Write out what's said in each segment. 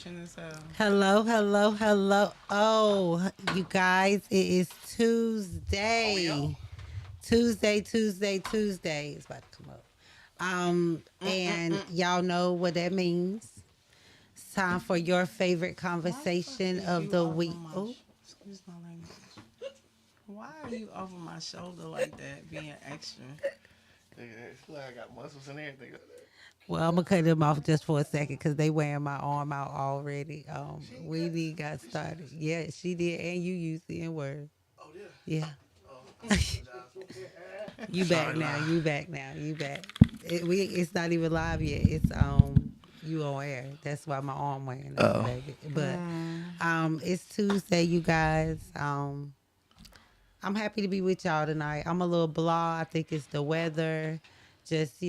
refreshing as hell. Hello, hello, hello. Oh, you guys, it is Oh, yeah. Tuesday. Tuesday. It's about to come up. And y'all know what that means. It's time for your favorite conversation of the week. Oh, Excuse my language. Why are you over my shoulder like that, being extra? It's like I got muscles and everything like that. well, I'm gonna cut them off just for a second because they wearing my arm out already. We need got started. Yeah, she did, and you used the N word. Oh, yeah. Yeah. Oh, You back Sorry, now. Lord. You back now. You back. It's not even live yet. It's you on air. That's why my arm wearing out, Oh. baby. But it's Tuesday, you guys. I'm happy to be with y'all tonight. I'm a little blah. I think it's the weather. Just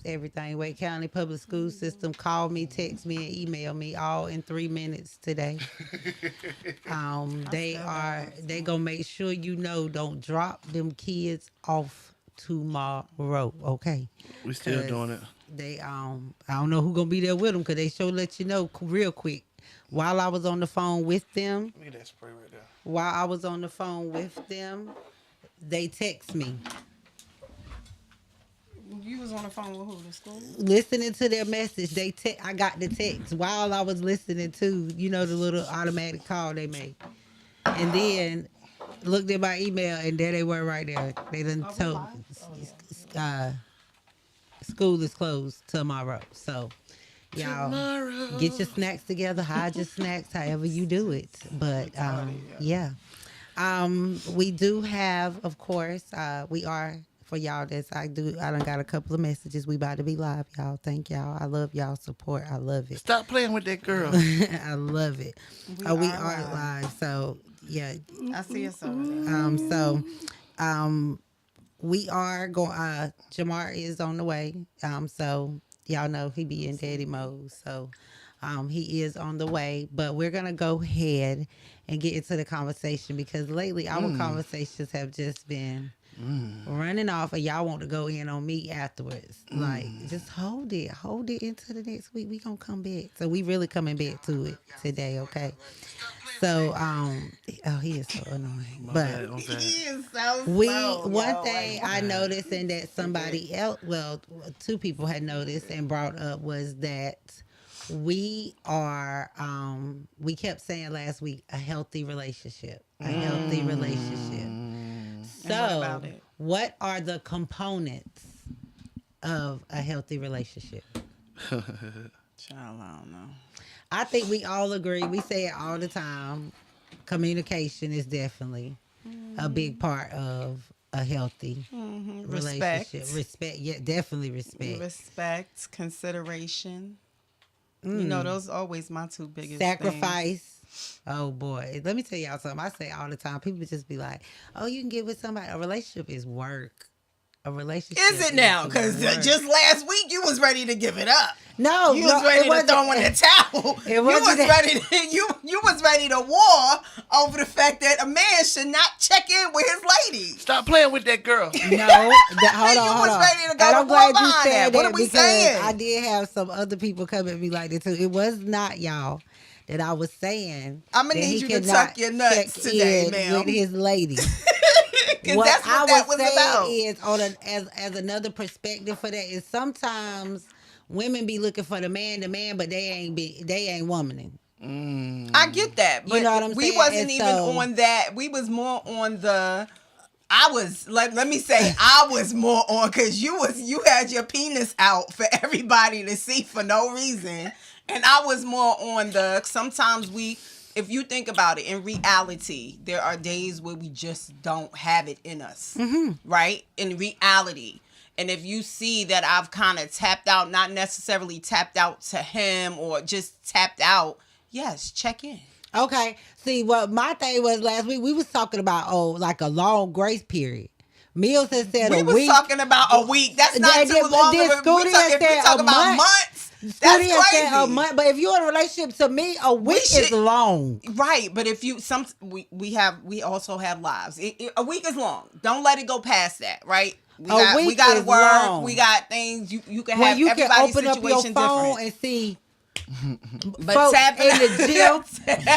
everything. Wake County Public School System called me, text me, and email me all in 3 minutes today. They gonna make sure don't drop them kids off tomorrow. Okay. We still doing it. They I don't know who gonna be there with them because they sure let you know real quick. While I was on the phone with them, Look at that spray right there. They text me. You was on the phone with who? The school? Listening to their message, I got the text while I was listening to, the little automatic call they made. And then looked at my email and there they were right there. They done told school is closed tomorrow. So y'all get your snacks together, hide your snacks, however you do it. But yeah. We do have, of course, we are for y'all I done got a couple of messages. We about to be live, y'all. Thank y'all. I love y'all support. I love it. Stop playing with that girl. I love it. We are live. live. So yeah. I see us over there. We are going Jamar is on the way. So y'all know he be in daddy mode. So he is on the way. But we're gonna go ahead and get into the conversation because lately our conversations have just been running off, and y'all want to go in on me afterwards. Like, just hold it into the next week. We gonna come back. So we really coming back to it today, okay? So, he is so annoying. But He is so one thing I noticed, and that somebody else, well, two people had noticed and brought up was that we are, we kept saying last week, a healthy relationship. So, what are the components of a healthy relationship? Child, I don't know. I think we all agree. We say it all the time. Communication is definitely a big part of a healthy relationship. Respect, yeah, definitely respect. Respect, consideration. Those are always my two biggest Sacrifice. things. Oh boy, let me tell y'all something. I say all the time. People just be like, "Oh, you can get with somebody." A relationship is work. A relationship is it now? Because just last week you was ready to give it up. No, you was ready to throw in the towel. You was ready to you was ready to war over the fact that a man should not check in with his lady. Stop playing with that girl. No, hold on. You was ready to go and to I'm war glad you behind said that. What are we because saying? I did have some other people come at me like that too. It was not y'all that I was saying. I'm gonna need you to tuck your nuts today, ma'am, with his lady. Because that's what that was about. Is as another perspective for that is sometimes women be looking for the man, but they ain't womaning. I get that, but you know what I'm we saying? wasn't even on that. We was more on the. Let me say I was more on because you had your penis out for everybody to see for no reason, and I was more on the. Sometimes if you think about it, in reality, there are days where we just don't have it in us, right? In reality. And if you see that I've kind of tapped out, not necessarily tapped out to him or just tapped out, yes, check in. Okay. See, what my thing was last week, we was talking about, like a long grace period. Mills has said a week. We was talking about a week. That's not too long. If we talk about months, that's crazy. A month, but if you're in a relationship, to me, a week is long. Right, but if you we also have lives. A week is long. Don't let it go past that. Right. We got to work. Long. We got things. You can have everybody's situation different. You can open up your phone and see But folks tapping in the gym,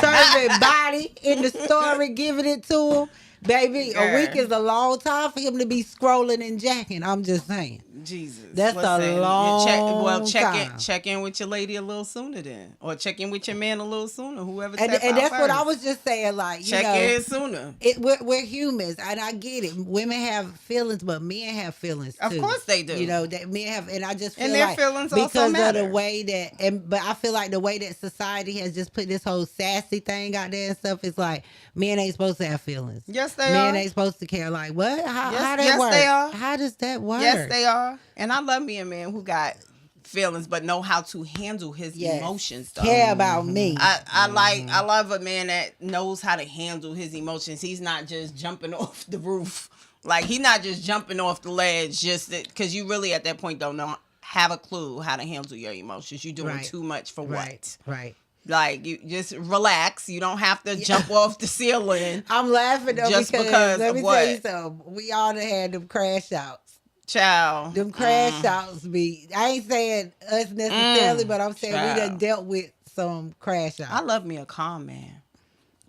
serving body in the story, giving it to him. Baby, a week is a long time for him to be scrolling and jacking. I'm just saying. Jesus. That's a long time. Check in with your lady a little sooner then. Or check in with your man a little sooner. Whoever And that's what I was just saying. Like, you check know, in sooner. We're humans, and I get it. Women have feelings, but men have feelings too. Of course they do. You know, that men have, and I just feel And their like feelings also because of matter. the way that, but I feel like the way that society has just put this whole sassy thing out there and stuff, is like men ain't supposed to have feelings. Yes, they Men are. ain't supposed to care. Like what? How that yes, work? they are. How does that work? Yes, they are. And I love me a man who got feelings but know how to handle his emotions though. Care about me. I love a man that knows how to handle his emotions. He's not just jumping off the roof. Like he's not just jumping off the ledge just because you really at that point don't have a clue how to handle your emotions. You're doing too much for what? Right. Like you just relax. You don't have to jump off the ceiling. I'm laughing though Just because because let of me what? tell you something. We all done had them crash outs. Child. Them crash outs be. I ain't saying us necessarily, but I'm saying we done Child. dealt with some crash outs. I love me a calm man.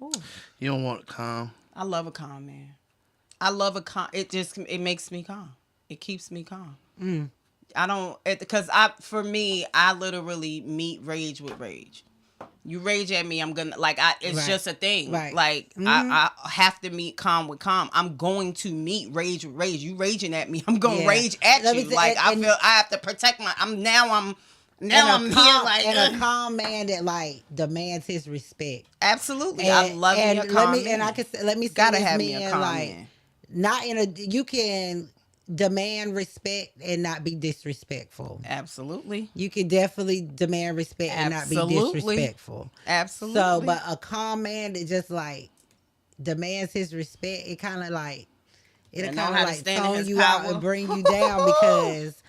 Ooh. You don't want calm. I love a calm man. I love a calm. It makes me calm. It keeps me calm. I don't because for me I literally meet rage with rage. You rage at me, I'm gonna it's just a thing. Right. Like I have to meet calm with calm. I'm going to meet rage with rage. You raging at me, I'm gonna rage at Let me you. say- Like I and- feel I have to protect I'm and here like and a calm man that like demands his respect. absolutely. I love me a calm man. And I can let me say Gotta this have me a man, calm like man. not in a you can demand respect and not be disrespectful. Absolutely. You can definitely demand respect and not be Absolutely. disrespectful. Absolutely. So, but a calm man that just like demands his respect, it kind of like it'll And know kind how of to like stand in tone his you out power. and bring you down because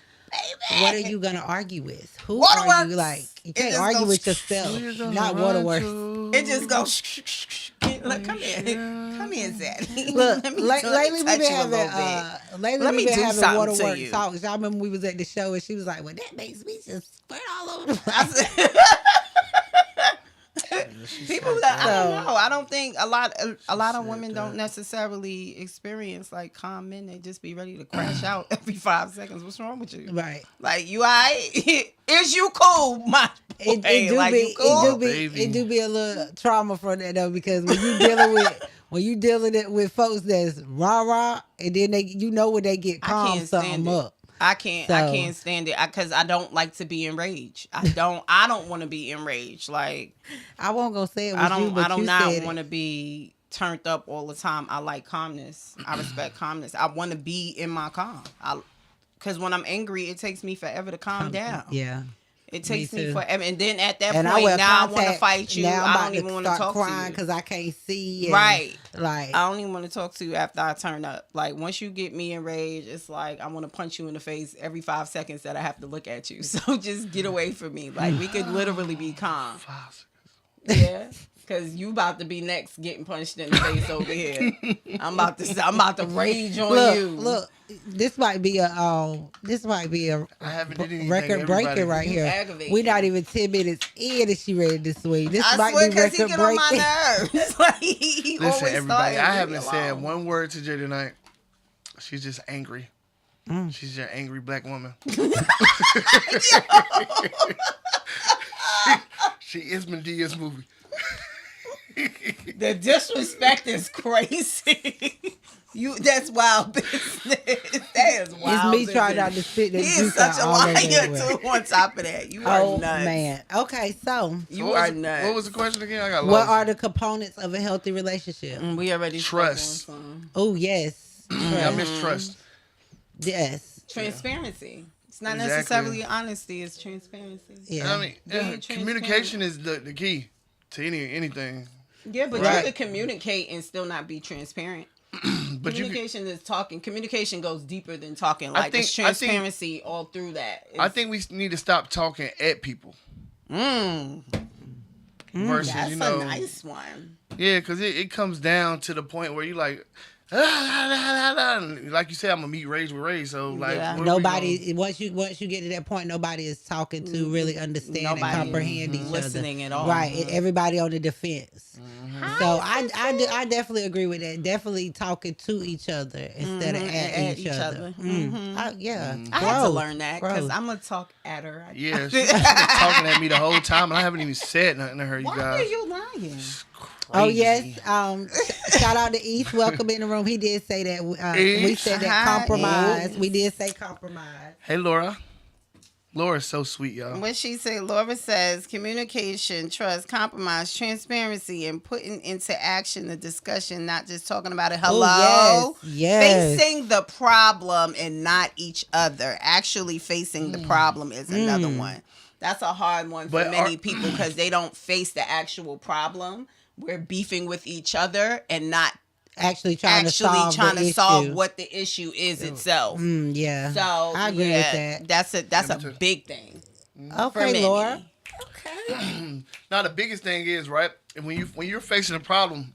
what are you gonna argue with? Who are Waterworks. you like? You It can't just argue goes with yourself. Not waterworks. It just goes. Look, come here, come here, Zaddy. Look, Let me lately touch we've you been a having little bit. lately Let we've me been do having something to waterworks you. talks. Y'all remember we was at the show and she was like, "Well, that makes me just squirt all over the I place." said- People that I don't know. I don't think a lot of women don't necessarily experience like calm men. They just be ready to crash out every 5 seconds. What's wrong with you? Right. Like you, is you cool, my boy? It do Like, be you cool? it do be a little trauma from that though because when you dealing with folks that's rah and then when they get I calm can't something stand it. up. I can't stand it because I don't like to be enraged. I don't want to be enraged. Like I won't go say it with I you, but don't you not said want it. to be turned up all the time. I like calmness. I respect calmness. I want to be in my calm. Because when I'm angry, it takes me forever to calm down. Yeah. It takes Me me too. forever. And then at that And I point, will now I want to contact- fight you. Now I'm I about don't even want to start talk crying to you. because I can't see. And, Right. Like I don't even want to talk to you after I turn up. Like once you get me enraged, it's like I want to punch you in the face every 5 seconds that I have to look at you. So just get away from me. Like we could literally be calm. Yeah. Cause you about to be next getting punched in the face over here. I'm about to rage on you. Look, this might be a I haven't did anything. record breaking right here. aggravating. We're not even 10 minutes in and she ready to swing. This I might swear, be cause he record get on my breaking. nerves. Like he Listen, always everybody, starting I to haven't leave me said alone. one word to Jay tonight. She's just angry. She's an angry black woman. she is Medea's movie. The disrespect is crazy. That's wild business. That is wild. It's me trying not to spit that He is juice such out a all over liar everywhere. too. On top of that, you are Oh nuts. man. Okay, so You What are was- nuts. What was the question again? I got what lost. are the components of a healthy relationship? We already Trust. spoke on some. Oh yes. I mistrust. Yes. Transparency. It's not Exactly. necessarily honesty. It's transparency. Yeah. I mean, Being transparent. communication is the key to anything. Yeah, but Right. you could communicate and still not be transparent. But you, Communication is talking. Communication goes deeper than talking. I Like think- it's transparency all through that. I think we need to stop talking at people versus that's you know, a nice one. yeah, because it comes down to the point where you like, Like you said, I'm a meet rage with rage. So like, Yeah. what are we Nobody once you get to that point, nobody is talking to really understand Nobody and comprehend is each listening other. at all. Right, everybody on the defense. So I definitely agree with that. Definitely talking to each other instead of at each other. Yeah, I had to Growth. learn that because Growth. I'm gonna talk at her. Yeah, she's been talking at me the whole time, and I haven't even said nothing to her. You Why guys. are you lying? Oh Crazy. yes, shout out to East. Welcome in the room. He did say that. We East. said that Hi, compromise. East. We did say compromise. Hey, Laura. Laura's so sweet, y'all. What she say? Laura says communication, trust, compromise, transparency, and putting into action the discussion, not just talking about it. Hello, Oh, yes. facing the problem and not each other. Actually, facing the problem is another one. That's a hard one for But many people because they don't face the actual problem. We're beefing with each other and not Actually trying to solve solve what the issue is itself. Yeah, So I agree with that. That's Me a too. big thing. for Okay, many. Laura. Now the biggest thing is right when you're facing a problem.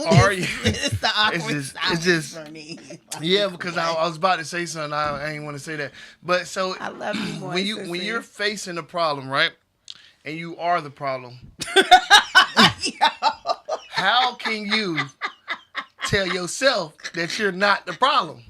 Are you? It's the awkward It's silence just- for me. Yeah, because I was about to say something. I ain't want to say that. But so I love you more. when you're facing a problem, right, and you are the problem, how can you tell yourself that you're not the problem?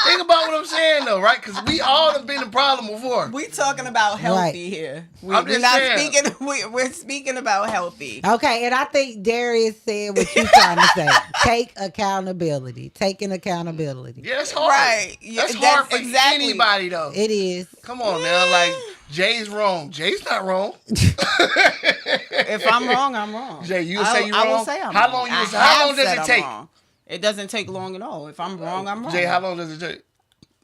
Think about what I'm saying, though, right? Because we all have been the problem before. we talking about healthy Right. here. I'm We're just not saying. speaking. We're speaking about healthy. Okay, and I think Darius said what you trying to say. Take accountability. Taking accountability. Yeah, that's hard. Right. Yeah, That's hard that's for exactly. anybody, though. It is. Come on now, like Jay's wrong. Jay's not wrong. If I'm wrong, I'm wrong. Jay, you say you I will wong? say I'm How wrong. long you I was- how have long does said it I'm take? wrong. It doesn't take long at all. If I'm wrong, I'm wrong. Jay, how long does it take?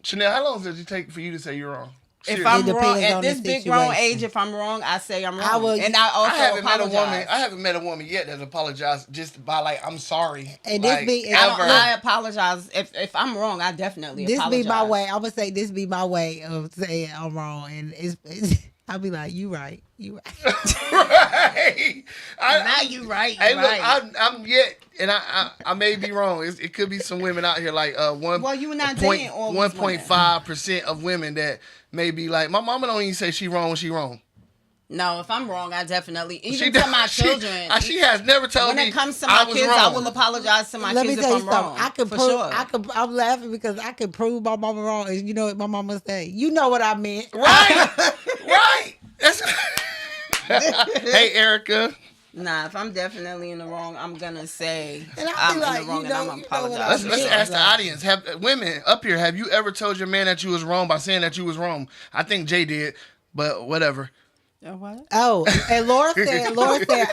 Chanel, how long does it take for you to say you're wrong? If Seriously. I'm It wrong depends at on this the big grown situation. age, if I'm wrong, I say I'm wrong, I will- and I also I haven't met a apologize. woman. I haven't met a woman yet that apologized just by like I'm sorry. And this like, be- ever. I apologize if I'm wrong. I definitely This apologize. be my way. I'm gonna say this be my way of saying I'm wrong, and it's I'll be like, you right, you right. Right. Now you right. You Hey, look, right. I'm yet, and I may be wrong. It could be some women out here like Well, you not dating all these women. 1.5% of women that may be like, my mama don't even say she wrong when she wrong. No, if I'm wrong, I definitely She even to my she- children. she has never told when me it comes to I my was kids, wrong. I will apologize to my Let me kids tell if you I'm something. wrong. I can for prove. sure. I'm laughing because I can prove my mama wrong. And you know what my mama say? You know what I meant. Right, right. That's hey, Erica. Nah, if I'm definitely in the wrong, I'm gonna say And I'll I'm be like, in the wrong you know- and I'm you know what apologizing. Let's Yeah. ask the audience. Have women up here? Have you ever told your man that you was wrong by saying that you was wrong? I think Jay did, but whatever. What? Oh, and Laura said,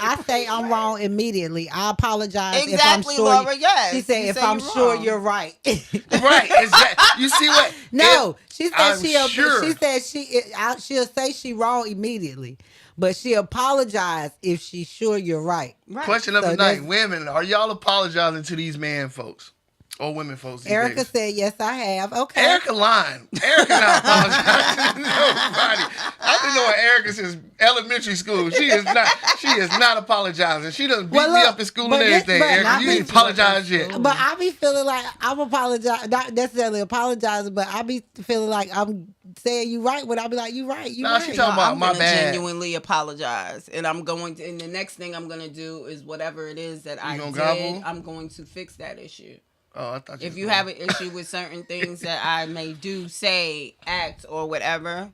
I say I'm wrong immediately. I apologize if I'm Exactly, sure. Laura, yes. She said You if say I'm you're sure wrong. you're right. Right? Exactly. You see what? No, she said I'm she'll. sure. She said she'll say she wrong immediately, but she apologize if she's sure you're right. Right. Question of So the night: that's- women, are y'all apologizing to these man folks or women folks? These Erica days? said yes, I have. Okay. Erica lying. Erica not apologizing to nobody. I've been knowing Erica since elementary school. She is not apologizing. She done beat Well, me look, up in school but and this- everything. but Erica, not you me- didn't apologize yet. But I be feeling like I'm apologize, not necessarily apologizing, but I be feeling like I'm saying you right when I be like you right, you Nah, right. she talking about I'm my gonna bad. genuinely apologize, and I'm going to. And the next thing I'm gonna do is whatever it is that I gonna did. gobble? I'm going to fix that issue. Oh, I thought If was you going- have an issue with certain things that I may do, say, act, or whatever,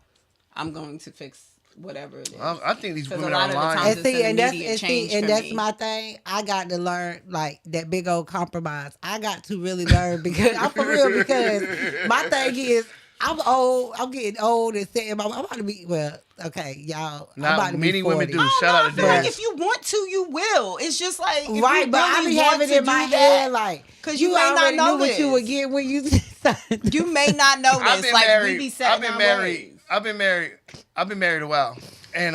I'm going to fix whatever it is. I think these 'Cause a women lot are of the lying. times- And see, It's an and that's immediate and see, change and for that's me. my thing. I got to learn like that big old compromise. I got to really learn because I'm for real. Because my thing is, I'm old. I'm getting old and saying, I'm about to be okay, y'all. I'm Now, about to many be women 40. do. I don't Shout know, out I to feel like Darius. if you want to, you will. It's just like if Right, you but I really be want having to in my do head that, like, 'cause you may not already know knew what you this. would get when you. you may not know I've this. been Like married. we be setting I've been our married. ways. I've been married a while, and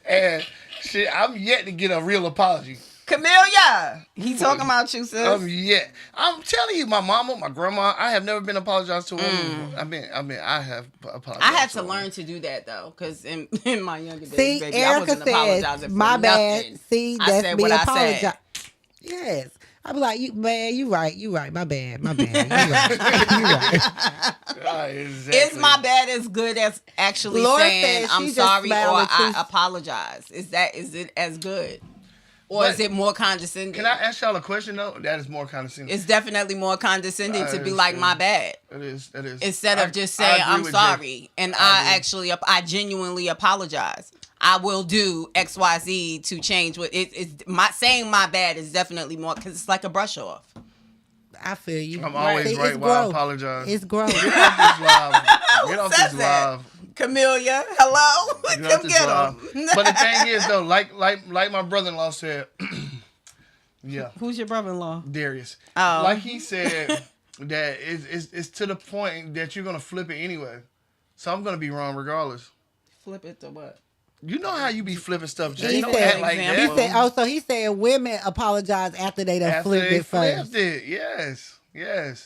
and shit. I'm yet to get a real apology. Camellia, he talking about you, sis. Yeah, I'm telling you, my mama, my grandma, I have never been apologized to a woman before. I have apologized. I had to a woman. learn to do that though, because in my younger days, See, baby, I Erica wasn't apologizing said, for "My bad." nothing. See, I that's said me what I apologize. said. Yes, I be like, you right. My bad. You right. Exactly. Is my bad as good as actually Laura saying said I'm she just sorry or smiled at I you. apologize? Is it as good? Or But is it more condescending? Can I ask y'all a question though? That is more condescending. It's definitely more condescending to be like, my bad. It is. Instead of just I saying, agree I'm with sorry. And I agree. I genuinely apologize. I will do X, Y, Z to change what it's saying my bad is definitely more, because it's like a brush off. I feel you. I'm always See, right it's while I growth. apologize. It's growth. Get off this live. Get off says this that? live. Camellia, hello? Get off Come this get live. him. But the thing is though, like my brother-in-law said, yeah, Who's your brother-in-law? Darius. Oh. Like he said that it's to the point that you're gonna flip it anyway. So I'm gonna be wrong regardless. Flip it to what? You know how you be flipping stuff, Jay. He Don't said- act like He that. said, so he said women apologize after they done After flipped they it first. flipped it. Yes.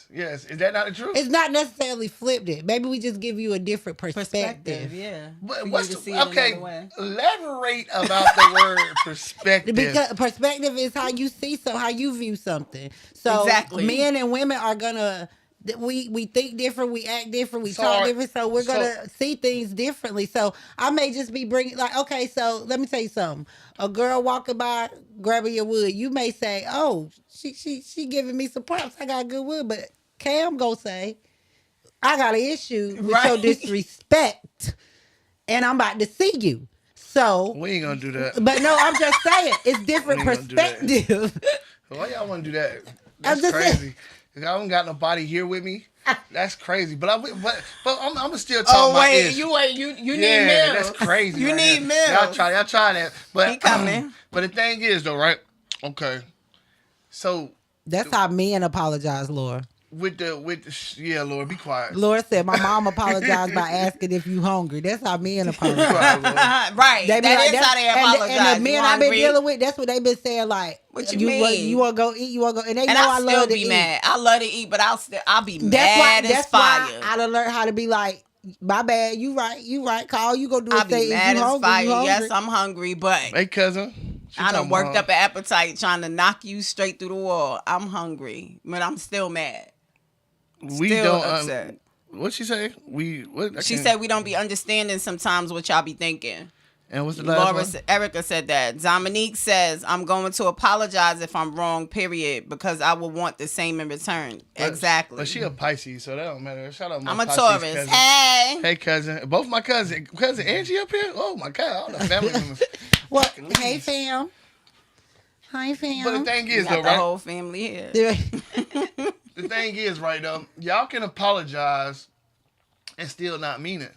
Is that not the truth? It's not necessarily flipped it. Maybe we just give you a different perspective. Yeah. But For you what's to see the, it okay? another way. Elaborate about the word perspective. Because perspective is how you see how you view something. So Exactly. men and women are gonna we think different, we act different, we So talk are- different, so we're so- gonna see things differently. So I may just be bringing okay, so let me tell you something. A girl walking by grabbing your wood, you may say, "Oh, she giving me some props. I got good wood," but Cam gonna say, "I got an issue with your Right. disrespect, and I'm about to see you." So We ain't gonna do that. but no, I'm just saying it's different We ain't gonna do that. perspective. Why y'all want to do that? I'm That's just saying. crazy. I don't got nobody here with me. That's crazy. But I'm gonna still talk Oh my wait, ish. you need Yeah, Mills. that's crazy. You right need there. Mills. Y'all try that. But He coming. But the thing is though, right? Okay. So That's how men apologize, Laura. with the yeah, Lord, be quiet. Laura said, "My mom apologized by asking if you hungry." That's how men Be apologize. quiet, Lord. Right. They be That like, is how they and apologize. And the You men I've been hungry? dealing with, that's what they've been saying. Like, What you want- mean? you want to go eat? You want to go? And they And know I I'll love still to be eat. mad. I love to eat, but I'll be That's mad as That's fire. why I done learned how to be like, "My bad. You right. Call. You go do I'll it. Say be if mad you as hungry, fire. you hungry." Yes, I'm hungry, but Hey, cousin. She I done talking worked about- up an appetite trying to knock you straight through the wall. I'm hungry, but I'm still mad. We Still don't. upset. What'd she say? I She can't- said we don't be understanding sometimes what y'all be thinking. And what's the last one? Erica said that. Dominique says, I'm going to apologize if I'm wrong, period, because I will want the same in return. Exactly. But she a Pisces, so that don't matter. Shout out my I'm a Pisces Taurus. cousin. Hey. Hey, cousin. Both my cousin Angie up here. Oh my God, all the family members. Well, Fucking hey leaves. fam. Hi fam. But the thing We is, got though, the right? whole family here. The thing is, right, though, y'all can apologize and still not mean it.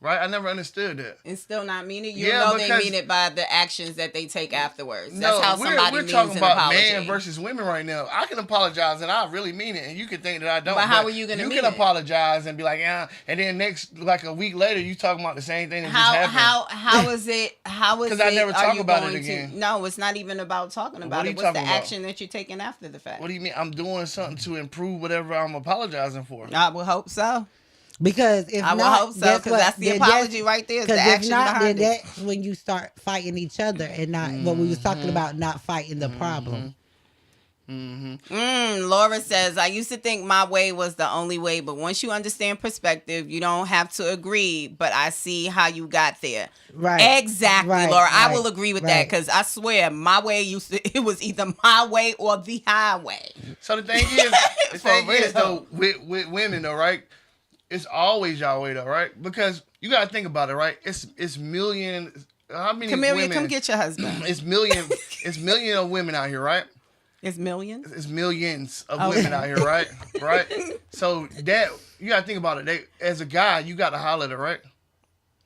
Right? I never understood that. It's still not meaning. You Yeah, know they because- mean it by the actions that they take afterwards. No, That's how somebody we're means talking an about apology. man versus women right now. I can apologize and I really mean it, and you can think that I don't. But how are you gonna You mean can it? apologize and be like, yeah, and then next, like a week later, you talking about the same thing that just How happened. how is it? How is 'Cause it? I never are talk you about it going again. To, no, it's not even about talking about What are it. you What's the talking about? action that you're taking after the fact? What do you mean? I'm doing something to improve whatever I'm apologizing for. I would hope so. Because if I would not, hope so, guess 'cause what? that's the Then apology right there, is the Because action if not, behind then it. that's when you start fighting each other and not what we was talking about, not fighting the problem. Laura says, I used to think my way was the only way, but once you understand perspective, you don't have to agree, but I see how you got there. Right. Exactly, Right, Laura. I right, will agree with that, right. because I swear my way it was either my way or the highway. So the thing is, real. though, with women though, right? It's always y'all way though, right? Because you gotta think about it, right? It's millions. How many Camellia, women? come get your husband. It's million of women out here, right? It's millions. It's millions of Okay. women out here, right? Right. So that you gotta think about it. As a guy, you gotta holler at her, right?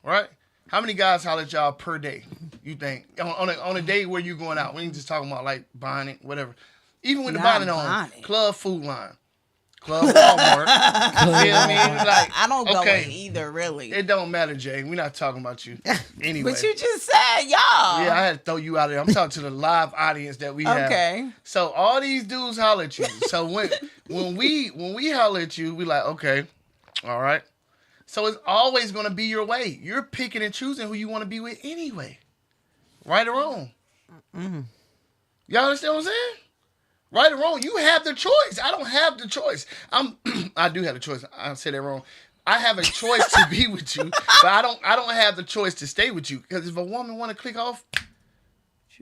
Right. How many guys holler at y'all per day? You think on a day where you going out? We ain't just talking about like buying it, whatever. Even with the Not bonnet on, buying it. Club Food Line, Club Walmart. You feel me? Like, I don't go okay, in either, really. it don't matter, Jay. We're not talking about you anyway. But you just said y'all. Yeah, I had to throw you out of there. I'm talking to the live audience that we have. Okay. So all these dudes holler at you. So when we holler at you, we like, okay, all right. So it's always gonna be your way. You're picking and choosing who you want to be with anyway. Right or wrong. Mm-hmm. Y'all understand what I'm saying? Right or wrong, you have the choice. I don't have the choice. I do have the choice. I said that wrong. I have a choice to be with you, but I don't have the choice to stay with you. Because if a woman want to click off,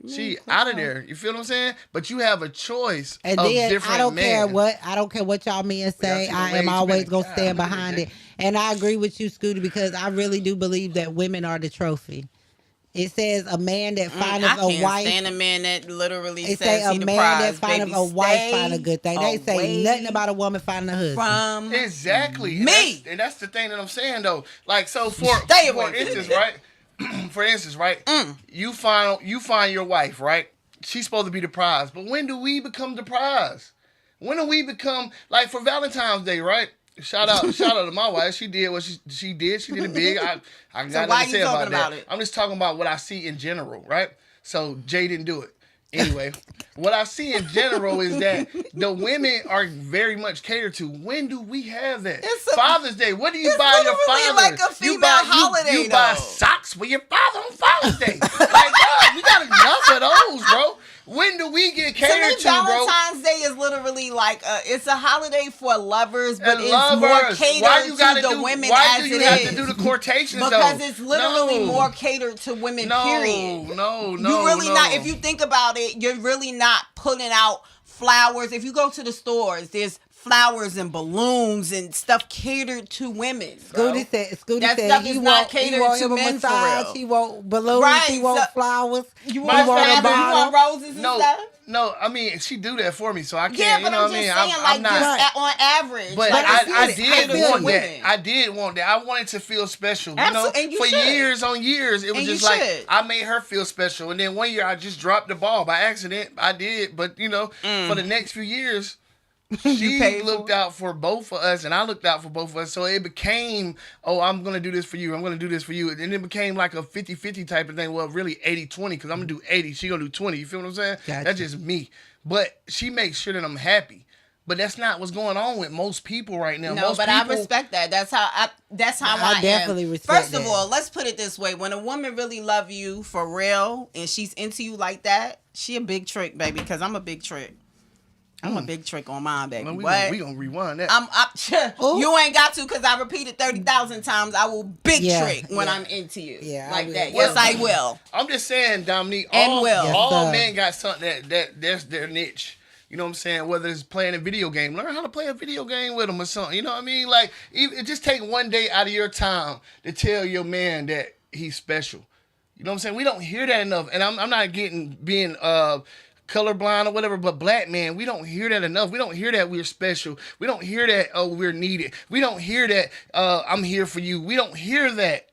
she out of there. You feel what I'm saying? But you have a choice And of then different I don't care men. what y'all men say. see the I am waves always spinning. gonna stand God, behind look it. at And I agree with you, Scooter, because I really do believe that women are the trophy. It says a man that I findeth a can't wife. stand a man that literally It says say a he the man prize. that findeth Baby, a wife stay find a good thing. They say away nothing about a woman finding a husband. from Exactly. Me. And that's the thing that I'm saying though. Like so for Stay away from instance, me. right? For instance, right? You find your wife, right? She's supposed to be the prize. But when do we become the prize? When do we become like for Valentine's Day, right? Shout out to my wife. She did what she did. She did it big. I got So nothing why to you say talking about that. about it? I'm just talking about what I see in general, right? So Jay didn't do it. Anyway, what I see in general is that the women are very much catered to. When do we have that? It's a- Father's Day. What do you it's buy your literally father? like a female you buy, holiday, You buy though. socks for your father on Father's Day. Like, God, we got enough of those, bro. When do we get To me, catered to, bro? Valentine's Day is literally like it's a holiday for lovers, but And it's lovers. more Why catered you gotta to the do, women why as do you it have is. to do the quotations Because though? it's literally No. more catered to women. No, Period. no, You really no. not. If you think about it, you're really not putting out flowers. If you go to the stores, there's flowers and balloons and stuff catered to women. bro. Scooty said That he stuff is not want catered want to him a men for massage. real. He want balloons. Right, He want so- flowers. You My want want a flowers, you bottle. want roses and No, stuff. no. I mean, she do that for me, so I can't. Yeah, you but know I'm what just I mean? saying, like, I'm not. just on average. But like, I it's did catered to want that. women. I did want that. I wanted to feel special. You know, Absolutely, and you for should. years on years, it was And you just like should. I made her feel special. And then one year I just dropped the ball by accident. I did, but for the next few years, she paid looked for it? out for both of us, and I looked out for both of us. So it became, oh, I'm gonna do this for you. I'm gonna do this for you, and it became like a 50-50 type of thing. Well, really 80-20, because I'm gonna do 80, she gonna do 20. You feel what I'm saying? Gotcha. That's just me. But she makes sure that I'm happy. But that's not what's going on with most people right now. No, most but people, I respect that. That's how I definitely am. respect First of that. all, let's put it this way: when a woman really love you for real and she's into you like that, she a big trick, baby. Because I'm a big trick. I'm a big trick on mine, baby. Man, we What? gonna rewind that. Ooh. You ain't got to because I repeated 30,000 times. I will big Yeah, trick when yeah. I'm into you. Yeah, I like will. that. Well, Yes, I will. I'm just saying, Dominique, And all, will. Yes, all sir. men got something that's their niche. You know what I'm saying? Whether it's playing a video game, learn how to play a video game with them or something. You know what I mean? Like, it just take one day out of your time to tell your man that he's special. You know what I'm saying? We don't hear that enough. And I'm not being colorblind or whatever, but black men, we don't hear that enough. We don't hear that we're special. We don't hear that, oh, we're needed. We don't hear that, I'm here for you. We don't hear that.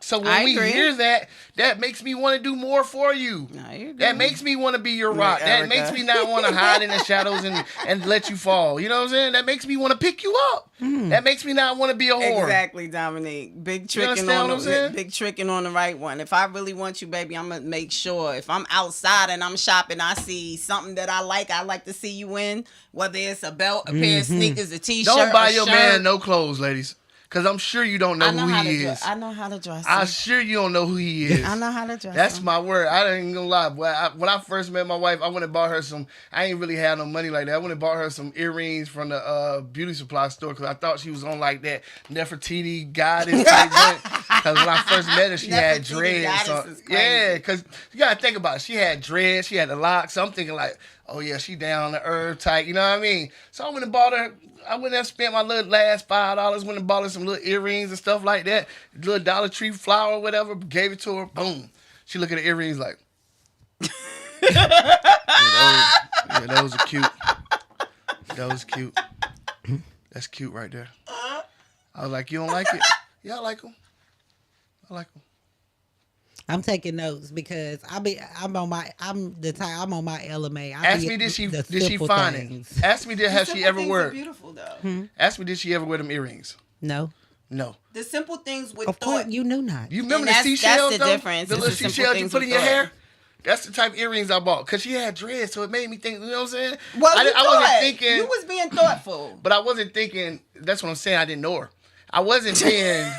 So when I we agree. hear that, that makes me want to do more for you. I agree. That makes me want to be your rock. That Erica. makes me not want to hide in the shadows and let you fall. You know what I'm saying? That makes me want to pick you up. That makes me not want to be a whore. Exactly, Dominique. Big tricking understand on what I'm saying? big tricking on the right one. If I really want you, baby, I'm gonna make sure. If I'm outside and I'm shopping, I see something that I like to see you in. Whether it's a belt, a pair of sneakers, a t-shirt. Don't buy a your shirt. man no clothes, ladies. Because I'm sure you don't know I know who how he to is. dress. I know how to dress. I'm him. sure you don't know who he is. I know how to dress. That's him. my word. I ain't even gonna lie. When I first met my wife, I went and bought her some. I ain't really had no money like that. I went and bought her some earrings from the beauty supply store because I thought she was on like that Nefertiti goddess type joint. Because when I first met her, she had Nefertiti dreads. goddess is crazy. Yeah, because you gotta think about it. She had dreads. She had the locks. So I'm thinking like, oh yeah, she down the earth type. You know what I mean? So I went and bought her. I went and spent my little last $5. Went and bought her some little earrings and stuff like that. Little Dollar Tree flower or whatever. Gave it to her. Boom. She looked at the earrings like, that was cute. That was cute. That's cute right there. I was like, you don't like it? Yeah, I like them. I like them. I'm taking notes because I'm on my LMA. Ask me, did she find it? Ask me, has she ever Simple wear? things are beautiful though. Ask me, did she ever wear them earrings? No. No. The simple things with Of course, thought. you knew not. You remember the that's seashells? the though? difference. The It's little the simple seashells you things put with in your thought. hair. That's the type of earrings I bought because she had dreads, so it made me think. You know what I'm saying? Well, I wasn't thinking. You was being thoughtful. But I wasn't thinking. That's what I'm saying. I didn't know her. I wasn't saying.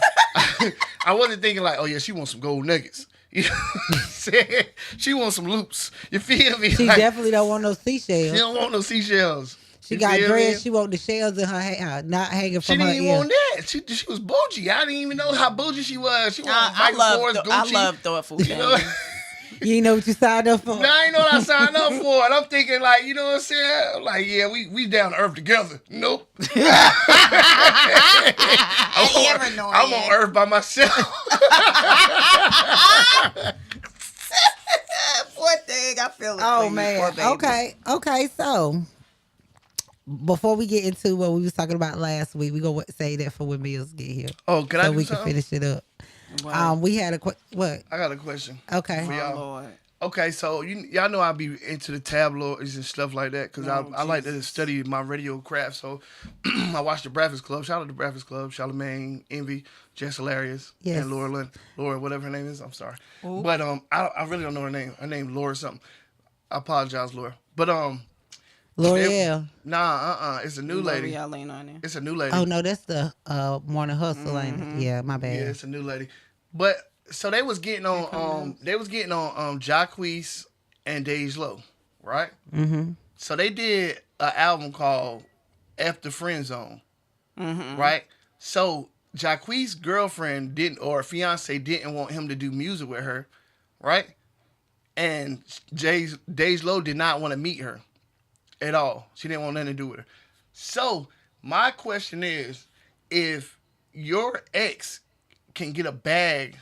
I wasn't thinking like, oh yeah, she wants some gold nuggets. You know what I'm saying? She wants some loops. You feel me? She Like, definitely don't want no seashells. She don't want no seashells. She You got feel me? dreads. She want the shells in her hair, not hanging She from her didn't even ear. want that. She was bougie. I didn't even know how bougie she was. She was I Gucci. love thoughtful You know? things. You know what you signed up for? Now, I ain't know what I signed up for. And I'm thinking, like, you know what I'm saying? I'm like, yeah, we down to earth together. Nope. I'm on earth by myself. Poor thing, I feel it. Oh for you, man. poor baby. Okay. So before we get into what we was talking about last week, we gonna say that for when Mills get here. Oh, can I so do we something? can finish it up. Wow. We had what? I got a question. Okay. For Oh, y'all. Lord. Okay, so y'all know I be into the tabloids and stuff like that because Oh, I like to Jesus. study my radio craft. So I watch the Breakfast Club. Shout out to Breakfast Club. Charlamagne, Envy, Jess Hilarious, Yes. and Laura, whatever her name is. I'm sorry, Ooh. but I really don't know her name. Her name Laura something. I apologize, Laura. But L'Oreal. it's a new lady. L'Oreal ain't on there. It's a new lady. Oh no, that's the Morning Hustle, ain't it? Yeah, my bad. Yeah, it's a new lady. But so they was getting on Jacquees and Dej Low, right? Mm-hmm. So they did an album called F the Friend Zone, right? So Jacquees' girlfriend fiance didn't want him to do music with her, right? And Dej Low did not want to meet her at all. She didn't want nothing to do with her. So my question is, if your ex can get a bag,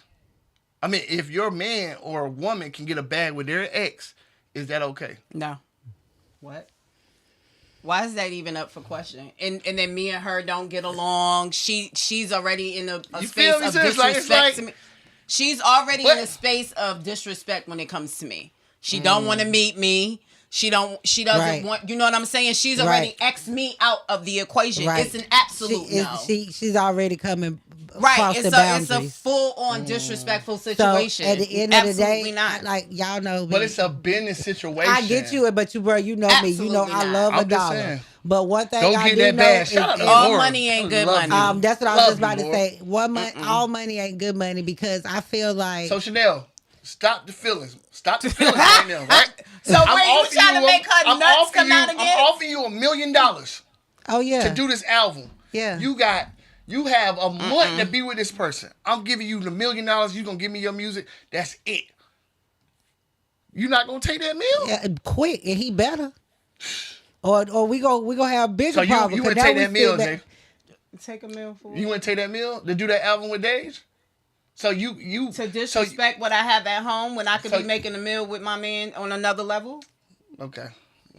I mean, if your man or a woman can get a bag with their ex, is that okay? No. What? Why is that even up for question? And then me and her don't get along. She's already in a You space feel me? of So it's like- disrespect to me. She's already What? in a space of disrespect when it comes to me. She don't want to meet me. She doesn't Right. want, you know what I'm saying? She's already X'd me out of the equation. Right. It's an absolute no. She's already coming Right, across it's the boundaries. a full on disrespectful So situation. at the end of the Absolutely day, not. like y'all know me. But it's a business situation. I get you, but you, bro, you know me. You know Absolutely I not. love a I'm just dollar. saying. But one thing Don't I get do that know bad. is, Shout out to all Laura. money ain't good Love money. you. that's what I Love was just about you, to Laura. say. All money ain't good money because I feel like So Chanel, stop the feelings. Stop the feelings right now, right? So wait, you trying to make her nuts come out again? I'm offering you $1 million oh yeah, to do this album. Yeah. You have a month to be with this person. I'm giving you the $1 million. You gonna give me your music. That's it. You not gonna take that meal? yeah, quick, and he better. Or we gonna have bigger So problems. you 'cause wouldn't now take we that meal, sit Jay? back- Take a meal for You wouldn't take that meal to do that album with Dej? So you to disrespect what I have at home when I could so- be making a meal with my man on another level. Okay.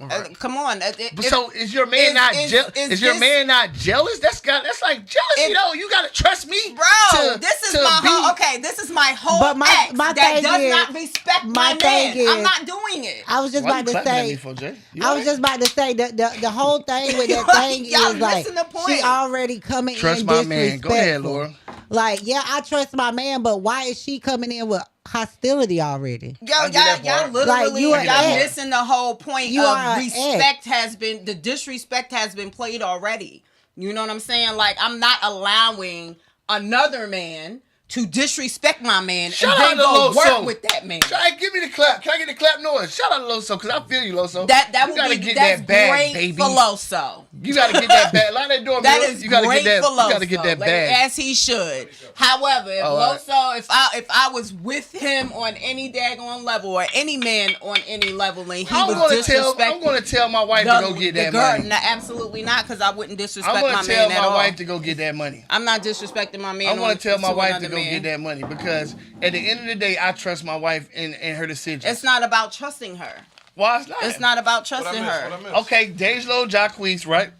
All right. Come on. But so is your man not jealous? Is your man not jealous? That's like jealousy, though. You gotta trust me, Bro, this is my whole. Okay, this is my whole. But my ex thing that does is- not respect my my thing man. I'm is- not doing it. I was just Why you about to clapping at say. me for, Jay? You I all was right? just about to say that the whole thing with that thing Y'all is like missing the point. she already coming Trust in my man. Go ahead, disrespectful. Laura. Like, yeah, I trust my man, but why is she coming in with hostility already? Yo, I get that y'all part. literally, Like, you are y'all an ex. missing the whole point You are of an respect the disrespect has been played already. You know what I'm saying? Like, I'm not allowing another man to disrespect my man Shout and out then to go Loso. work with that man. Try give me the clap. Can I get the clap noise? Shout out to Loso, because I feel you, Loso. That you would gotta be get that's that bag, great baby. for Loso. You gotta get that bag. Line that door, That Mills. is You gotta great get that. for Loso. You gotta get that like, bag. as he should. However, if Oh, all right. Loso, if I was with him on any daggone level or any man on any level and he I'm was gonna disrespecting tell my wife to go get that money. No, absolutely not, because I wouldn't disrespect I'm my gonna tell man at my all. wife to go get that money. I'm not disrespecting my man. I'm gonna tell my wife to another go man. get that money because at the end of the day, I trust my wife in her decisions. It's not about trusting her. Why it's not? It's not about trusting her. Okay, Dej Low, Jacquees, right?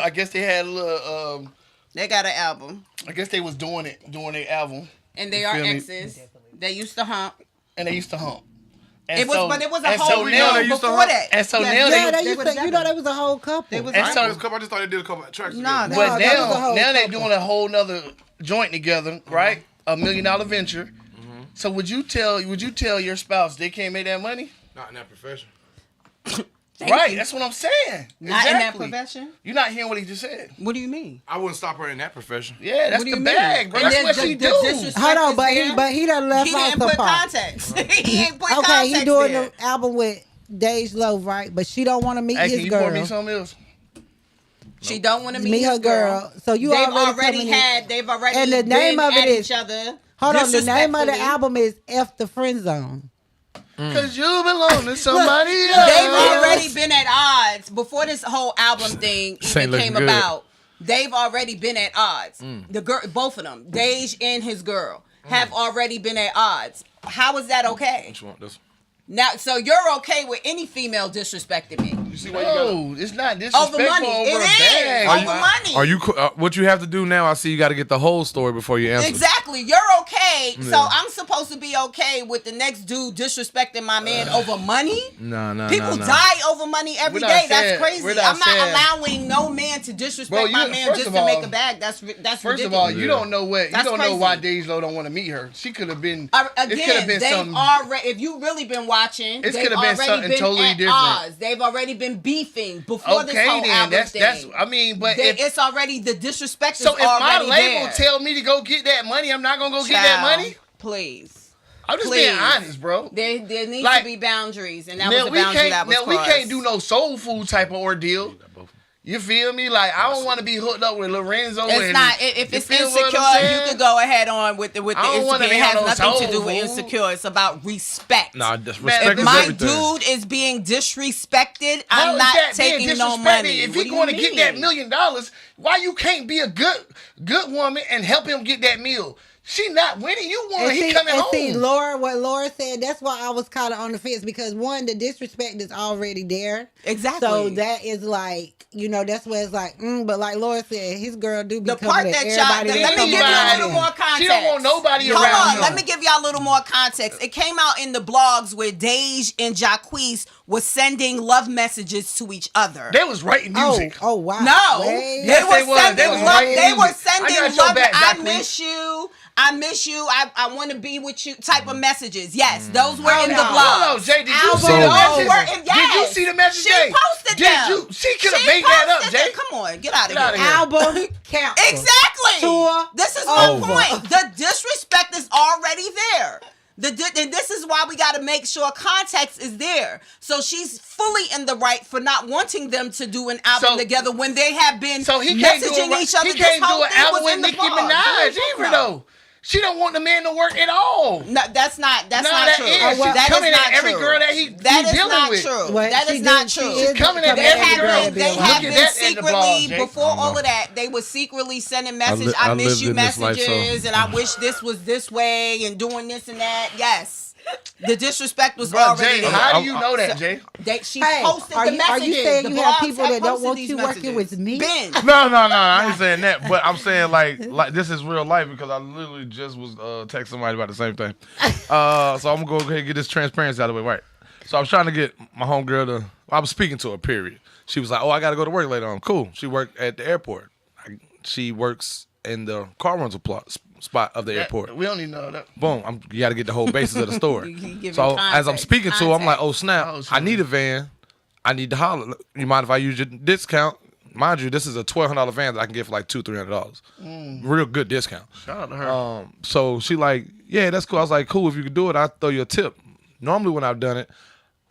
I guess they had a little. They got an album, I guess they was doing their album. and they You are feel me? exes. They used to hump. and they used to hump. And It was, so, but it was a and whole so now, thing used to before hump. that. and so Yes. now Yeah, they they used to, you know, they was a whole couple. They was And I so- I just thought they did a couple of tracks Nah, together. But that was a now, whole now they couple. doing a whole nother joint together, right? $1 million venture. So would you tell your spouse they can't make that money? Not in that profession. Right, that's what I'm saying. Not in that Exactly. profession. You're not hearing what he just said. What do you mean? I wouldn't stop her in that profession. Yeah, that's What do the you mean? bag, bro. And That's then what the- she the do. disrespect Hold on, is but there. he done left He off didn't the put part. context. He ain't put Okay, context he doing there. the album with Dej Loaf, right? But she don't want to meet Hey, can his you pour girl. me something else? She don't want to Meet meet her his girl. So you They've already already coming had. in. They've already And the name been of it at is- each other. Hold on, the name of the disrespectfully. album is F the Friend Zone. Cause you belong to somebody else. They've already been at odds before this whole album thing This ain't even came looking good. about. They've already been at odds. The girl, both of them, Dej and his girl, have already been at odds. How is that okay? What you want this? Now, so you're okay with any female disrespecting me You see why you got No, it's not disrespectful over money? over It a is bag. over man. money. Are you? What you have to do now? I see you got to get the whole story before you answer. Exactly. You're okay. So I'm supposed to be okay with the next dude disrespecting my man over money? No. People die over money every We're day. not That's saying- crazy. we're not I'm not saying- allowing no man to disrespect Bro, my you- man first just of to make all- a bag. That's First ridiculous. of all, you don't know what That's you don't know why crazy. Dej Loaf don't want to meet her. She could have been. it could have Again, been they've something. already. If you really been watching, It they've could have been already something been totally at different. odds. They've already been beefing before this Okay, whole then album that's thing. I mean, but They- if it's already the disrespect so, is if my already label there. tell me to go get that money, I'm not gonna go get that Child, money. please. I'm just please. being honest, bro. There needs Like- to be boundaries, and that Now was the boundary that was we crossed. can't do no soul food type of ordeal. You feel me? Like I don't want to be hooked up with Lorenzo. It's and, not. If you it's feel what I'm insecure, saying? you can go ahead on with the I don't wanna insecure. It be has on no nothing to soul do with food. insecure. It's about respect. Nah, just Man, respect if is My everything. dude is being disrespected. How I'm is not that being taking no disrespected? money. If What he do you going to get that mean? $1 million, why you can't be a good woman and help him get that meal? She not winning. You want he coming home. See, Laura, what Laura said, that's why I was kind of on the fence because one, the disrespect is already there. Exactly. So that is like, you know, that's where it's like, but like Laura said, his girl do be The coming part at that everybody. let me give you a Everybody. little more context. She don't want nobody Hold around on, her. let me give y'all a little more context. It came out in the blogs where Dej and Jacquees was sending love messages to each other. They was writing music. Oh wow. No, Wait. they Yes, were they was. sending They was love. writing They were music. I sending got your love. back, I Jacquees. miss you. I miss you. I want to be with you. Type of messages. Yes, those were in the Hold blog. Hold on, Jay. Did you Album, see the those message? were in- Did you yes. see the message? She Jay? posted Did them. you? She could have She made that up, posted Jay. them. Come on, get out of Get outta here. here. Album count. Exactly. Tour This is my over. point. The disrespect is already there. And this is why we got to make sure context is there. So she's fully in the right for not wanting them to do an album So- together when they have been So he can't do messaging each other. he This can't whole do an thing album was with in the Nicki blog. Minaj So either though. She don't want the man to work at all. No, that's not No, not that true. is. She's That is coming not at every true. girl that he That is dealing not with. true. Well, That she is not did- she true. is coming at They every have girl. been, they Look have at been that at the secretly blog, Jay. before all of that. They were secretly sending messages. I I miss lived you in this life, so- messages, and I wish this was this way, and doing this and that. Yes, the disrespect was Bro, already Jay, there. how do you know that, Jay? She Hey, posted are the you messages. saying The you have blogs people had that don't posted want these you working messages. with me? Ben, No, I ain't saying that. But I'm saying like this is real life because I literally just was texting somebody about the same thing. So I'm gonna go ahead and get this transparency out of the way, right? So I was trying to get my homegirl to. I was speaking to her. Period. She was like, "Oh, I got to go to work later on." Cool. She worked at the airport. She works in the car rental spot of the airport. We don't even know that. Boom. You got to get the whole basis of the story. You give So me as I'm context, speaking to her, I'm like, context. "Oh snap! Oh, I need a van. I need to holler. You mind if I use your discount? Mind you, this is a $1,200 van that I can get for like $200-300. Real good discount. Shout out to her. So she like, yeah, that's cool. I was like, cool. If you could do it, I'll throw you a tip. Normally when I've done it,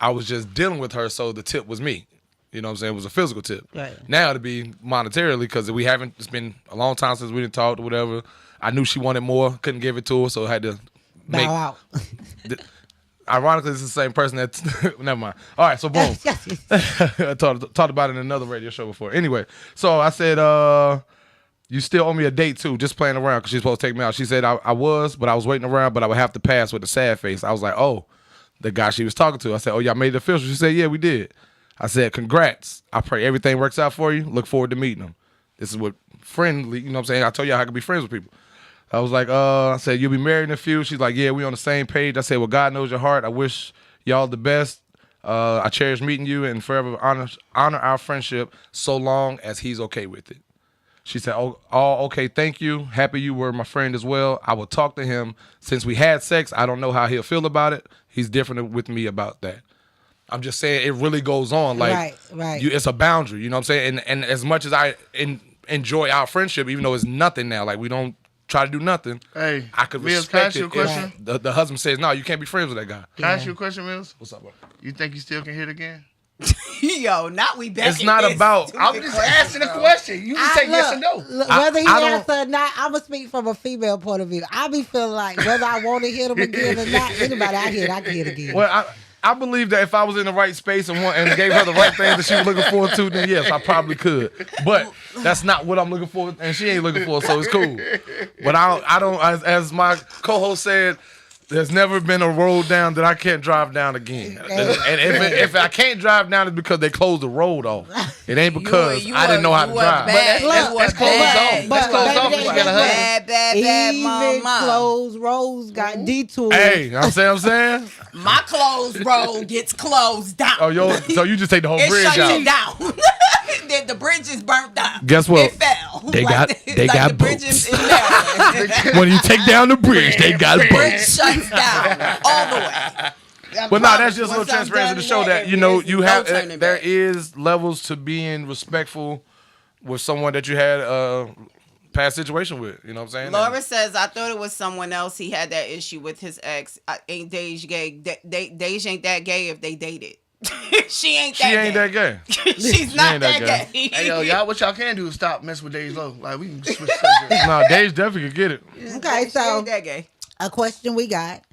I was just dealing with her, so the tip was me. You know what I'm saying? It was a physical tip. Right. Now it'd be monetarily because it's been a long time since we didn't talk or whatever. I knew she wanted more, couldn't give it to her, so I had to Bow make. out. Ironically, it's the same person that. Never mind. All right, so boom. I talked about it in another radio show before. Anyway, so I said, you still owe me a date too, just playing around because she's supposed to take me out. She said I was, but I was waiting around, but I would have to pass with a sad face. I was like, oh, the guy she was talking to. I said, oh, y'all made it official. She said, yeah, we did. I said, congrats. I pray everything works out for you. Look forward to meeting them. This is what friendly, you know what I'm saying? I told y'all I could be friends with people. I was like, I said, you'll be married in a few. She's like, yeah, we on the same page. I said, well, God knows your heart. I wish y'all the best. I cherish meeting you and forever honor our friendship so long as he's okay with it. She said, oh, okay, thank you. Happy you were my friend as well. I will talk to him. Since we had sex, I don't know how he'll feel about it. He's different with me about that. I'm just saying it really goes on. Like, right. It's a boundary, you know what I'm saying? And as much as I enjoy our friendship, even though it's nothing now, like we don't try to do nothing, Hey, I could Mills, respect can I ask you a it question? if the husband says, no, you can't be friends with that guy. Can I ask you a question, Mills? What's up, bro? You think you still can hit again? Yo, not we back. It's not about- I'm just asking a question. You can say yes or no. Look, whether he I don't- answer or not, I'm gonna speak from a female point of view. I be feeling like whether I want to hit him again or not, anybody I can hit again. Well, I believe that if I was in the right space and gave her the right things that she was looking forward to, then yes, I probably could. But that's not what I'm looking for, and she ain't looking for, so it's cool. But I don't. As my co-host said, there's never been a road down that I can't drive down again. And if I can't drive down, it's because they closed the road off. It ain't because I didn't know how to drive. Let's close on. Let's close off. baby, You got a husband. Bad Even mama. closed roads got detours. Hey, I'm saying? My closed road gets closed down. Oh, so you just take the whole it bridge shuts out. it down. the bridge is burnt down. Guess what? It fell. They got the bridges in Maryland. When you take down the bridge, they got The bridge boats. shuts down all the way. But no, that's just a little transparency to show that, you know, you have turning there back. is levels to being respectful with someone that you had a past situation with. You know what I'm saying? Laura says, I thought it was someone else. He had that issue with his ex. Ain't Dej gay? Dej ain't that gay if they dated. She ain't that gay. She's not ain't that that gay. Hey, yo, y'all, what y'all can do is stop messing with Days Low. Like, we can switch subjects. No, Dave definitely could get it. Okay, She so ain't that gay. a question we got.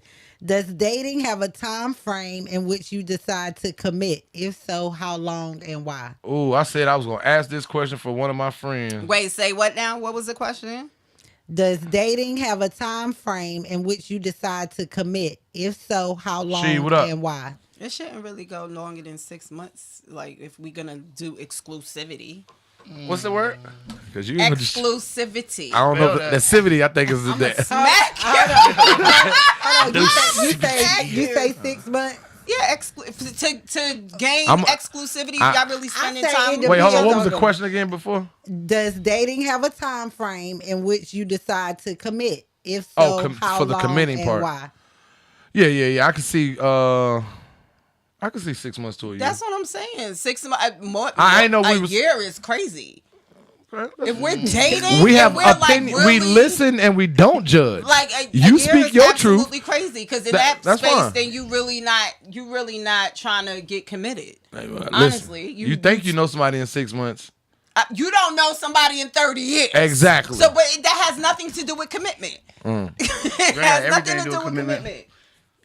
Does dating have a time frame in which you decide to commit? If so, how long and why? Ooh, I said I was gonna ask this question for one of my friends. Wait, say what now? What was the question? Does dating have a time frame in which you decide to commit? If so, how long what up? and why? It shouldn't really go longer than 6 months. Like if we're gonna do exclusivity. What's the word? Because you Exclusivity. I don't know. The civity, I think, is that. Smack. Hold on, you say 6 months? Yeah, to gain I'm- exclusivity, I- y'all really spending I say time it with Wait, hold on. depends What was on the the- question again before? Does dating have a time frame in which you decide to commit? If so, Oh, how for the long committing and part. why? Yeah. I can see 6 months to a year. That's what I'm saying. 6 months more. I ain't know we a was- year is crazy. Okay, If we're dating, we have and we're opinion. Like we really, listen and we don't judge. Like you year speak is your truth. absolutely crazy because in That- that that's space, fine. then you really not trying to get committed. Listen, Honestly, you think you know somebody in 6 months? You don't know somebody in 30 years. Exactly. So, but that has nothing to do with commitment. it has everything nothing to do do with with commitment. commitment.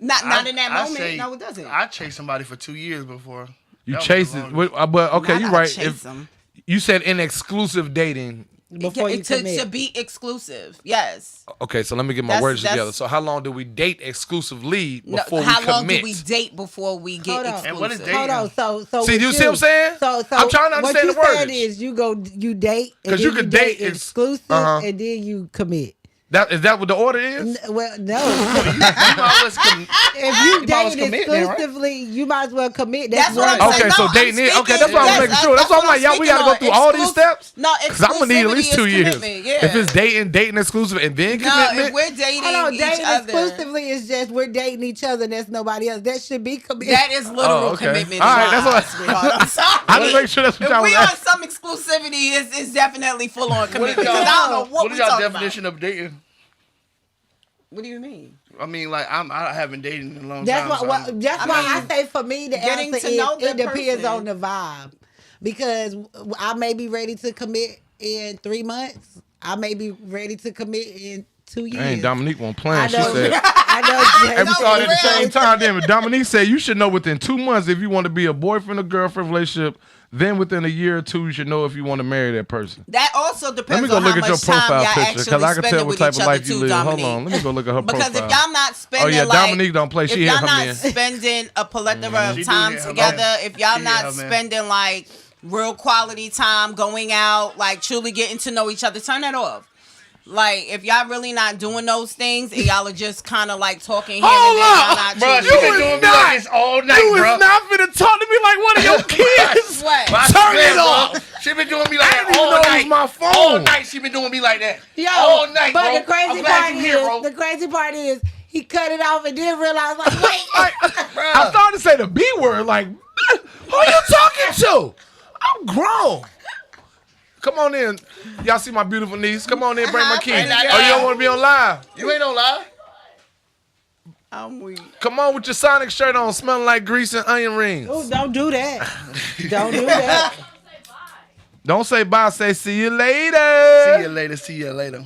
Not in that moment. say, No, it doesn't. I chased somebody for 2 years before. You That was chase the it, longest. but okay, Not you're I right. chase If 'em. you said in exclusive dating, Before you commit. to be exclusive, yes. okay, so let me get my That's- words that's- together. So how long do we date exclusively No, before how we long commit? do we date before we get Hold on. exclusive? And what is dating? Hold on. So See, with you see what I'm saying? So I'm trying to understand what the you said wordage. is you date and 'Cause then you could date ex- exclusive Uh-huh. and then you commit. Is that what the order is? Well, no. You always If you always date commit then, right? exclusively, you might as well commit. That's what one. I'm Okay, saying. so No, dating I'm it. Okay, speaking- that's what I'm yes, making sure. That's that's why I'm what like, y'all, we gotta go speaking through all on. these steps. No, Because I'm gonna need at least exclusivity 2 is years. commitment, yeah. If it's dating exclusive, and then No, commitment. if we're dating Hold on, each dating other, exclusively is just we're dating each other and that's nobody else. That should be committed. that is literal Oh, okay. commitment. All in right, my that's what- eyes, sweetheart. I'm sorry. I just make sure that's what If y'all we was on asking. some exclusivity, is definitely full on commitment. y'all- 'Cause I don't know what What we is y'all talking definition of dating? What do you mean? I mean, like I haven't dated in a long That's time. why. so Well, I'm- that's I why mean, I say for me the getting answer to is know it that depends person. on the vibe, because I may be ready to commit in 3 months. I may be ready to commit in 2 years. Dang, Dominique won't I plan. She know. said. I know. And we started at the really. same time. Then, but Dominique said you should know within 2 months if you want to be a boyfriend or girlfriend relationship. Then within a year or two, you should know if you want to marry that person. That also Let me depends go on look how at your much time profile y'all picture actually because I can tell spending what with type each of other life you too, live. Dominique. Hold on, let me go look at her Because profile. if y'all not spending, yeah, like, Dominique don't play. She if hit y'all her not man. spending a plethora She of do time hit her together, man. if y'all She not hit her man. spending like real quality time, going out, like truly getting to know each other, turn that off. Like, if y'all really not doing those things and y'all are just kind of like talking here Hold and there, y'all up, not Bro, choosing. she been doing me like this all night, You bro. is not finna talk to me like one of your kids. What? I Turn swear, it bro. off. She been doing me like I that didn't even all know it night. was my phone. All night she been doing me like that. Yo, all night, but bro. the crazy I'm glad part you here, bro. is, the crazy part is, he cut it off and then realized, like, wait. Bruh. I started to say the B word, like, who you talking to? I'm grown. Come on in. Y'all see my beautiful niece? Come on in, bring my kids. Ain't that Oh, you don't bad? want to be on live? You ain't no lie. I'm weak. Come on with your Sonic shirt on, smelling like grease and onion rings. Ooh, don't do that. Don't do that. Don't say bye, say see you later. See you later. See you later.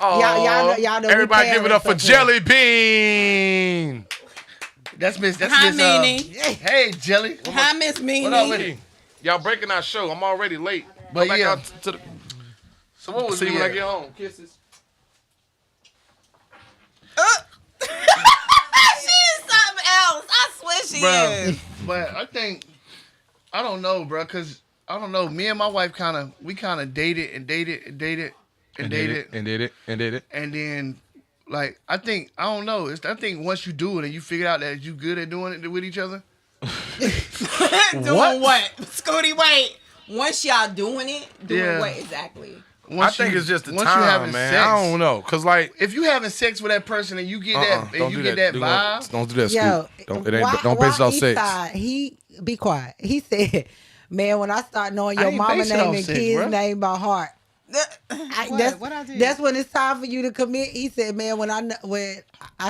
Oh, Y'all know we everybody give it up for parents up Jelly Bean. That's Miss. That's Hi, Miss. Meanie. Hey, Jelly. Hi, Miss What up with Meanie. it? Y'all breaking our show. I'm already late. But Go back yeah. out to the. So what was See you we when I at? get home. Kisses. She is something else. I swear she Bruh. is. But I think I don't know, bro, because I don't know. Me and my wife kind of dated and dated and dated and dated and did it. and then like I don't know. I think once you do it and you figure out that you good at doing it with each other. Doing what? Scooty, wait. Once y'all doing it, doing Yeah. what exactly? Once I think you- it's just the once you time, having man. sex, I don't know, cause like, if you having sex with that person and you get that don't and you do get that Do vibe, Don't do that, Yo, Scoop. Don't base it off sex. Eastside, he be quiet. He said, "Man, when I start knowing I your ain't mama base it name off and sex, kids bruh. name by heart." What I did? That's when it's time for you to commit. He said, "Man, when I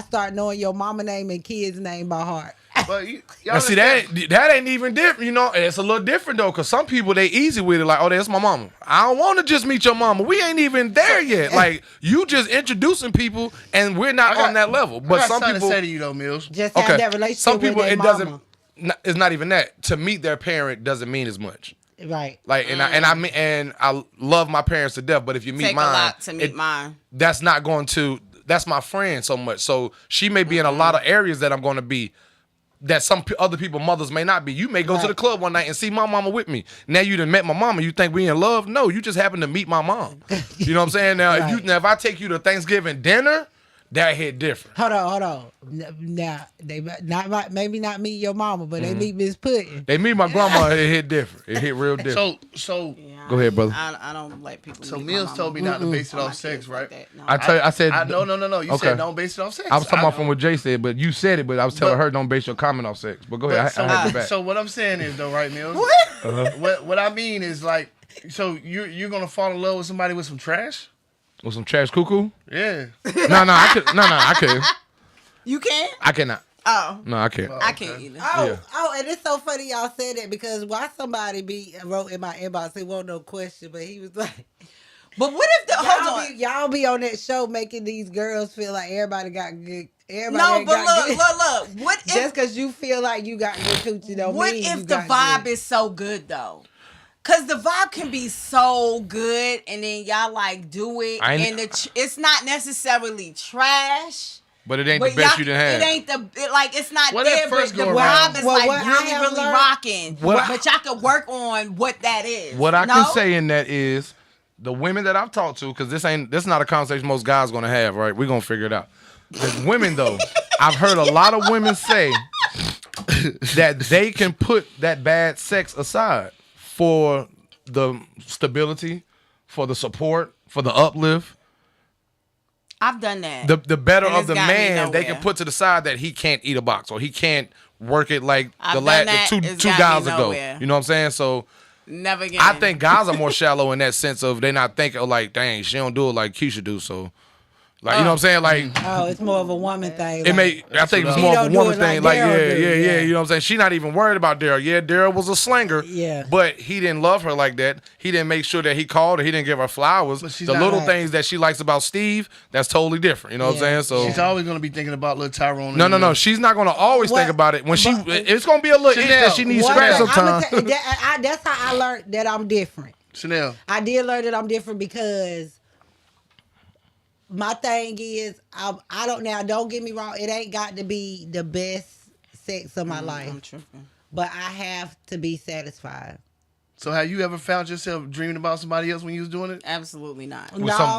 start knowing your mama name and kids name by heart." but y'all Now see that ain't even different, you know. It's a little different though, cause some people they easy with it, like, oh, that's my mama. I don't want to just meet your mama. We ain't even there yet. Like you just introducing people, and we're not on that level. But some something people, to say to you though, Mills. Just have okay, that relationship some people with their it mama. doesn't. It's not even that. To meet their parent doesn't mean as much. Right. Like and I love my parents to death, but if you meet Take mine, a lot to meet mine. that's not going to. That's my friend so much. So she may be in a lot of areas that I'm going to be. That some other people mothers may not be. You may go to the club one night and see my mama with me. Now you done met my mama. You think we in love? No, you just happen to meet my mom. You know what I'm saying? Now if I take you to Thanksgiving dinner, that hit different. Hold on. Now they maybe not meet your mama, but they meet Miss Puddin'. They meet my grandma, it hit different. It hit real different. So Yeah, Go ahead, brother. I don't let people. So meet my Mills mama. told me not to base it Or my off sex, kids right? like that. No. I said No. You Okay. said don't base it off sex. I was talking about from what Jay said, but you said it, but I was telling But- her don't base your comment off sex. But go But ahead, I heard you back. so what I'm saying is though, right, Mills? What I mean is like, so you're gonna fall in love with somebody with some trash? With some trash cuckoo? Yeah. I couldn't. You can? I cannot. Oh, No, I can't. I can't either. Oh, and it's so funny y'all said that because why somebody wrote in my inbox, it wasn't no question, but he was like, But what if the hold on? y'all be on that show making these girls feel like everybody got good. Everybody No, ain't but got good. look. What Just if? because you feel like you got good coochie don't What mean if you the got vibe good. is so good though? Cause the vibe can be so good, and then y'all like do it, and it's not necessarily trash. But it ain't But the best y'all- you done had. It ain't it's not What there, if but first the go vibe around? is Well, like what I really, have really learned- rocking. What But y'all can work on what that is. What I No? can say in that is the women that I've talked to, because this not a conversation most guys gonna have, right? We're gonna figure it out. The women though, I've heard a lot of women say that they can put that bad sex aside for the stability, for the support, for the uplift. I've done that. The better And of it's the got me man, they can nowhere. put to the side that he can't eat a box or he can't work it like I've the done that. two It's got me guys ago. nowhere. You know what I'm saying? So Never again. I think guys are more shallow in that sense of they not thinking like, dang, she don't do it like Keisha do. So, like, you know what I'm saying? Like, Oh, it's more of a woman thing. it may. I think it's what more I- of a He don't woman do it like thing. Like, Daryl do, yeah. yeah. You know what I'm saying? She not even worried about Daryl. Yeah, Daryl was a slinger. Yeah. But he didn't love her like that. He didn't make sure that he called her. He didn't give her flowers. But she's The not little right. things that she likes about Steve, that's totally different. You know what I'm Yeah. saying? So. She's always gonna be thinking about little Tyrone. No. She's not gonna always What- think about it. When she, but- it's gonna be a little itch that she needs One scratch thing, I'ma sometimes. that's how I learned that I'm different. Chanel. I did learn that I'm different because my thing is I don't now. Don't get me wrong. It ain't got to be the best sex of my life, I'm tripping. but I have to be satisfied. So have you ever found yourself dreaming about somebody else when you was doing it? Absolutely not.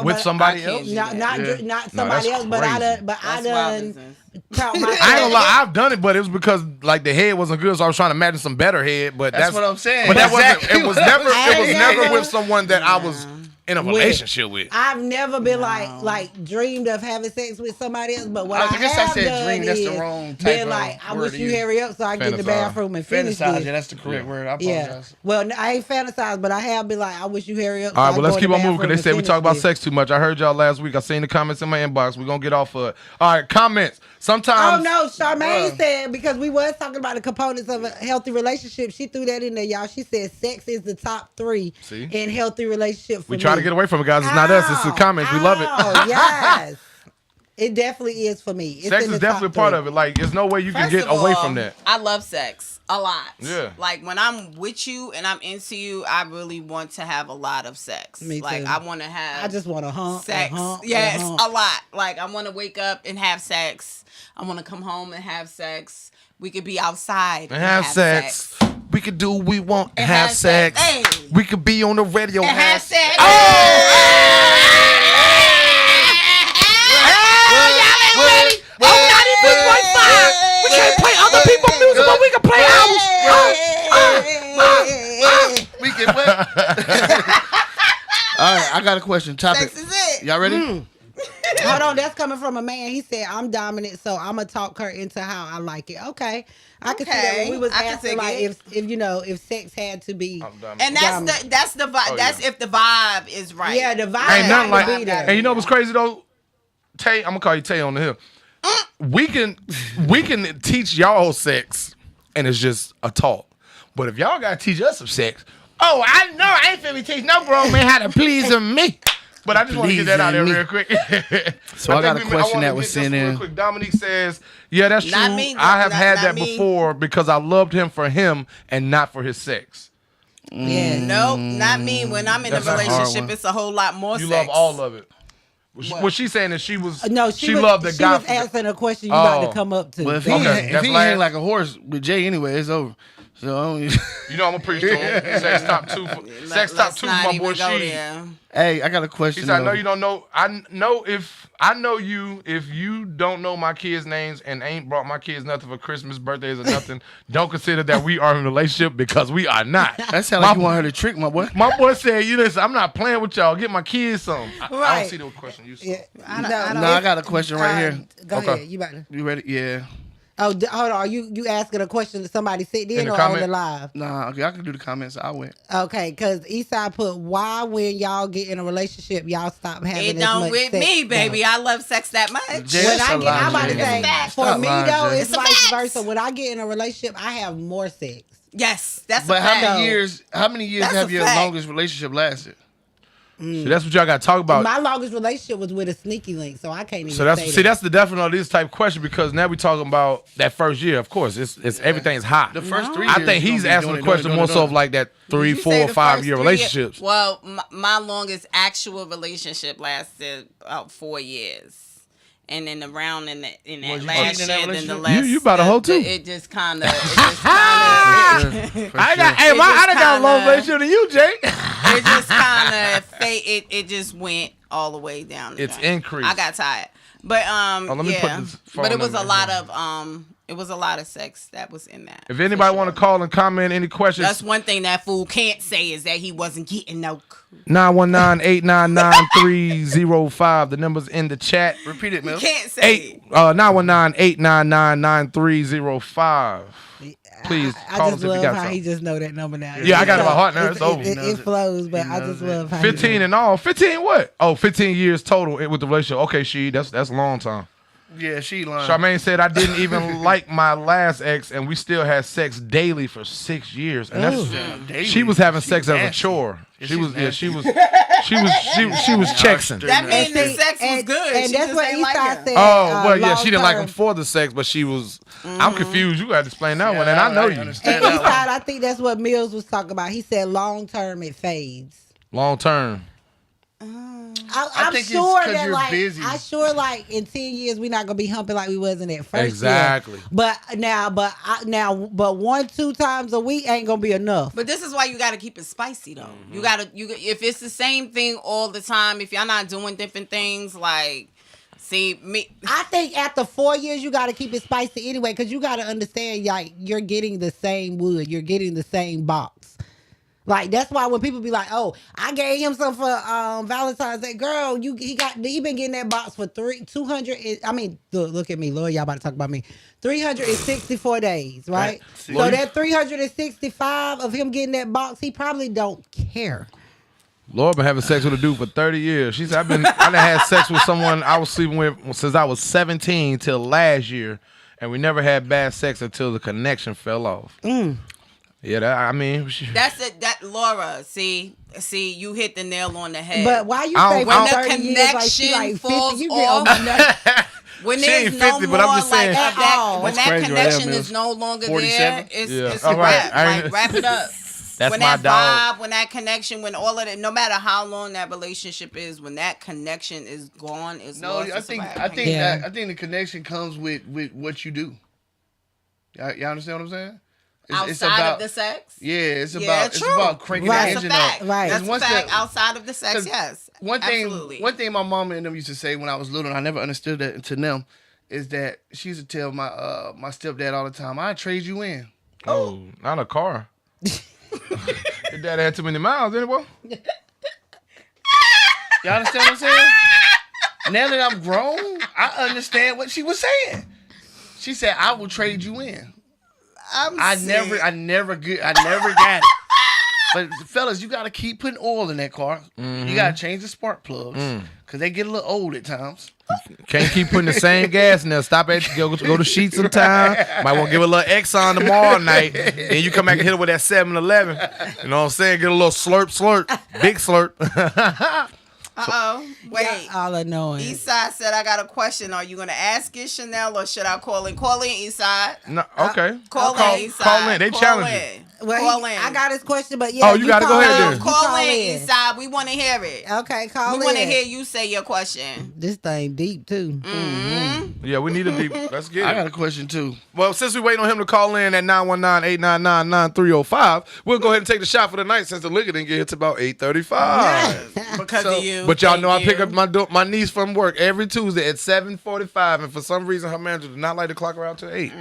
With somebody I can't else? do Not that. not No, somebody that's else, but I crazy. done. But I That's wild done. business. Count I ain't gonna myself. lie, I've done it, but it was because like the head wasn't good, so I was trying to imagine some better head. But That's what I'm saying. But that Exactly wasn't. It was what I'm never. It was saying. never with someone that I was in a relationship with. I've never been like dreamed of having sex with somebody else, but what I I guess I have said done dream, that's the is wrong type been of like, I word wish to you use. hurry up so I can get in the Fantasize. bathroom and finish Fantasize, this. yeah, that's the correct word. I Yeah. apologize. Well, I ain't fantasized, but I have been like, I wish you hurry up. All right, so well, I let's go in keep the on moving because they bathroom said we and talk about finish sex too much. I heard y'all last week. I seen the comments in my inbox. We're going to get off of it. All right, comments. this. Sometimes. Oh no, Charmaine Bruh. said, because we was talking about the components of a healthy relationship, she threw that in there, y'all. She said sex is the top 3 See? in healthy relationship for We try to me. get away from it, guys. It's not us. It's the comments. We love it. Oh, yes. It definitely is for me. It's Sex in is the top definitely a part 3. of it. Like, there's no way you can First get of away all, from that. I love sex a lot. Yeah. Like when I'm with you and I'm into you, I really want to have a lot of sex. Me Like too. I want to have I just want to hump. sex. And hump, Yes, and hump. a lot. Like I want to wake up and have sex. I want to come home and have sex. We could be outside And have sex. We could do what we want and have sex. Hey. We could be on the radio And have sex. We can't play other people's music, but we can play ours. We can wait. All right, I got a question. Topic. Sex is it. Y'all ready? Hold on, that's coming from a man. He said, I'm dominant, so I'm going to talk her into how I like it. Okay. I can see that when we was I can asking, dig like, it. if sex had to be. And that's the vibe. Oh, that's yeah. if the vibe is right. Yeah, the vibe Ain't nothing like gotta be there. And you know what's crazy though? Tay, I'm gonna call you Tay on the hill. We can teach y'all sex and it's just a talk. But if y'all gotta teach us some sex, oh, I know I ain't finna teach no grown man how to please me. But I just want to get that out there real quick. So I got a think question wanna that was get this sent real in. quick. Dominique says, yeah, that's true. Not me, I have had not that me. before because I loved him for him and not for his sex. Yeah. Nope, not me. When I'm in That's a a hard relationship, one. it's a whole lot more You sex. love all of it. What? What she's saying is she was No, she was, loved the she guy. was answering a question you about to come up to. Well, if he, Okay, if that's he last. hang like a horse with Jay anyway, it's over. So I don't, You know I'm gonna preach to him. Sex top 2. Sex top 2 for my boy She. hey, I got a He question. said, I know though. you don't know. I know you if you don't know my kids' names and ain't brought my kids nothing for Christmas, birthdays, or nothing. Don't consider that we are in a relationship because we are not. That sound like you want her to trick my boy. My boy said, "You listen, I'm not playing with y'all. Get my kids some." I Right. don't see the question you said. Yeah. I don't- No, I got a question right here. Go Okay. ahead. You about to. You ready? Yeah. Oh, hold on. Are you asking a question that somebody sent in the or comment? on the live? Nah, okay, I can do the comments. I went. Okay, because Eastside put, why when y'all get in a relationship, y'all stop having It as don't much with sex? me, baby. I love sex that much. Jay, When that's I a get, lie, I'm about to Jay. say, Facts. for Stop me lying, though, Jay. it's It's a vice facts. versa. When I get in a relationship, I have more sex. Yes, that's But a how fact. many years? How many years That's have a your fact. longest relationship lasted? So that's what y'all got to talk about. My longest relationship was with a sneaky link, so I can't even So that's say that. that's the definite of this type question because now we're talking about that first year. Of course, it's everything's hot. The first 3 years. I think he's you gonna be asking doing the question it, more doing so it. of like that 3, You say 4, the 5 first year 3 relationships. Well, my longest actual relationship lasted about 4 years. And then around in that Was you last cheating in that year, then the relationship? last You about a hoe too. It just kind of For sure, for I got, sure. hey, It I just done got a long kinda- relationship than you, Jay. it just kind of it just went all the way down. The It's drain. increased. I got tired, but let me put yeah. this phone But it was in a there. lot of it was a lot of sex that was in that. If anybody want to call and comment any questions, That's one thing that fool can't say is that he wasn't getting no. 919-899-9305. The number's in the chat. Repeat it, Mills. Can't say. 919-899-9305. Please I call us just if you love got how he something. just know that number now. Yeah, I got it by So heart now. It's over. It flows, but I just love how he 15 and all. 15 what? Oh, 15 years total with the relationship. Okay, that's a long time. Yeah, she lying. Charmaine said I didn't even like my last ex, and we still had sex daily for 6 years. And that's Daily. she was having She sex as a nasty. chore. Yeah, She she's was nasty. she was chexing. That means the See, sex was good. And She that's just what ain't like Eastside him. said. Oh well, yeah, she didn't like him long-term. for the sex, but she was. I'm confused. You got to explain that one, and Yeah, I know I you. understand. And that one. Eastside, I think that's what Mills was talking about. He said long term it fades. Long term. I'm think it's sure 'cause that you're like busy. I sure like in 10 years we're not gonna be humping like we was in that first Exactly. year. But 1-2 times a week ain't gonna be enough. But this is why you got to keep it spicy though. You if it's the same thing all the time, if y'all not doing different things, like, see me. I think after 4 years you got to keep it spicy anyway, because you got to understand like you're getting the same wood, you're getting the same box. Like that's why when people be like, "Oh, I gave him some for Valentine's Day," girl, he been getting that box for 200. I mean, look at me, Lord, y'all about to talk about me. 364 days, right? So that 365 of him getting that box, he probably don't care. Lord been having sex with a dude for 30 years. She said, I done had sex with someone I was sleeping with since I was 17 till last year, and we never had bad sex until the connection fell off. Yeah, That's it. That Laura, see, you hit the nail on the head. But why you I say don't- when I the don't- connection connection like 50, falls you get on off, my nerves. when She there's ain't no 50, more but I'm just saying. like At all. when That's that crazy right there, connection Mills. is no longer 47? there, it's Yeah. it's All a right. wrap. I ain't- Like, wrap it up. That's when my that dog. vibe, when that connection, when all of that, no matter how long that relationship is, when that connection is gone, it's No, lost. I it's a think wrap. I think Yeah. that I think the connection comes with what you do. Y'all understand what I'm saying? outside of the sex. Yeah, it's Yeah, about it's true. about cranking Right. the That's a engine fact. up. Right. That's a Once fact. the- Outside of the sex, 'cause yes. One thing Absolutely. my mama and them used to say when I was little, and I never understood that until them, is that she used to tell my my stepdad all the time, "I trade you in." Oh, not a car. Your dad had too many miles, anyway. Y'all understand what I'm saying? Now that I'm grown, I understand what she was saying. She said, "I will trade you in." I never got it. But fellas, you gotta keep putting oil in that car. You gotta change the spark plugs because they get a little old at times. Can't keep putting the same gas in there. Stop at go to Sheets sometime. Might want to give a little Exxon tomorrow night. Then you come back and hit it with that 7-Eleven. You know what I'm saying? Get a little slurp, big slurp. Wait. All annoying. Eastside said, "I got a question. Are you gonna ask it, Chanel, or should I call in? Call in, Eastside. No, okay. Call in, Eastside. Call in. They Call challenge you. in. Well, Call in. I got his question, but yeah. Oh, you gotta go call ahead in. then. You Call in, Eastside. We want to hear it. Okay, call in. We want to hear you say your question. This thing deep too. Yeah, we need a deep. Let's get I it. got a question too. Well, since we waiting on him to call in at 919-899-9305, we'll go ahead and take the shot for the night since the liquor didn't get here to about 8:35. Because of you. But y'all know I Thank pick you. up my niece from work every Tuesday at 7:45, and for some reason her manager did not like to clock her out till 8.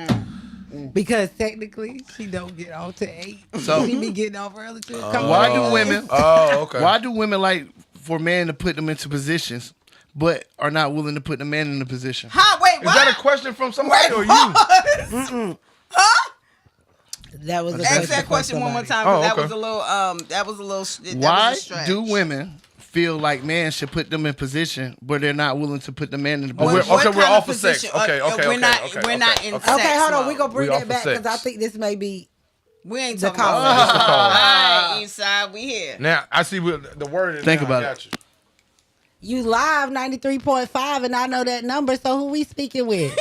Because technically she don't get off to 8. So- she be getting off early too. Why do women? Oh, okay. Why do women like for men to put them into positions, but are not willing to put the man in the position? Huh? Wait, Is what? that a question from somebody or you? That was a Ask that question one more time. 'Cause Oh, That okay. was a little. That was a little. Why was a stretch. do women feel like man should put them in position, but they're not willing to put the man in the Oh, position? we're What off kind of sex. position? Okay, okay, We're okay, not. okay, We're not okay, in. okay. Sex Okay, hold on. mode. We're gonna bring We off that of back because I sex. think this may be We ain't the talking call. about. That's the call. All right, Eastside, we here. Now I see what the word is. Think now. about I it. got you. you live 93.5 and I know that number, so who we speaking with?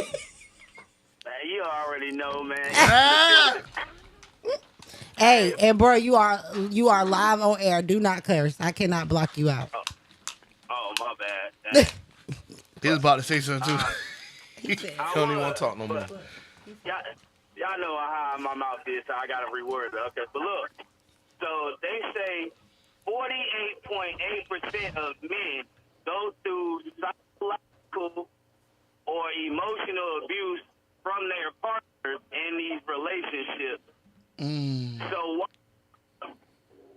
Man, you already know, man. Hey, and bro, you are live on air. Do not curse. I cannot block you out. Oh, my bad. He was about to say something too. He don't even want to talk no more. Y'all know how my mouth is, so I got to reword it. Okay, but look. So they say 48.8% of men go through psychological or emotional abuse from their partners in these relationships. So why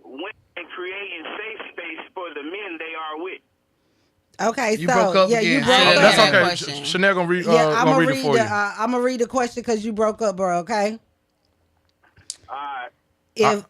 women creating safe space for the men they are with? Okay, You so broke up yeah, again. you broke Okay, up. That's that okay. question. Chanel gonna read. Yeah, I'm gonna gonna read it for you. I'm gonna read the question because you broke up, bro. Okay. Alright. If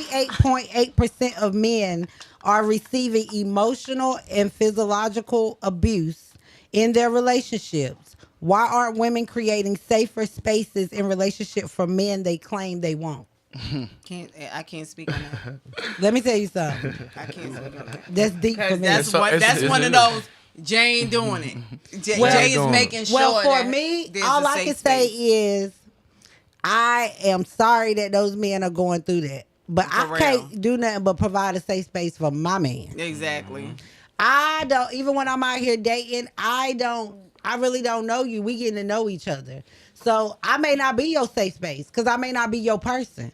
48.8% of men are receiving emotional and physiological abuse in their relationships, why aren't women creating safer spaces in relationship for men they claim they want? I can't speak on that. Let me tell you something. I can't speak on that. That's deep for me. That's It's- one of those. Jay ain't doing it. Jay is doing it. making sure. Well, for that me, there's all a I safe can say space. is I am sorry that those men are going through that. but For I real. can't do nothing but provide a safe space for my man. Exactly. I don't, even when I'm out here dating, I really don't know you. We getting to know each other. So I may not be your safe space because I may not be your person.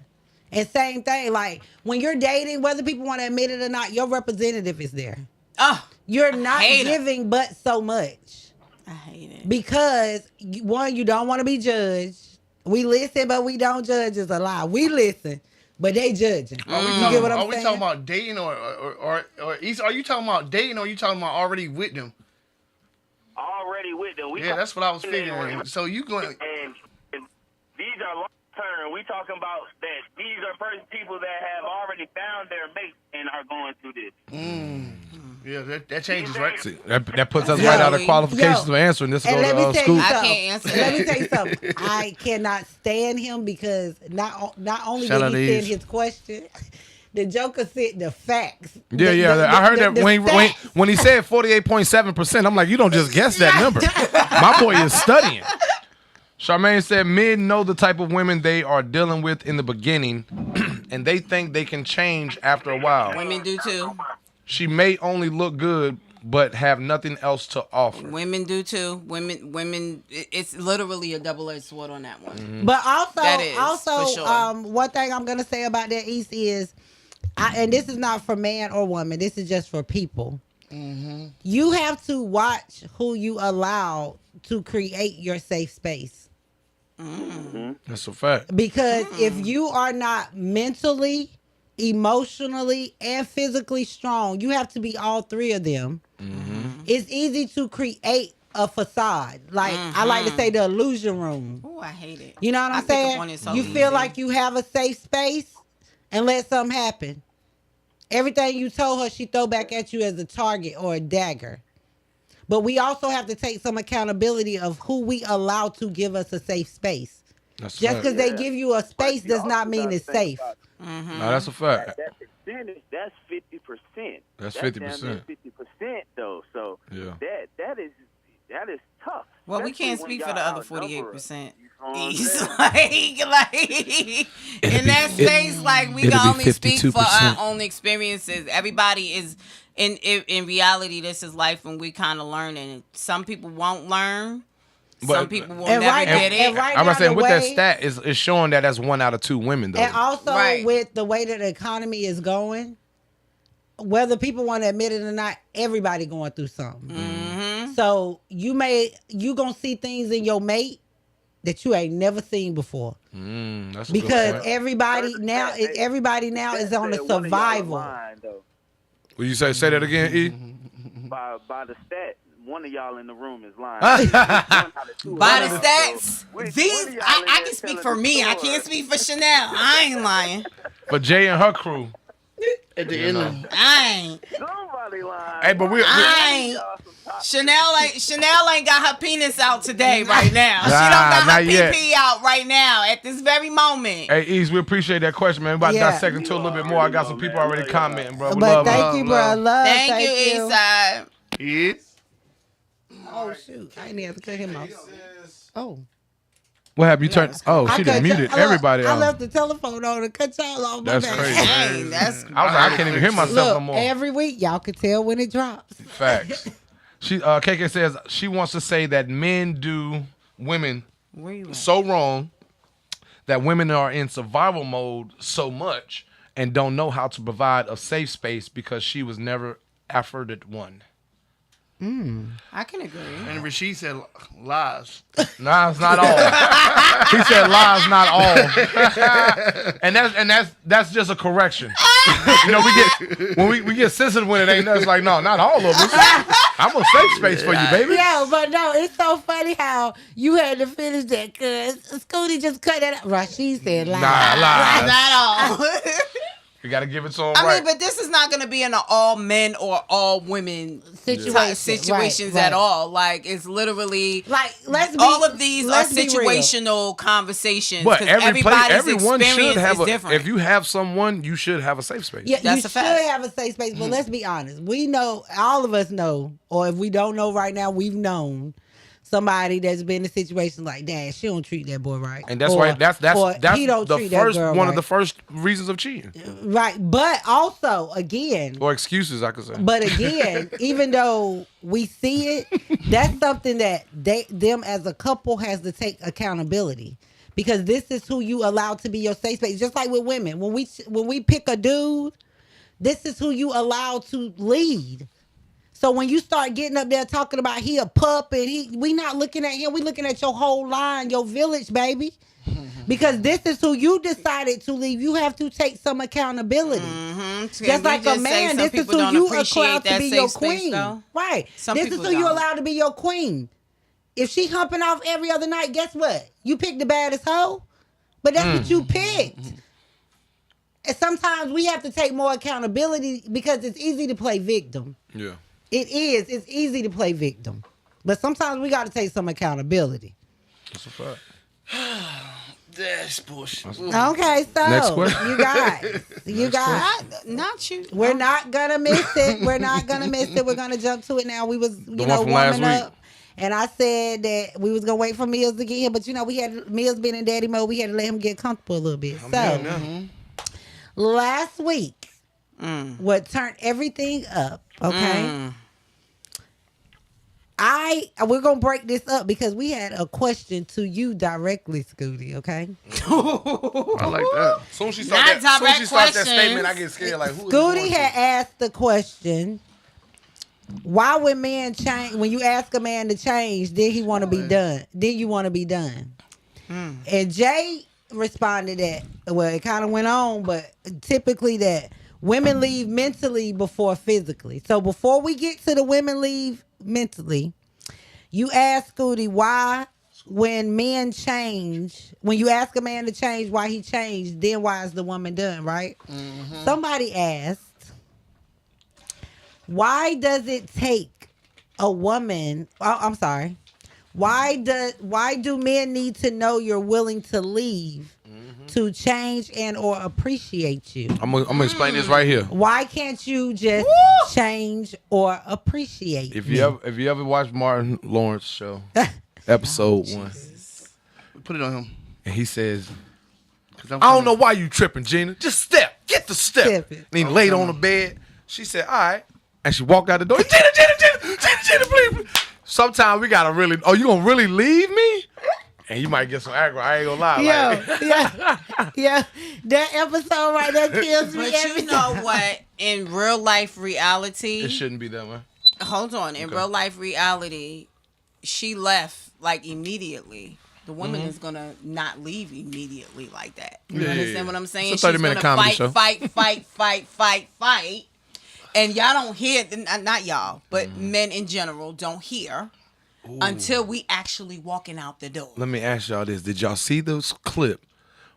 And same thing, like when you're dating, whether people want to admit it or not, your representative is there. Oh, You're not hate it. giving but so much. I hate it. Because one, you don't want to be judged. We listen, but we don't judge is a lie. We listen, but they judging. You get what I'm Are we saying? talking about dating or Issa, are you talking about dating or are you talking about already with them? Already with them. We Yeah, that's what I was talking- figuring. So you going? And these are long term. We talking about that these are people that have already found their mate and are going through this. Yeah, that changes, right? See, that puts us Yo, right out of qualifications yo, for answering this. And Go let to me tell school. you I something. can't answer Let me that. tell you something. I cannot stand him because not only Shout out did he to send Issa. his question, the Joker said the facts. Yeah. I heard that the when stats. he said 48.7%, I'm like, you don't just guess that number. My boy is studying. Charmaine said men know the type of women they are dealing with in the beginning, and they think they can change after a while. Women do too. She may only look good, but have nothing else to offer. Women do too. Women. It's literally a double-edged sword on that one. But also, That is, for sure. one thing I'm gonna say about that East is, and this is not for man or woman. This is just for people. You have to watch who you allow to create your safe space. That's a fact. Because if you are not mentally, emotionally, and physically strong, you have to be all three of them. It's easy to create a facade. Like I like to say, the illusion room. Oh, I hate it. You know what I I'm pick up saying? on it so You easy. feel like you have a safe space and let something happen. Everything you told her, she throw back at you as a target or a dagger. But we also have to take some accountability of who we allow to give us a safe space. That's a Just fact. because they give you a space does not mean it's safe. No, that's a fact. That percentage, that's 50%. That's damn 50%. near 50% though. So Yeah. that is tough. Well, we Especially can't when speak for y'all the other outnumber 48%. us. You know what I'm He's saying? like in that space, like we it'll can be only speak for our 52%. own experiences. Everybody is in reality. This is life, and we kind of learning. Some people won't learn. But- Some people will And never right- get it. and right I'm now, saying the with that way- stat is showing that that's 1 out of 2 women though. And also Right. with the way that the economy is going, whether people want to admit it or not, everybody going through something. So you gonna see things in your mate that you ain't never seen before. That's a good Because point. everybody now is on a That one of y'all survival. lying, though. Will you say that again, E? By the stat, one of y'all in the room is lying. By the One stats, of these y'all in I there can speak telling for the me. I story. can't speak for Chanel. I ain't lying. For Jay and her crew. At the end of I ain't. Somebody lying. Hey, but we I ain't. Chanel ain't got her penis out today right now. She don't got her not yet. PP out right now at this very moment. Hey, Ease, we appreciate that question, man. We about to Yeah. dissect into a little bit more. I got some people already commenting, bro. We But love thank love, you, bro. love. Love. Thank you, Eastside. Yes. Oh shoot! I didn't have to cut him off. Oh, What have you turned? Oh, I she cut done muted look, everybody I out. left the telephone on to cut y'all off. My That's bad. crazy. Dang, that's I was like, I can't even hear myself no Look, more. every week y'all can tell when it drops. Facts. She KK says she wants to say that men do women where you at? so wrong that women are in survival mode so much and don't know how to provide a safe space because she was never afforded one. I can agree. And Rashid said lies. Nah, it's not all. He said lies, not all. and that's just a correction. You know, we get sensitive when it ain't us. Like, no, not all of us. I'm a safe space for you, baby. Yeah, but no, it's so funny how you had to finish that because Scooty just cut it out. Rashid said lies. Nah, lies. Not all. You got to give it to him I right. mean, but this is not going to be in an all men or all women Situation. situations Right, at right. all. Like, it's literally Like, let's be all of these are let's be real. situational conversations. But 'cause everyone experience should have is a. different. If you have someone, you should have a safe space. Yeah, That's you a should fact. have a safe space, but let's be honest. We know, all of us know, or if we don't know right now, we've known somebody that's been in a situation like that, she don't treat that boy right. And that's right. That's he don't the treat that first girl one of right. the first reasons of cheating Right. But also, again, or excuses, I could say. but again, even though we see it, that's something that them as a couple has to take accountability. Because this is who you allow to be your safe space. Just like with women. When we pick a dude, this is who you allow to lead. So when you start getting up there talking about he a pup and we not looking at him, we looking at your whole line, your village, baby. Because this is who you decided to leave. You have to take some accountability. Just like a man, this is who you allow to be your queen. Right. This is who you allow to be your queen. If she humping off every other night, guess what? You picked the baddest hoe. But that's what you picked. And sometimes we have to take more accountability because it's easy to play victim. Yeah. It is. It's easy to play victim. But sometimes we got to take some accountability. That's a fact. That's bullshit. Okay, so Next question. you guys, Not you. we're not gonna miss it. We're not gonna miss it. We're gonna jump to it now. We was, one from last warming up, and I said that we was gonna wait for Mills to get here, but we had Mills being in daddy mode. We had to let him get comfortable a little bit. Last week, what turned everything up? Okay. We're gonna break this up because we had a question to you directly, Scooty. Okay. I like that. Soon as she starts that statement, I get scared. Like who? Scooty had asked the question: why when men change? When you ask a man to change, did he want to be done? Did you want to be done? And Jay responded that it kind of went on, but typically that women leave mentally before physically. So before we get to the women leave mentally, you ask Scooty why when men change, when you ask a man to change why he changed, then why is the woman done, right? Somebody asked, why does it take a woman, I'm sorry, why do men need to know you're willing to leave to change and or appreciate you? I'm gonna explain this right here. Why can't you just change or appreciate If me? you ever watch Martin Lawrence show, episode 1, Put it on him. and he says, I "I don't know why you tripping, Gina. Just step, get the step." Step it. And he laid on the bed. She said, "All right," and she walked out the door. Gina, please. Sometimes we gotta really. Oh, you gonna really leave me? And you might get some aggro. I ain't gonna lie. Yeah. That episode right there kills me. But you know what? In real life reality, It shouldn't be that way. hold on. In real life reality, she left like immediately. The woman is gonna not leave immediately like that. You Yeah, understand yeah. what I'm saying? It's a 30-minute comedy show. Fight. And y'all don't hear, not y'all, but men in general don't hear until we actually walking out the door. Let me ask y'all this: did y'all see this clip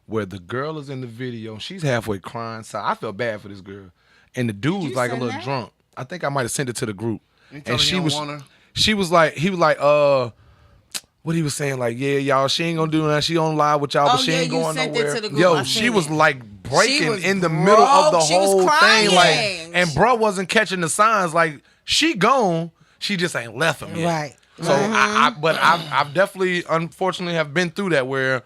where the girl is in the video? She's halfway crying. So I felt bad for this girl, and the dude was like a send little that? drunk. I think I might have sent it to the group, told and her she he was. don't want her. She was like, he was like, what he was saying, like, yeah, y'all, she ain't gonna do nothing. She on live with y'all, but Oh, she yeah, ain't you going sent it nowhere. to the group. Yo, I she seen was it. like She breaking was in the middle of the broke. She was whole thing, like, crying. and bruh wasn't catching the signs. Like, she gone, she just ain't left him yet. Right. So I've definitely, unfortunately, have been through that where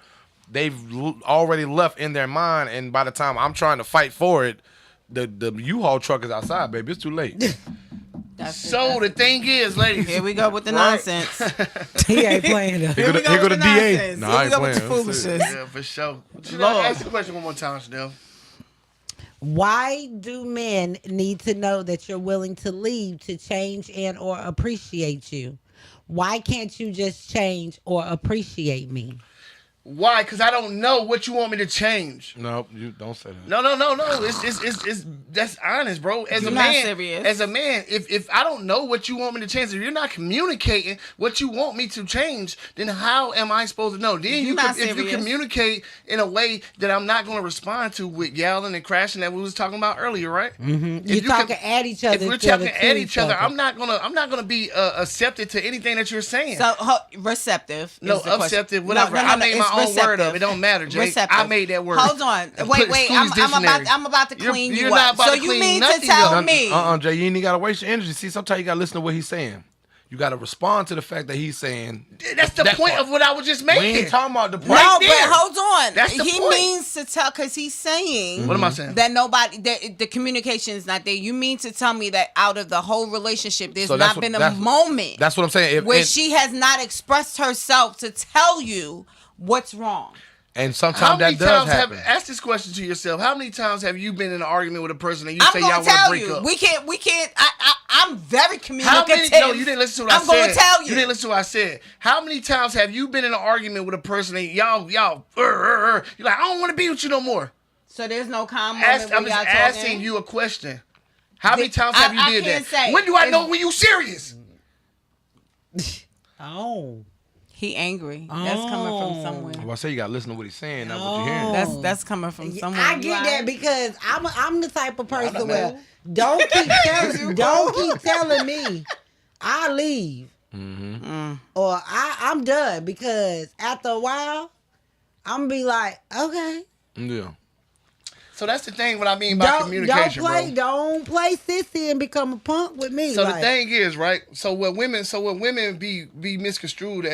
they've already left in their mind, and by the time I'm trying to fight for it, the U-Haul truck is outside, baby. It's too late. So the thing is, ladies. Here we go with the nonsense. He ain't playing though. Here go the DA. No, I ain't playing. foolishness. Yeah, for sure. Ask the question one more time, Chanel. Why do men need to know that you're willing to leave to change and or appreciate you? Why can't you just change or appreciate me? Why? Because I don't know what you want me to change. No, you don't say that. No. It's that's honest, bro. As You're a not man, serious. if I don't know what you want me to change, if you're not communicating what you want me to change, then how am I supposed to know? Then if you communicate in a way that I'm not going to respond to with yelling and crashing that we was talking about earlier, right? Mm-hmm. You're talking at each other. If we're talking at each other, I'm not gonna be accepted to anything that you're saying. So receptive. No, is the question. accepted, whatever. I made my own word up. It don't matter, Jake. Receptive. I made that word. Hold on. And Wait. put Scooty's dictionary. I'm about to clean You're you not up. about So to you clean mean to nothing tell up. me? Jay, you ain't gotta waste your energy. See, sometimes you gotta listen to what he's saying. You got to respond to the fact that he's saying. That's the that point part. of what I was just We making. ain't talking about the part. No, there. but hold on. That's the He point. means to tell, because he's saying What am I saying? that the communication is not there. You mean to tell me that out of the whole relationship, there's So that's not what- been a that's- moment That's what I'm saying. where she has not expressed herself to tell you what's wrong. And How sometimes many that does times happen. ask this question to yourself? How many times have you been in an argument with a person and you I'm say y'all gonna want to tell break you. up? We can't. I'm very How communicative. many? No, you didn't listen to what I I'm said. gonna tell you. You didn't listen to what I said. How many times have you been in an argument with a person and y'all, you're like, I don't want to be with you no more. So there's no calm moment I'm where just y'all asking talking? you a question. How many times I- have you I did can't that? say. When do I know It's- when you serious? Oh. He angry. That's coming from somewhere. Well, I say you got to listen to what he's saying, not what you're hearing. That's coming from somewhere. I You get right. that because I'm the type of person don't where know. don't keep telling me I leave or I'm done, because after a while I'm gonna be like, okay, Yeah. So that's the thing. What I mean by communication, bro. don't play sissy and become a punk with me. So like, the thing is, right? So what women be misconstrued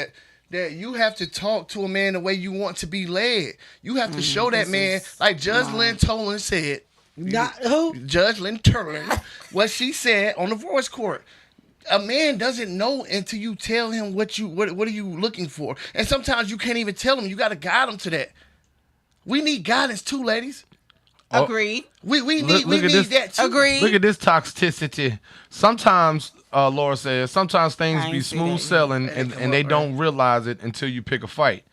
that you have to talk to a man the way you want to be led. You have to show that man, like Judge Lynn Tolan said. not who Judge Lynn Tolan, what she said on the voice court. A man doesn't know until you tell him what are you looking for. And sometimes you can't even tell him. You got to guide him to that. We need guidance too, ladies. Agreed. We Look need at this. that too. Agreed. Look at this toxicity. Sometimes, Laura says, sometimes things I be ain't see smooth that. selling and they don't realize it until you pick a fight.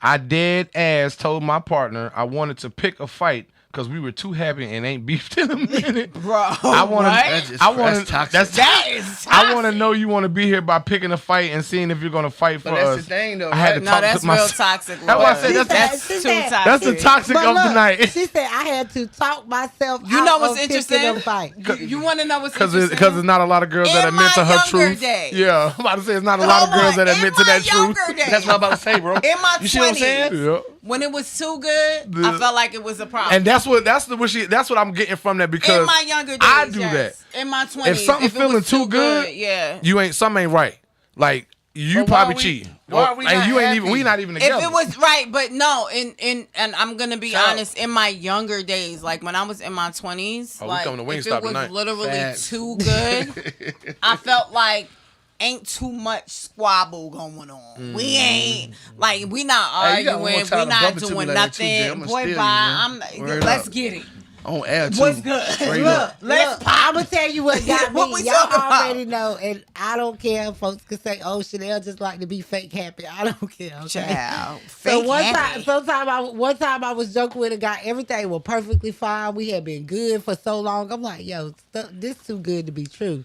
I dead ass told my partner I wanted to pick a fight because we were too happy and ain't beefed in a minute. Bro, I want what? to. I want That's to. toxic. That is I want to know you want to be here by picking a fight and seeing if you're gonna fight for But that's us. the thing, though, I had right? to No, talk that's to real myself. toxic. That's why I Lord. said that's That's She too said- toxic. That's the toxic But of the look, night. she said I had to talk myself You out know what's of picking interesting? a fight. You want to know what's Because interesting? there's not a lot of girls that In admit to my her younger truth. days. Yeah, I'm about to say it's not a lot of Hold girls on. that admit In to that my truth. younger days, That's what I'm about to say, bro. in my You see what I'm 20s, saying? Yeah. when it was too good, I felt like it was a problem. And that's what I'm getting from that, because in my younger days, I do yes. In my 20s, if something's it was feeling too good, yeah. something ain't right. Like you But why probably are we- cheating. why are we and not you ain't happy? even we not even If together. it was right, but no, and I'm gonna be So- honest. In my younger days, like when I was in my 20s, Oh, we like coming to if Wingstop it was tonight. literally Facts. too good, I felt like ain't too much squabble going on. We ain't like we not Hey, you got arguing. one time We to not bump into me doing like that too, Jay. nothing. I'ma Boy, steal you, bye. man. Word Let's up. get it. On air too. What's good? Straight Look, up. let's I'm gonna tell you what got What me. we Y'all talking about? already know, and I don't care if folks can say, "Oh, Chanel just like to be fake happy." I don't care. Okay. Child, So fake one happy. time I was joking with a guy. Everything was perfectly fine. We had been good for so long. I'm like, yo, this too good to be true.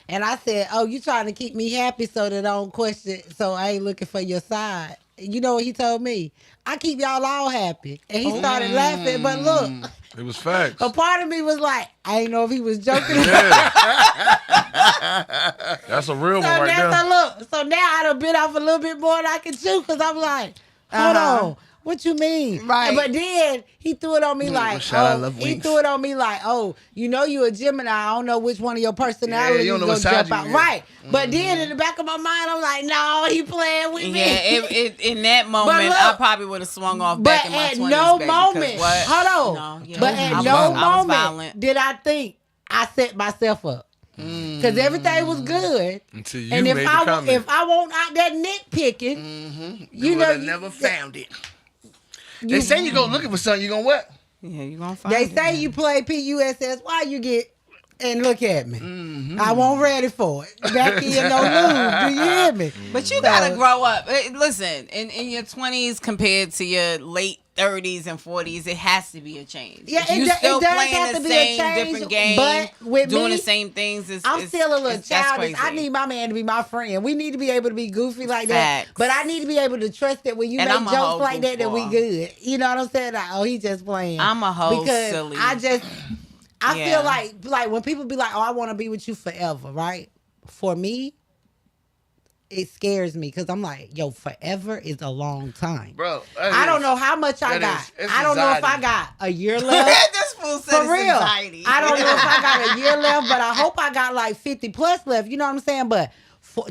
And I said, "Oh, you trying to keep me happy so that I don't question, so I ain't looking for your side." You know what he told me? I keep y'all all happy. And he started laughing. But look, It was facts. a part of me was like, I didn't know if he was joking. That's a real So one right that's there. a look. So now I done bit off a little bit more than I can chew, because I'm like, hold on. What you mean? Right. But then he threw it on me like, shout out, oh, Love he Wings. threw it on me like, oh, you know you a Gemini. I don't know which one of your personalities you don't know gonna what side jump you out. is. Right. But then in the back of my mind, I'm like, no, he playing with me. Yeah, in that moment, look, I probably would have swung off But back in my at 20s. no baby, 'cause moment, what? hold on. No, yeah. But I at was- no I was moment violent. did I think I set myself up. Because everything was good. Until you And made the comment. if I want out that nitpicking, You know, would have never found it. They say you go looking for something, you gonna what? Yeah, you gonna find they it. say you play PUSS. Why you get and look at me? I won't ready for it. Back in no lose. Do you hear me? But you gotta grow up. Listen, in your 20s compared to your late 30s and 40s, it has to be a change. Yeah, If it you do- still it does playing have the to be a same change, different game, but with doing me, the same things. I'm still a little that's childish. I crazy. need my man to be my friend. We need to be able to be goofy like that. Facts. But I need to be able to trust that when you And make I'm a jokes whole like that we goofball. good. You know what I'm saying? Like, oh, he just playing. I'm a whole because silly. I Yeah. feel like when people be like, oh, I want to be with you forever, right? For me, it scares me because I'm like, yo, forever is a long time. Bro, I don't know how much I that got. is- it's I don't know if I anxiety. got a year left. This Fool said For it's real. anxiety. I don't know if I got a year left, but I hope I got like 50 plus left. You know what I'm saying? But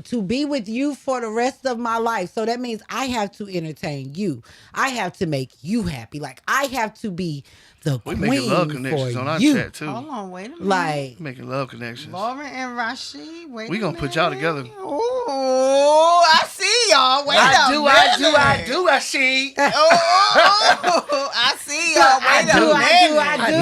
to be with you for the rest of my life. So that means I have to entertain you. I have to make you happy. Like, I have to be the We queen making love for connections on our you. chat too. Hold on, wait a minute. Like, Making love connections. Lauren and Rashid, wait We a gonna put y'all minute. together. Ooh, I see y'all. Wait a minute. I see. Oh, I see y'all. Wait a minute. I do.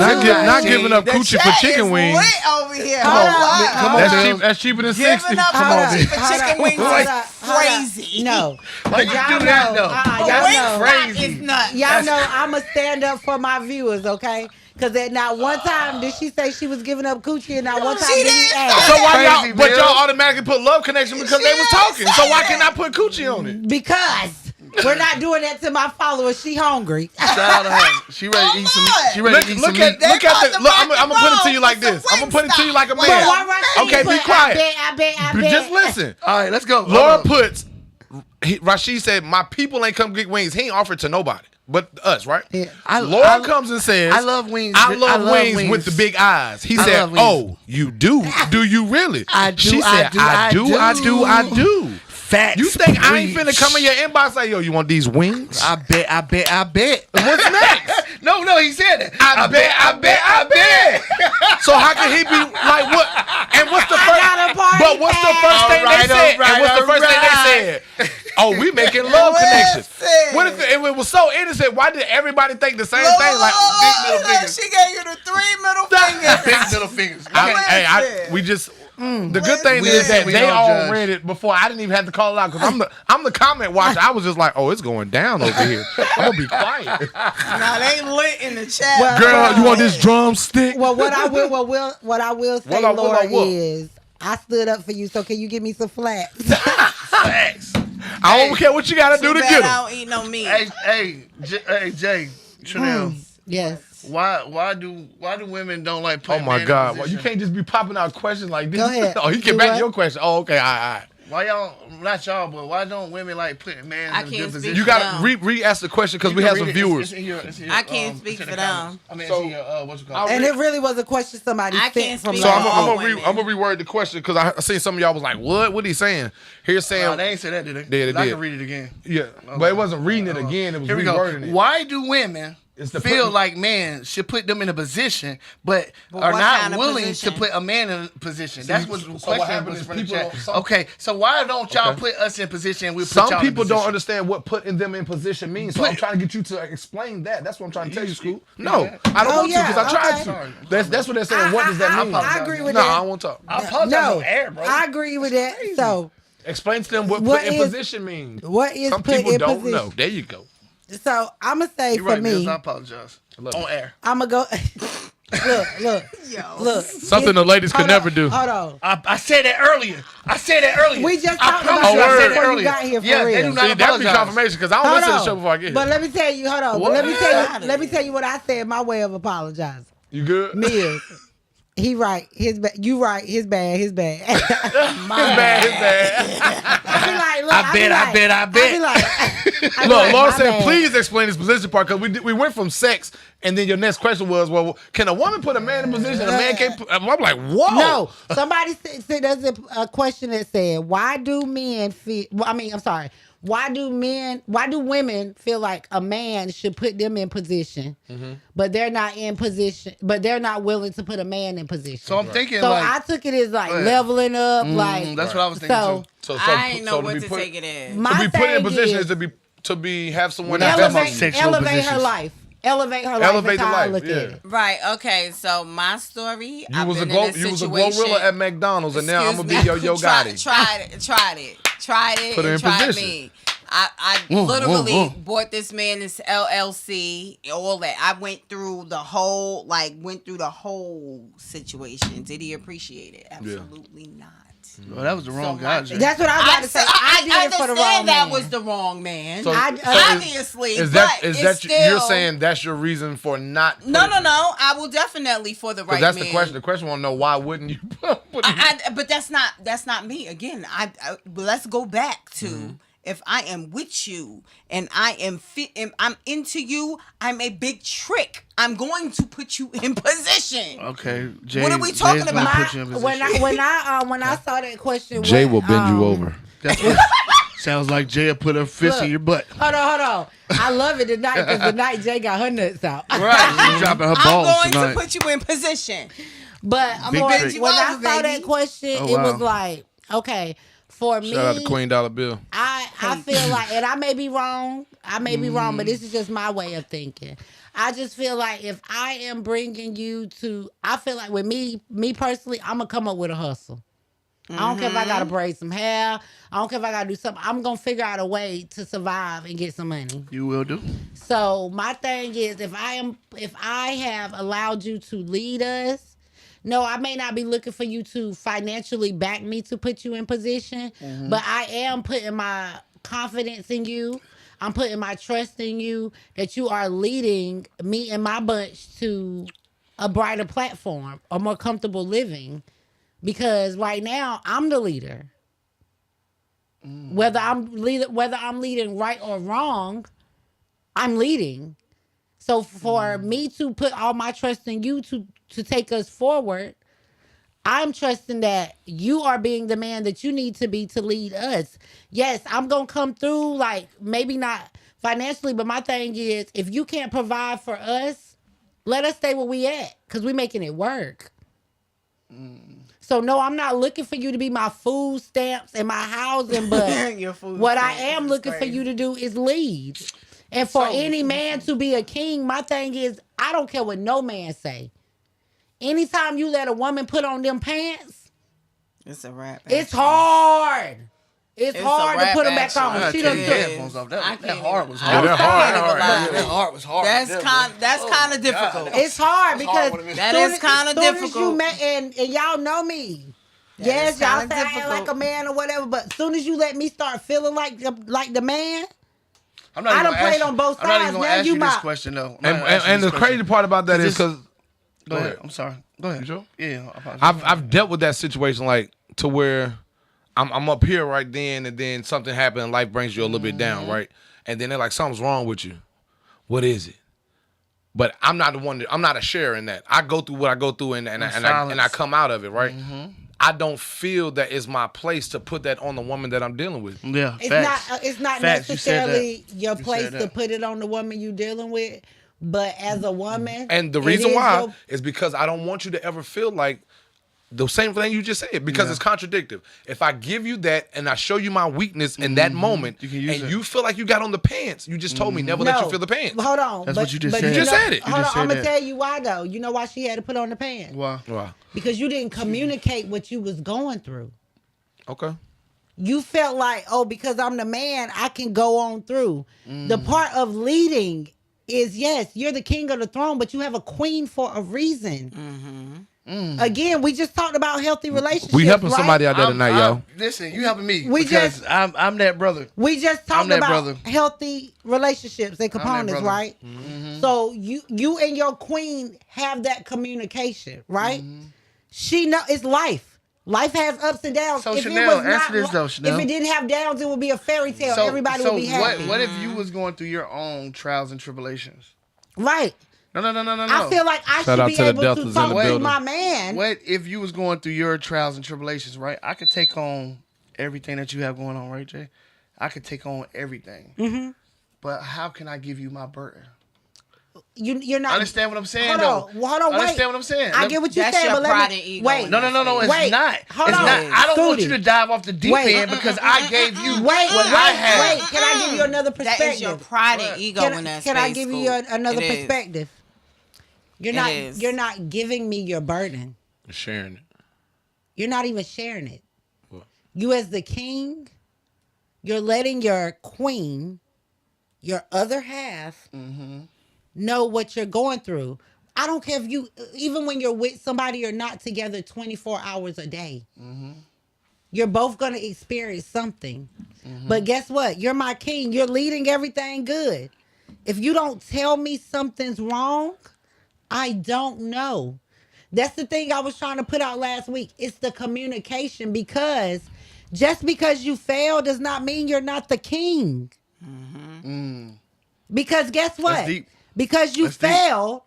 Not giving up The coochie chat for chicken is wings. lit over here. Hold Hold on, up. come on, That's Bill. cheap. That's cheaper than Giving 60. up Hold on, coochie for hold chicken on, wings hold is on, crazy. No. Why you Y'all do that know, though? But y'all wings know. crazy. is nuts. Y'all know I'm going to stand up for my viewers, okay? Because at not one time did she say she was giving up coochie, and not one time She did he didn't ask. So why Crazy, y'all? But Bill. y'all automatically put love connection because they was talking. So why can't I put coochie on it? Because we're not doing that to my followers. She hungry. Shout out to her. She ready to eat some. She ready to eat some Look at meat. They look about at the. to Look, rock I'm the gonna put it to you boat like with some this. I'm gonna put it to you like a Wingstop. But man. why Rashid Okay, put, be quiet. I bet. But just listen. All right, let's go. Laura Hold on. puts. Rashid said, "My people ain't come get wings. He ain't offered to nobody but us, right?" Yeah. Laura comes and says, I love wings. I love wings with the big eyes." He I said, love wings. "Oh, you do? Do you really?" I do, She I said, do, I do. Facts. You think I ain't preach. finna come in your inbox like, "Yo, you want these wings?" I bet. What's next? No, he said it. I bet. So how can he be like what? And what's the first? got a party But what's the pass. first thing they said? Alright, And what's the first thing alright. they said? Oh, we making love connections. Listen. What if it was so innocent? Why did everybody think the same thing? Like big middle fingers. She gave you the 3 middle fingers. Big middle fingers. Listen. We just. The good thing is that We they don't all judge. read it before. I didn't even have to call it out because I'm the comment watcher. I was just like, oh, it's going down over here. I'm gonna be quiet. Now they lit in the chat. Well, Girl, you want this drumstick? Well, what I will say, What I will, Laura, I will. is I stood up for you. So can you give me some flats? Facts. I don't care what you gotta do to Too get bad them. I don't eat no meat. Hey, Jay, Chanel. Yes. Why do women don't like Oh putting my men in God! Well, position? you can't just be popping out questions like this. Go ahead. Oh, you Do get back what? to your question. Oh, okay, all right. Why y'all, not y'all, but why don't women like putting men I in a can't good speak position? You gotta re-ask the question because we have some viewers. It's in your, I can't it's speak in the for comments. them. I mean, So- it's in your, what's it called? And it really was a question somebody I sent can't from speak So for I'm last all week. women. gonna reword the question because I seen some of y'all was like, "What? What he saying?" Here's saying, No, they ain't say that, did they? Yeah, they I did. can read it again. yeah, but it wasn't reading it again. It was Here we go. rewording it. Why do women It's the feel put- like men should put them in a position, but are what not kind of willing position? to put a man in a position? That's what the so what question happened was is from the people chat. don't- some- Okay, so why don't y'all Okay. put us in position and we put Some y'all in people position? don't understand what putting them in position means. So I'm trying to get you to explain that. That's what I'm trying to tell you, Scoop. No, I don't Oh, want to yeah, because I tried okay. to. That's what they're saying. What does that mean? I agree with No, I that. don't want to talk. I apologize No, on air, bro. I agree with that. So, Explain to them what What put in is- position means. what is Some put people in don't position? know. There you go. I'm gonna say You're for right, me, Mills. I apologize. love On it. air. I'm gonna go. Look. Something the ladies could Hold never on, do. Hold on. I said that earlier. We just I talked promise about you, I that said before that you earlier. got here for Yeah, real. they do not See, that be apologize. confirmation because I don't Hold listen to on. the show before I get here. But let me tell you, hold on. What? But let me tell you what I said. My way of apologizing. You good? Mills. He right. His bad. You right. His bad. His bad. His bad. His bad. I be like, look, I bet. I be like, Look, Laura my said, bad. please explain this position part because we went from sex and then your next question was, well, can a woman put a man in position? A man can't. I'm like, whoa. No, somebody said there's a question that said, why do men feel? I mean, I'm sorry. Why do women feel like a man should put them in position, but they're not in position, but they're not willing to put a man in position? So I'm thinking So like I took it as like Go ahead. leveling up, like that's what I was thinking so. too. So I ain't know so what be to put, take it as. My To be put in thing position is is to be have someone We're not that talking about elevate, sexual elevate her positions. life. Elevate her life. Elevate That's the how I life, look yeah. at it. Right. Okay. So my story. you was a glorilla at McDonald's and now I'm gonna be your Yo Gotti. Tried it. Put her in and tried position. me. I literally bought this man this LLC, all that. I went through the whole situation. Did he appreciate it? Absolutely not. Well, that was the wrong So guy. my- Jay. That's what I was about to say. I did it for the wrong understand that man. was the wrong man. So- Obviously, Is but that it's still, you're saying that's your reason for not? No. I will definitely for the right That's man. the question. The question want to know why wouldn't you put But that's not me. Again, let's go back to if I am with you and I'm into you, I'm a big trick. I'm going to put you in position. Okay, Jay, What are we talking Jay's gonna about? put you in position. When I saw that question, Jay what, will bend you over. That's what sounds like Jay will put her fist in Look. your butt. Hold on. I love it tonight because tonight Jay got her nuts out. Right, she's dropping her I'm balls going tonight. to put you in position. But Big when trick. I Over, saw that baby. question, Oh, it was wow. like, okay, for me, Shout out to Queen Dollar Bill. I feel like, and I may be wrong. But this is just my way of thinking. I just feel like if I am bringing you to, I feel like with me personally, I'm gonna come up with a hustle. I don't care if I gotta braid some hair. I don't care if I gotta do something. I'm gonna figure out a way to survive and get some money. You will do. So my thing is, if I have allowed you to lead us, no, I may not be looking for you to financially back me to put you in position, but I am putting my confidence in you. I'm putting my trust in you that you are leading me and my bunch to a brighter platform, a more comfortable living. Because right now I'm the leader. Whether I'm leading right or wrong, I'm leading. So for me to put all my trust in you to take us forward, I'm trusting that you are being the man that you need to be to lead us. Yes, I'm going to come through, like, maybe not financially, but my thing is, if you can't provide for us, let us stay where we at, because we're making it work. So, no, I'm not looking for you to be my food stamps and my housing, but Your food what I stamps am is looking for crazy. you to do is lead. And for any man to be a king, my thing is, I don't care what no man say. Anytime you let a woman put on them pants, It's a wrap. it's hard. It's It's hard a to put them wrap, back on. I She take done your took. headphones off. I That can't hard was Yeah, hard. they're hard. That hard was hard. That's kind of difficult. It's hard because when it- That soon is as- kinda soon as difficult. you and y'all know me. That Yes, is y'all kinda say I ain't difficult. like a man or whatever, but as soon as you let me start feeling like the man, I'm not I even done gonna played ask on you- both I'm not even sides. gonna Now ask you you my- this question though. I'm not gonna ask you And this the crazy question. part about that is Just- because Go ahead. I'm sorry. Go ahead. You sure? Yeah. I apologize. I've dealt with that situation like to where I'm up here right then and then something happened and life brings you a little bit down, right? And then they're like, something's wrong with you. What is it? But I'm not the one. I'm not a sharer in that. I go through what I go through and I come out of it, right? I don't feel that it's my place to put that on the woman that I'm dealing with. Yeah. it's facts. not it's not Facts, you said that. necessarily your You place said to that. put it on the woman you dealing with, but as a woman, And the it reason is why your- is because I don't want you to ever feel like the same thing you just said, because it's contradictive. If I give you that and I show you my weakness in that moment, You can use and it. you feel like you got on the pants, you just told me never let you feel the pants. Hold on. That's but, what you just but said. You just know- said it. You Hold just on. I'm said gonna that. tell you why though. You know why she had to put on the pants? Wow. Wow. Because you didn't communicate what you was going through. Okay. You felt like, oh, because I'm the man, I can go on through. The part of leading is, yes, you're the king of the throne, but you have a queen for a reason. Again, we just talked about healthy relationships. We helping right? somebody out there tonight, y'all. Listen, you helping me. We because just- I'm that brother. We just talked that about brother. healthy relationships and components, brother. right? So you and your queen have that communication, right? She know it's life. Life has ups and downs. So, If Chanel, it was answer not this, though, if Chanel. it didn't have downs, it would be a fairy tale. Everybody would be happy. What if you was going through your own trials and tribulations? Right. No. I feel like I Shout should out be to the able Deltas to in talk the to building. my man. What if you was going through your trials and tribulations, right? I could take on everything that you have going on, right, Jay? I could take on everything. Mm-hmm. But how can I give you my burden? You're not. Understand what I'm saying, Hold though? on. Hold on. Wait. Understand what I'm saying? I get what you're That's saying, your but let pride me and ego wait. in No, it's Wait, not. hold It's on. not. I don't want Scooty. you to dive off the deep Wait. end because I gave you Wait, what I had. wait. Can I give you another That perspective? is your pride and ego in that Can I space, give Scoop. you another It is. perspective? You're It not. is. You're not giving me your burden. Sharing it. You're not even sharing it. What? You as the king, you're letting your queen, your other half, know what you're going through. I don't care if you, even when you're with somebody, you're not together 24 hours a day. You're both going to experience something. But guess what? You're my king. You're leading everything good. If you don't tell me something's wrong, I don't know. That's the thing I was trying to put out last week. It's the communication, because Just because you fail does not mean you're not the king. Because guess what? That's deep. Because you That's deep. fail,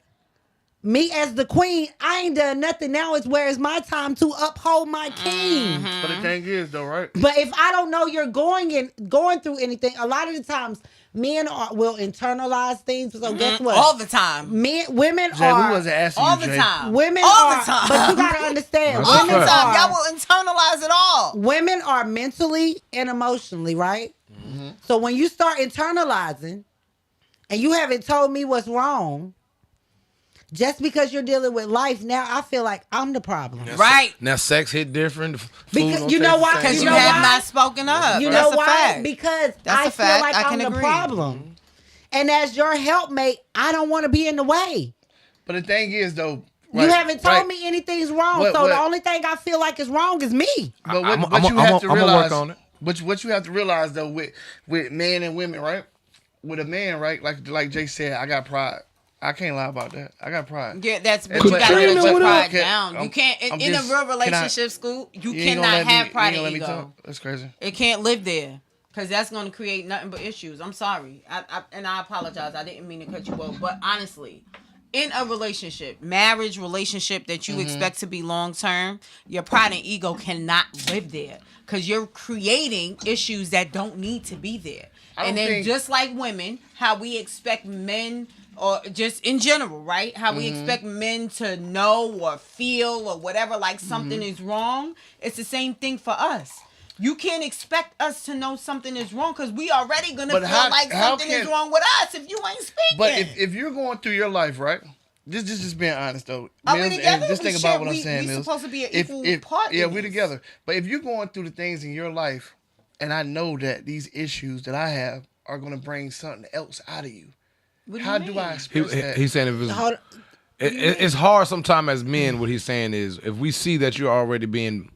me as the queen, I ain't done nothing. Now it's where it's my time to uphold my king. But the thing is, though, right? But if I don't know you're going through anything, a lot of the times men will internalize things. So guess what? All the time. Women Jay, are we wasn't asking All you, the Jay. time. women All are, the time. but you gotta understand, That's All women the time. are Y'all will internalize it all. women are mentally and emotionally, right? So when you start internalizing and you haven't told me what's wrong, just because you're dealing with life, now I feel like I'm the problem. Right. Now sex hit different. Food Because don't you taste know the why? same. Because You you know have why? not spoken up. You That's know a why? fact. Because That's I a feel fact. like I I'm can the agree. problem. And as your helpmate, I don't want to be in the way. But the thing is, though, You right, haven't told right. me anything's wrong. What- so what- the only thing I feel like is wrong is me. But what, I'm- what I'm- you I'm- have to I'm gonna realize, work on it. But what you have to realize though, with men and women, right? With a man, right? Like Jay said, I got pride. I can't lie about that. I got pride. Yeah, but But- you gotta let Katrina, your what pride up? down. You I'm- can't I'm in just- a real can I- relationship, school. You ain't gonna cannot let have me, pride you ain't and gonna let me ego. talk? That's crazy. It can't live there because that's going to create nothing but issues. I'm sorry, and I apologize. I didn't mean to cut you off, but honestly, in a relationship, marriage relationship that you expect to be long term, your pride and ego cannot live there because you're creating issues that don't need to be there. I And don't then think- just like women, how we expect men, or just in general, right? How we expect men to know or feel or whatever, like something is wrong. It's the same thing for us. You can't expect us to know something is wrong because we already gonna But feel how- like how something is can- wrong with us if you ain't speaking. But if you're going through your life, right? Just being honest though. Are we Mills, together? and just think Shit, about what I'm we saying, Mills. supposed to be an equal part in Yeah, we this. together. But if you're going through the things in your life, and I know that these issues that I have are going to bring something else out of you, What how you do mean? I express that? He's saying if it's Hold- it's hard sometimes as men. What he's saying is if we see that you're already being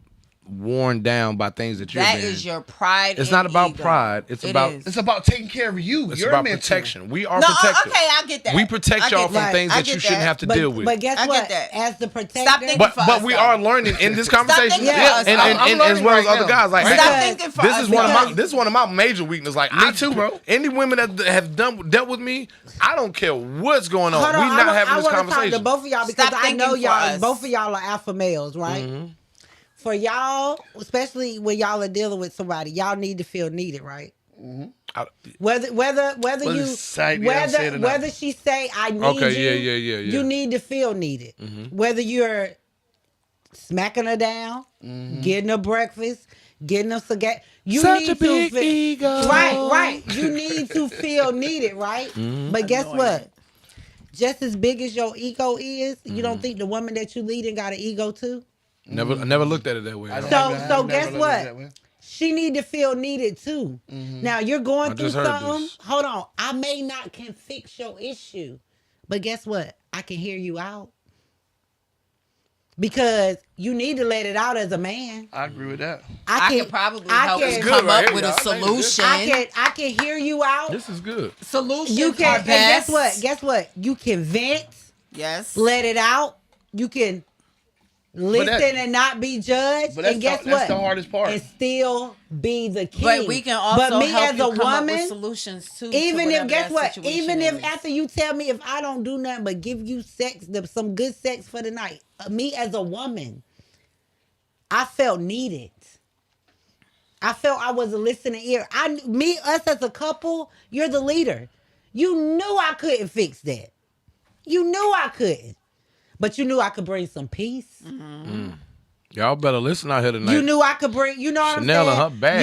worn down by things that you're That being, is your pride. it's and not about ego. pride. It's It about is. It's about taking care of you. it's You're about mental. protection. We are No, protected. okay, I get that. We protect I y'all get from that. things I that get you shouldn't that. have to deal with. But guess I get what? that. As the protector, Stop thinking But for us, we though. are learning in this conversation, thinking for us. and I'm as learning well as right other now. guys. Like Stop Because thinking for this us. is one of my because- this is one of my major weaknesses. Like Me too, bro. Any women that have dealt with me, I don't care what's going on. Hold We on, not I having this want to talk to conversation. both of y'all because Stop I know thinking for y'all. us. Both of y'all are alpha males, right? For y'all, especially when y'all are dealing with somebody, y'all need to feel needed, right? I- Whether you society don't say it enough. whether she say I need Okay, you, yeah. you need to feel needed. Whether you're smacking her down, getting her breakfast, getting her cigar, you Such need a big to ego. right. You need to feel needed, right? But guess what? Just as big as your ego is, you don't think the woman that you leading got an ego too? I never looked at it that way. I So- never- I so never guess looked at it what? that way. She need to feel needed too. Now you're I going through just heard something. this. Hold on. I may not can fix your issue, but guess what? I can hear you out. Because you need to let it out as a man. I agree with that. I can probably help can- you good come right up here, with a y'all. Thank you. solution. I can hear you out. This is good. Solutions You can are and guess best. what? Guess what? You can vent, Yes. let it out. You can listen that- and not be judged. but that's And guess the- what? that's the hardest part. And still be the king. But we can also but me help as you a come up woman, with solutions too. even to if whatever guess that what? situation Even if is. after you tell me if I don't do nothing but give you sex, some good sex for the night, me as a woman, I felt needed. I felt I was a listening ear. Us as a couple, you're the leader. You knew I couldn't fix that. You knew I couldn't, but you knew I could bring some peace. Y'all better listen out here tonight. You knew I could bring. You know what Chanel I'm saying? and her bag.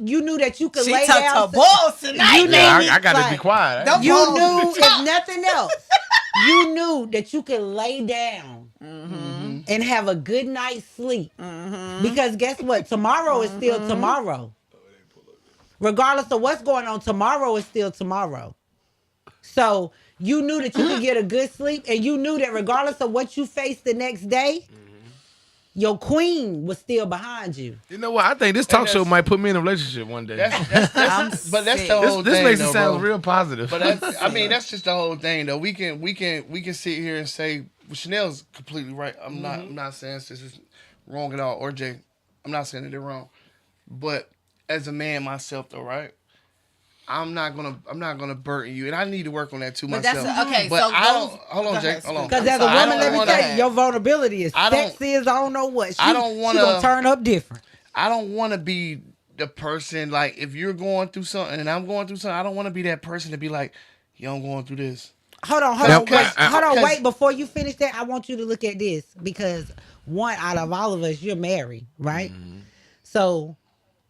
You knew that you could she lay took down. her balls tonight. You yeah, knew I gotta like- be quiet. Don't- You Balls knew, to the top. if nothing else, you knew that you could lay down and have a good night's sleep. Because guess what? Tomorrow is still tomorrow. Regardless of what's going on, tomorrow is still tomorrow. So you knew that you could get a good sleep, and you knew that regardless of what you face the next day, your queen was still behind you. You know what? I think this talk And show that's- might put me in a relationship one day. But that's sick. the whole This thing. makes it though, sound bro. real positive. But I mean, that's just the whole thing, though. We can sit here and say well, Chanel's completely right. I'm not saying this is wrong at all, or Jay. I'm not saying that they're wrong. But as a man myself, though, right? I'm not gonna burden you, and I need to work on that too But myself. that's okay. But so I don't. those- Hold on, go Jake. ahead, Hold on. Because as a I woman, don't let me wanna- tell you, your vulnerability is I don't- sexy as I don't know what. I don't wanna- She gonna turn up different. I don't want to be the person, like, if you're going through something and I'm going through something, I don't want to be that person to be like, yo, I'm going through this. Hold on, Now, wait. Wait, before you finish that, I want you to look at this because one out of all of us, you're married, right? Mm-hmm. So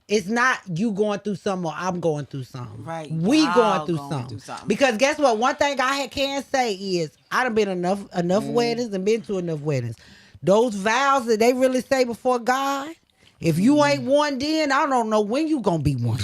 it's not you going through something or I'm going through something. Right. We Y'all going through going something. through something. Because guess what? One thing can say is I done been enough weddings and been to enough weddings. Those vows that they really say before God, if you ain't one then, I don't know when you gonna be one.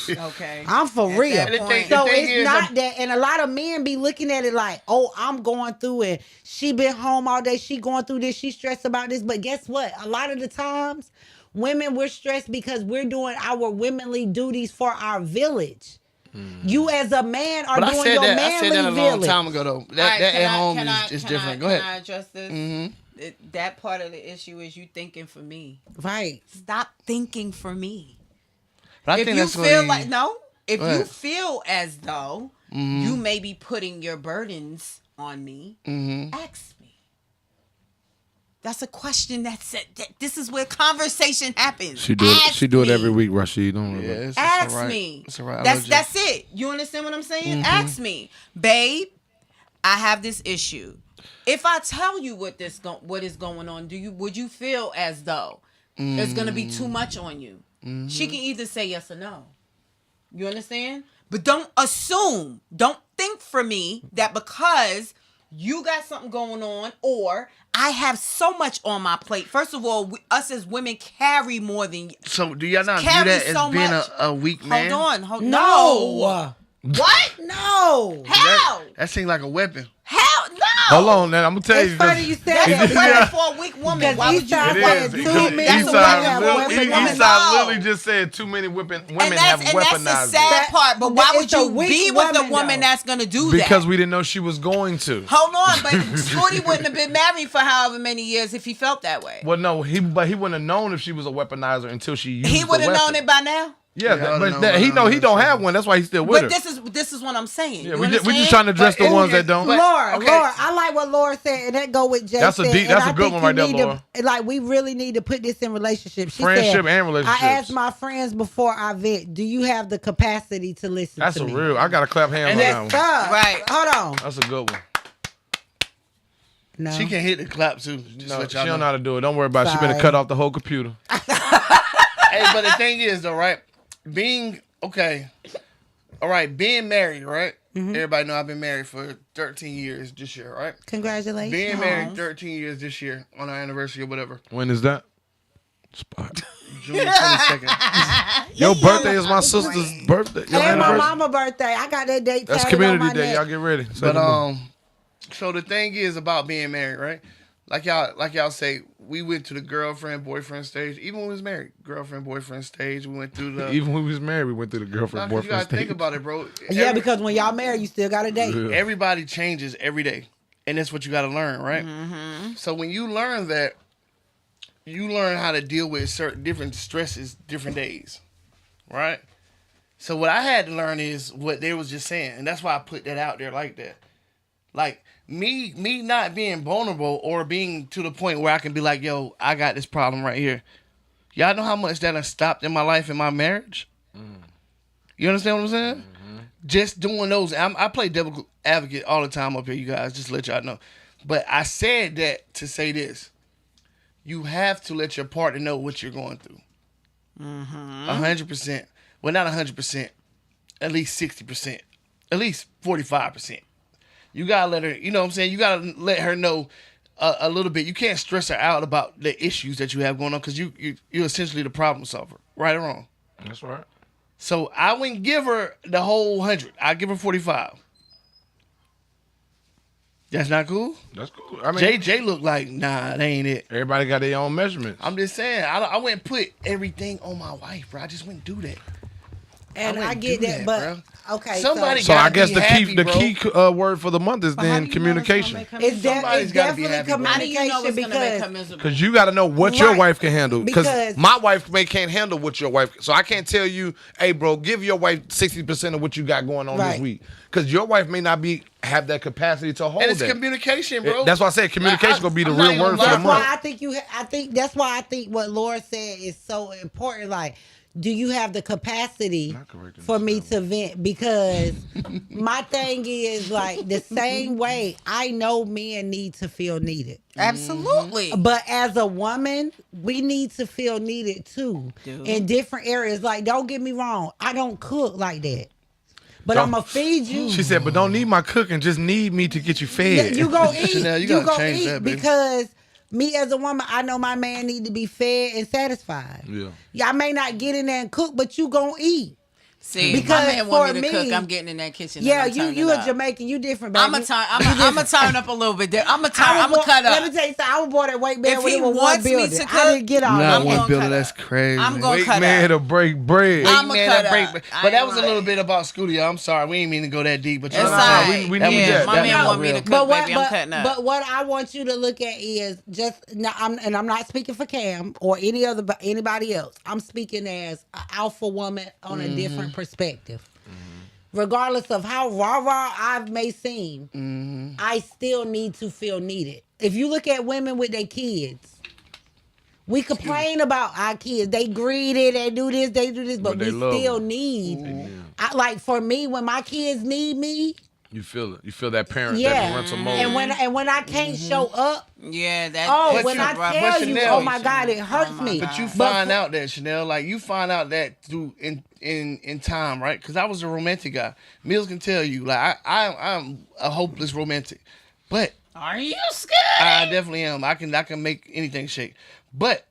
Okay. I'm for At real. that The point. So thing it's is, not that, and a lot of men be looking at it like, oh, I'm going through it. She been home all day. She going through this. She stressed about this. But guess what? A lot of the times, women, we're stressed because we're doing our womanly duties for our village. You as a man are But I doing said your that. I manly said that a long village. time ago, though. All That right, that can at I- home can I- is can different. I- Go ahead. Can I address this? Mm-hmm. That part of the issue is you thinking for me. Right. Stop thinking for me. But I If think you that's feel what like no, if Go you ahead. feel as though you may be putting your burdens on me, ask me. That's a question that this is where conversation happens. She do it. Ask She do it me. every week, Rashid. Don't worry Yeah, about it. it's Ask all right. me. It's all right. I That's love you. that's it. You understand what I'm saying? Ask me, babe. I have this issue. If I tell you what is going on, would you feel as though it's gonna be too much on you? She can either say yes or no. You understand? But don't assume. Don't think for me that because you got something going on or I have so much on my plate. First of all, us as women carry more than So do y'all not view carry that as so being much. a weak man? Hold on. No. What? No. How? That seems like a weapon. How? No. Hold on, man. I'm gonna tell you. It's funny you said That's that. a Yeah. weapon for a weak woman. Because Why would you? Eastside It Why is. too because many That's a women weapon have for a weapons. woman. Eastside No. literally just said too many women And have that's the weaponized sad it. part. But why would It's a you weak be with a woman, woman though. that's gonna do Because that? we didn't know she was going to. Hold on, but Shorty wouldn't have been married for however many years if he felt that way. Well, no, he wouldn't have known if she was a weaponizer until she used. He would have the known weapon. it by now. Yeah, Yeah, but no, he no, he don't have one. That's why he's still with her. But this is what I'm saying. Yeah, You we just understand? trying to address But the ones okay, that don't. but- Laura, okay. Laura, I like what Laura said, and that go with Jay. That's a said, deep- and that's I a good think one you right there, need to- Laura. Like we really need to put this in relationships. She Friendship said, and relationships. I asked my friends before I vent, do you have the capacity to listen That's to a me? real. I gotta clap hands on Yes, that sir. one. Right. Hold on. That's a good one. No. She can hit the clap too. Just No, let she y'all don't know know. how to do it. Don't worry about it. She better Sorry. cut off the whole computer. Hey, but the thing is though, right? Being okay. All right, being married, right? Everybody know I've been married for 13 years this year, right? Congratulations. Being married 13 years this year on our anniversary or whatever. When is that? Spot. June 22nd. Your birthday is my sister's birthday. Your And my anniversary. mama birthday. I got that date That's tatted on community my day. neck. Y'all get ready. Say But the move. so the thing is about being married, right? Like y'all say, we went to the girlfriend boyfriend stage. Even when we was married, girlfriend boyfriend stage. We went through the. Even when we was married, we went through the Nah, girlfriend 'cause you boyfriend gotta think stage. about it, bro. Yeah, because when y'all married, you still got a date. Yeah. Everybody changes every day, and that's what you got to learn, right? So when you learn that, you learn how to deal with certain different stresses, different days, right? So what I had to learn is what they was just saying, and that's why I put that out there like that. Like me not being vulnerable or being to the point where I can be like, yo, I got this problem right here. Y'all know how much that has stopped in my life in my marriage? You understand what I'm saying? Just doing those. I play devil advocate all the time up here, you guys, just to let y'all know. But I said that to say this. You have to let your partner know what you're going through. 100%. Well, not 100%. At least 60%. At least 45%. You got to let her, you know what I'm saying? You got to let her know a little bit. You can't stress her out about the issues that you have going on because you're essentially the problem solver. Right or wrong? That's right. So I wouldn't give her the whole 100. I give her 45. That's not cool? That's cool. I mean, JJ looked like, nah, that ain't it. everybody got their own measurements. I'm just saying, I wouldn't put everything on my wife, bro. I just wouldn't do that. And I wouldn't get do that, that, but bro. okay. Somebody So I gotta guess be the happy, key, the bro. key word for the month is then communication. It's Somebody's gotta be definitely happy, bro. How do you know communication it's gonna make her because miserable? Because you got to know what your Right. wife can handle. Because Because- my wife can't handle what your wife. So I can't tell you, hey, bro, give your wife 60% of what you got going on this Right. week. Because your wife may not have that capacity to hold And it's that. communication, bro. That's why I said communication Like, gonna be the I'm not real even word for the lying. that's month. why that's why I think what Laura said is so important. Like, do you have the capacity for me to vent? Because my thing is like the same way I know men need to feel needed. Absolutely. But as a woman, we need to feel needed too in different areas. Like, don't get me wrong, I don't cook like that. But Don't- I'm going to feed you. She said, but don't need my cooking, just need me to get you fed. You go eat. Chanel, you you gotta go change eat that, baby. because me as a woman, I know my man need to be fed and satisfied. Yeah. I may not get in there and cook, but you gonna eat. See, Because my man want me to for me- cook. I'm getting in that kitchen. Yeah, and I'm you turning a up. Jamaican, you different, baby. I'm gonna turn up a little bit. I'm gonna I was cut Let me up. tell you something. I was born at Wake Bed If when he it was one wants me building. to I cook, didn't get all Not that. I'm one gonna building. cut That's up. crazy. I'm gonna Wake cut man to up. break bread. I'm gonna Man, cut that break- up. But that I was a ain't little lying. bit about Scooty. I'm sorry, we ain't mean to go that deep. But It's you know, alright. we need Yeah, that. my That man was want me to real. cook, baby. I'm cutting up. But what I want you to look at is just now. I'm not speaking for Cam or anybody else. I'm speaking as an alpha woman on a different perspective. Regardless of how rah-rah I may seem, I still need to feel needed. If you look at women with their kids, we complain about our kids. They greedy, they do this, but they we love still them. need. Like for me, when my kids need me, You feel it. You feel that parent, that yeah. parental mode. And when I can't show up, Yeah, that. oh, that's when a I rough tell you, Chanel- oh my God, it hurts me. But you But find for- out that, Chanel, like you find out that through in time, right? Because I was a romantic guy. Mills can tell you, like I'm a hopeless romantic, but Are you scared? I definitely am. I can make anything shake. But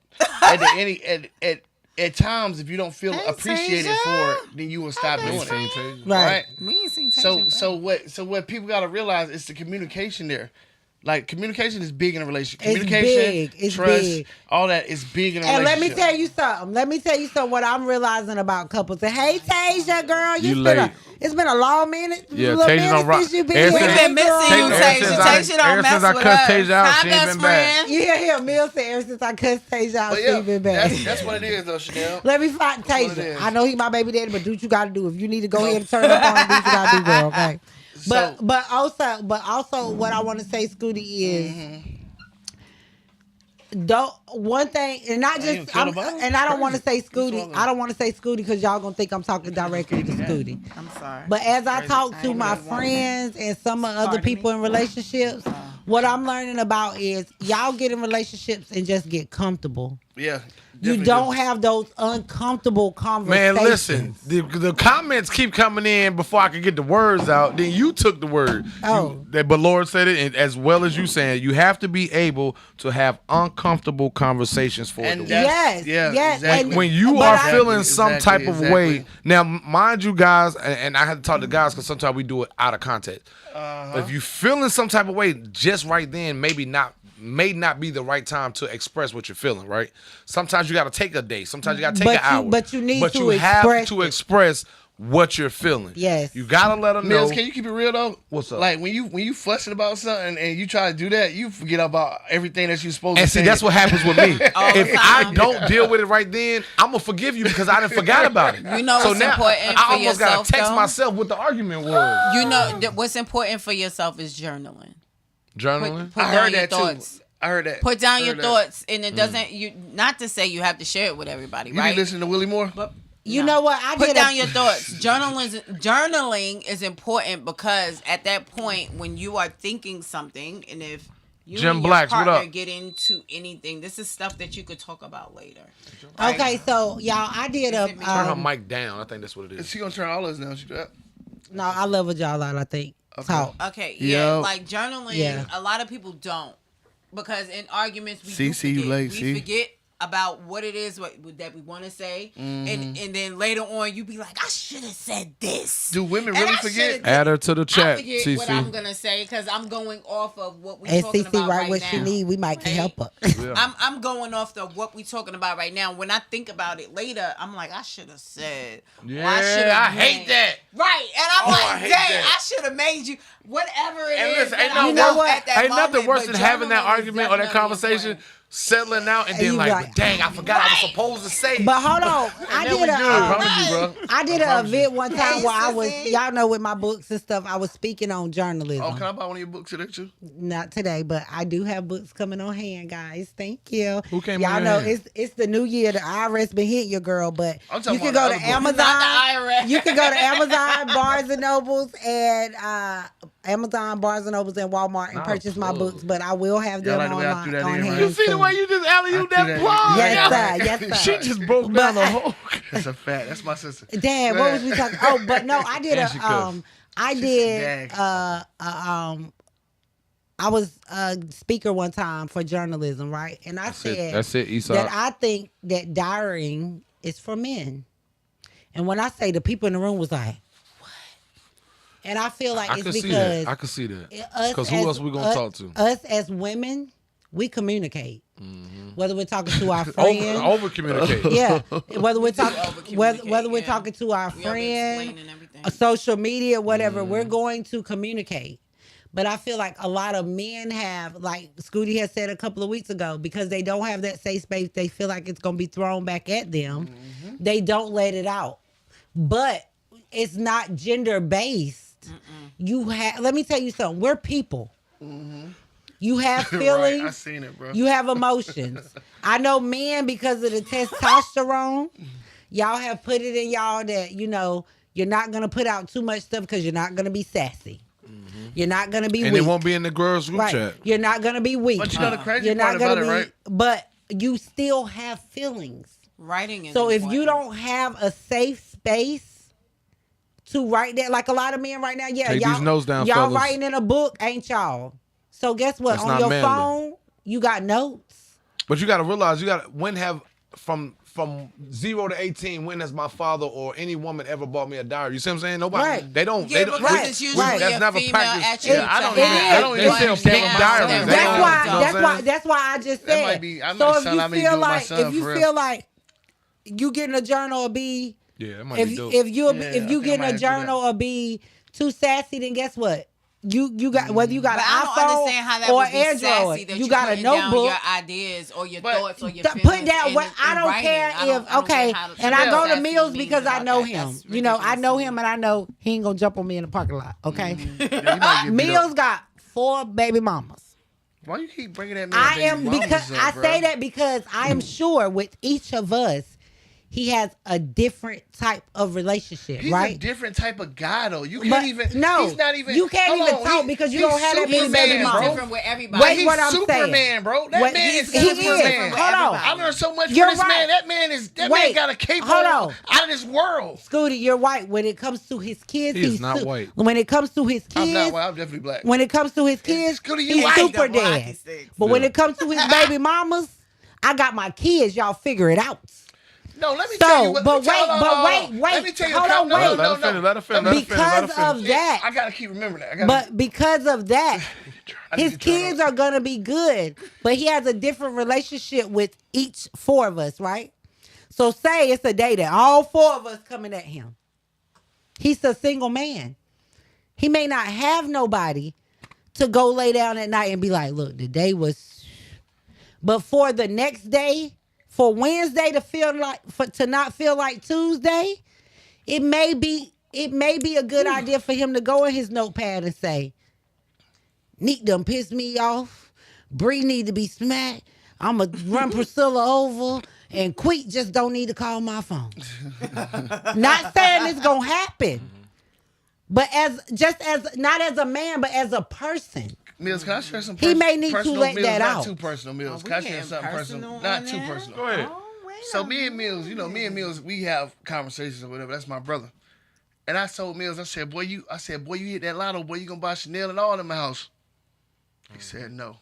at times, if you don't feel Hey, appreciated Tasia. for it, then you will stop doing it. Tasia. Right. We ain't seen So Tasia, so what people gotta realize is the communication there. Like communication is big in a relationship. It's Communication, big. It's trust, big. all that is big in a And let relationship. me tell you something. What I'm realizing about couples. And hey, Tasia, girl, You it's been late. it's been a long minute. Yeah, little Tasia minute don't rock. since you been Ever here. since- We've been missing you, Ever Tasia. since Tasia don't ever mess since I with cussed us. Tasia out, Hi, she ain't best been back. friend. Yeah, Mill said ever since I cussed Tasia out, But she yeah, been back. that's what it is though, Chanel. Let me find what it Tasia. is. I know he my baby daddy, but do what you gotta do. If you need to go ahead and turn up on him, do what you gotta do, girl. Okay. But also what I want to say, Scooty, is don't one thing, and not Damn, just cut him off? and I don't want to say Crazy. What's Scooty. wrong? I don't want to say Scooty because y'all gonna think I'm talking directly to Scooty. I'm sorry. But as I talk to ain't my really want friends and some of other Pardon people me? in relationships, what I'm learning about is y'all get in relationships and just get comfortable. Yeah. You definitely don't do. have those uncomfortable Man, conversations. listen. The comments keep coming in before I could get the words out. Then you took the word. Oh. But Lord said it, and as well as you saying, you have to be able to have uncomfortable conversations for And it to that's- Yes, yeah, yes, exactly. and- when you But are I- feeling some Exactly, type of way. exactly. Now, mind you, guys, and I had to talk to guys because sometimes we do it out of context. If you feeling some type of way, just right then, may not be the right time to express what you're feeling. Right? Sometimes you got to take a day. Sometimes you got to take But an hour. but you need But to you have express to it. express what you're feeling. Yes. You gotta let them know. Mills, can you keep it real though? What's up? Like when you fussing about something and you try to do that, you forget about everything that you're supposed And to see, say. that's what happens with me. All the If I time. don't deal with it right then, I'm gonna forgive you because I done forgot about it. You know so what's now important I for almost yourself, gotta text though? myself what the argument was. You know what's important for yourself is journaling. Journaling. Put I down heard your that thoughts. too. I heard that. Put down your Heard that. thoughts, and it doesn't. You not to say you have to share it with everybody, You right? be listening to Willie Moore? But You know what? I put did down your thoughts. Journaling is important because at that point when you are thinking something, and if you Jim and your Blacks, what partner up? get into anything, this is stuff that you could talk about later. Okay, so y'all, I did a. Is it me? Turn her mic down. I think that's what it Is is. she gonna turn all us down? She do that? No, I leveled y'all out. I think. Talk. Okay, yeah, Yo. like journaling. Yeah. A lot of people don't because in arguments we See, do see you forget. late, We see? forget about what it is that we want to say, and then later on you be like, I should have said this. Do women And really I forget? shoulda Add her to the I chat, forget what CC. I'm gonna say because I'm going off of what we And talking CC about right what now. she need, we might can help her. Yeah. I'm going off of what we talking about right now. When I think about it later, I'm like, I should have said. Yeah, or I hate that. Right, and I'm Oh, I like, hate dang, that. I should have made you whatever it And is. listen, ain't that no I You know felt what? at that Ain't nothing moment, worse but than having that journaling is argument or that definitely conversation, important. settling out, and then You like, right. but dang, I forgot I was supposed to say it. But hold on, I That did was a good. I promise you, bro. I did I an promise you. event one time Hey, where I was, sissy. y'all know, with my books and stuff, I was speaking on journalism. Oh, can I buy one of your books today too? Not today, but I do have books coming on hand, guys. Thank you. Who came Y'all on know your hand? it's the new year. The IRS been hitting your girl, but I'm you talking can about go the to other Amazon. books. Not the IRS. You can go to Amazon, Barnes and Nobles, and Amazon, Barnes and Nobles, and Walmart and Nah, purchase my plug. books. But I will have Y'all them like the way I on, threw that on in, right? hand. You see the soon. way you just alley you I that threw that plug? in. Yes, Yeah. sir. Yes, sir. She just broke down the whole. That's a fact. That's my sister. Dad, what was we talking? Oh, but no, I did And she cussed. I She did said, I was a speaker one time for journalism, right? And I said That's it, Esau. that I think that diarying is for men. And when I say, the people in the room was like, what? And I feel like I it's could see because that. I could see that. us Because who as- else we gonna talk to? Us as women, we communicate. Whether we're talking to our friends. Over communicate. Yeah, whether we're talking over-communicate, whether we're yeah. talking to our We friend, over-explaining everything. social media, whatever, we're going to communicate. But I feel like a lot of men have, like Scooty has said a couple of weeks ago, because they don't have that safe space, they feel like it's going to be thrown back at them. They don't let it out. But it's not gender based. You have. Let me tell you something. We're people. You have Right, feelings. I seen it, bro. You have emotions. I know men, because of the testosterone, y'all have put it in y'all that, you're not going to put out too much stuff because you're not going to be sassy. You're not going to be And weak. it won't be in the girls group Right. chat. You're not going to be weak. But you know the crazy You're part not gonna about it, right? But you still have feelings. Writing is So if you important. don't have a safe space to write that, like a lot of men right now, yeah, Take y'all, these notes down, y'all fellas. writing in a book, ain't y'all? So guess what? That's On not your manly. phone, you got notes. But you got to realize, when have from 0 to 18, when has my father or any woman ever bought me a diary? You see what I'm saying? Nobody. Right. They don't. Yeah, they don't. because Right, it's usually right. That's a never female practiced. attribute Yeah, I don't to even- have I don't even one think pink down diaries. there. They That's don't. why. You know That's what I'm why. saying? That's why I just That said. might be- I So might if sound you like me feel doing my like, son if you for real. feel like you getting a journal or B, Yeah, that might if be dope. if you Yeah, I if think you I getting might a do that. journal or B too sassy, then guess what? You got whether you got But an I don't iPhone understand how that or would be Android, sassy that you you're got a putting down notebook. your ideas or your But thoughts or your feelings. Put down in- what in I don't writing. care I don't if okay, get how to- and I go to sassy Mills means because I about know that. him. That's You know, I ridiculous know to him, me. and I know he ain't gonna jump on me in the parking lot. Okay, Yeah, you might get beat up. Mills got 4 baby mamas. Why you keep bringing that man? I baby am mamas because up, I bro? say that because I am sure with each of us, he has a different type of relationship, He's right? a different type of guy, though. You But can't even. no, he's not even. you can't hold even on, talk he- because you he's don't have that many baby Superman, mamas. bro. Different with everybody. But Wait, he's what I'm Superman, saying. bro. That What- man he is is. Superman. Hold on. I learned so much You're from this man. right. That man Wait, man got a cape hold on on. out of this world. Scooty, you're white. When it comes to his kids, He is he's not white. When it comes to his kids, I'm not. Well, I'm definitely black. when it comes to his kids, Scooty, you he's white. super Double hockey dad. sticks. But when Yeah. it comes to his baby mamas, I got my kids. Y'all figure it out. No, let me So, tell you what. but let me tell- wait, hold but on, wait, hold on. wait. Let me tell you. Hold on, no, wait. no, Let her no, finish, no. let her finish, let her finish, let her Because finish. of that, I gotta keep remembering that. I gotta, but because of that, I need his to turn kids up. are gonna be good. But he has a different relationship with each 4 of us, right? So say it's a day that all 4 of us coming at him. He's a single man. He may not have nobody to go lay down at night and be like, look, the day was. But for the next day, for Wednesday to not feel like Tuesday, it may be a good idea for him to go in his notepad and say, Neek done pissed me off. Bree need to be smacked. I'ma run Priscilla over. And Queet just don't need to call my phone. Not saying it's gonna happen. But not as a man, but as a person. Mills, can I share some? He may need to personal let Mills, that not out. too personal, Mills. we Can I share getting something personal personal? Not on too that? personal. Go ahead. Oh, wait So a me and Mills, me and Mills, we have conversations or whatever. That's my brother. And I told Mills, I said, boy, you hit that lotto, boy, you gonna buy Chanel and all in my house. He said no.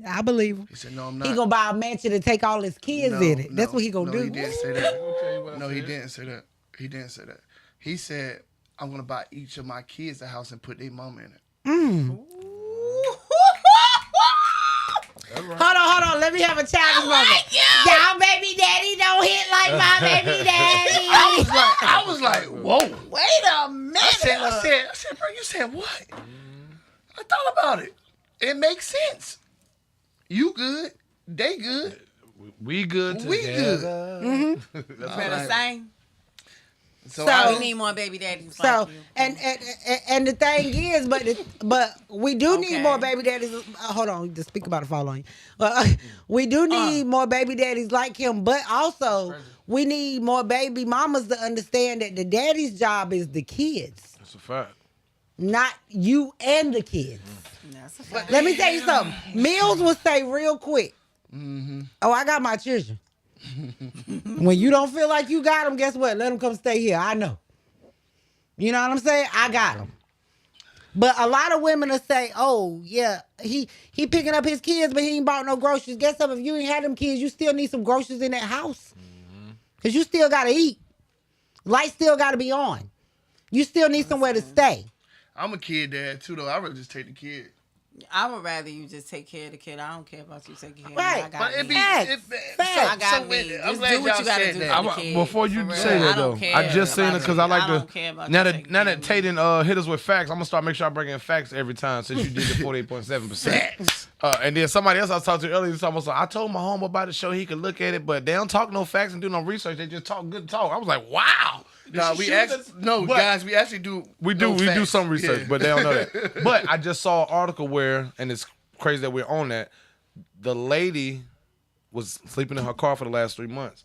I believe him. He said, no, I'm not. He gonna buy a mansion and take all his kids in it. That's what he gonna do. He didn't say that. No, he didn't say that. He didn't say that. He said, I'm gonna buy each of my kids a house and put their mama in it. Hold on. Let me have a childish moment. Y'all baby daddy don't hit like my baby daddy. I was like, whoa. Wait a minute. I said, bro, you said what? I thought about it. It makes sense. You good. They good. We good together. We good. Better sing. So, We need more baby daddies So like you. and the thing is, but we do need more baby daddies. Hold on, the speaker about to fall on you. We do need more baby daddies like him, but also we need more baby mamas to understand that the daddy's job is the kids, That's a fact. not you and the kids. That's a fact. Let me tell you something. Mills will say real quick, "Oh, I got my children." When you don't feel like you got them, guess what? Let them come stay here. I know. You know what I'm saying? I got them. But a lot of women will say, "Oh, yeah, he picking up his kids, but he ain't bought no groceries." Guess what? If you ain't had them kids, you still need some groceries in that house. Because you still got to eat. Lights still got to be on. You still need somewhere to stay. I'm a kid dad too, though. I would just take the kid. I would rather you just take care of the kid. I don't care about you taking care of Right. me. I got But it me. be, Facts. I got me. I'm Just glad do what y'all you gotta said do that. for the kid. Before you For real. say that I though, don't care I just seen it about because you. I like don't to. care about Now you that taking now care that of me. Tayden hit us with facts, I'm gonna start making sure I bring in facts every time since you did the 48.7%. And then somebody else I was talking to earlier was almost like, I told my home about the show he could look at it, but they don't talk no facts and do no research. They just talk good talk. I was like, wow. Nah, we actually do. We do facts. some research, Yeah. but they don't know that. But I just saw an article where, and it's crazy that we're on that, the lady was sleeping in her car for the last 3 months.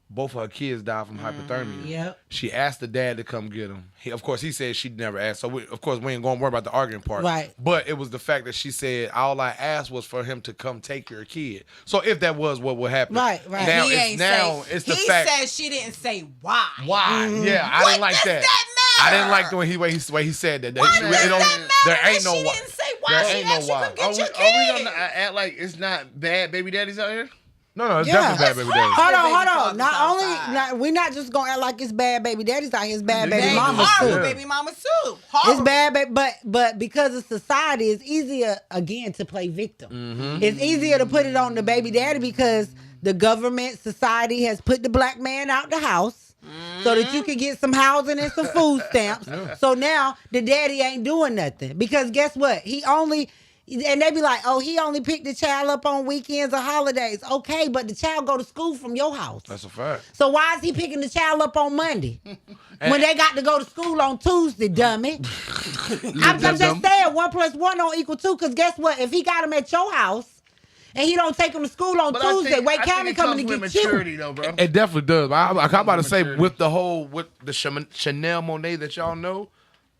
Both of her kids died from hypothermia. Yep. She asked the dad to come get him. Of course, he said she'd never asked. So, we ain't going to worry about the arguing part. Right. But it was the fact that she said, all I asked was for him to come take your kid. So if that was what would happen. Right. Now, He ain't it's the he fact. said she didn't say why. Why? Yeah, I What didn't like does that. that I matter? didn't like the way he said that. Why does that matter? There ain't no She why. didn't say why. There She ain't no asked you why. come get your Are we kid. gonna act like it's not bad baby daddies out here? No, it's Yeah. definitely bad baby daddy. Hold Baby on. fathers Not only, outside. we're not just gonna act like it's bad baby daddies out here. It's bad baby They mamas horrible, too. baby mamas too. Horrible. It's bad, but because of society, it's easier again to play victim. Mm-hmm. It's easier to put it on the baby daddy because the government, society has put the black man out the house so that you can get some housing and some food stamps. So now the daddy ain't doing nothing because guess what? And they be like, oh, he only picked the child up on weekends or holidays. Okay, but the child go to school from your house. That's a fact. So why is he picking the child up on Monday when they got to go to school on Tuesday, dummy? I'm just saying 1 + 1 don't equal 2 because guess what? If he got him at your house and he don't take him to school on Tuesday, Wake County coming to get maturity, you. though, bro. It definitely does. I'm about to say Maturity. with the Chanel Monet that y'all know,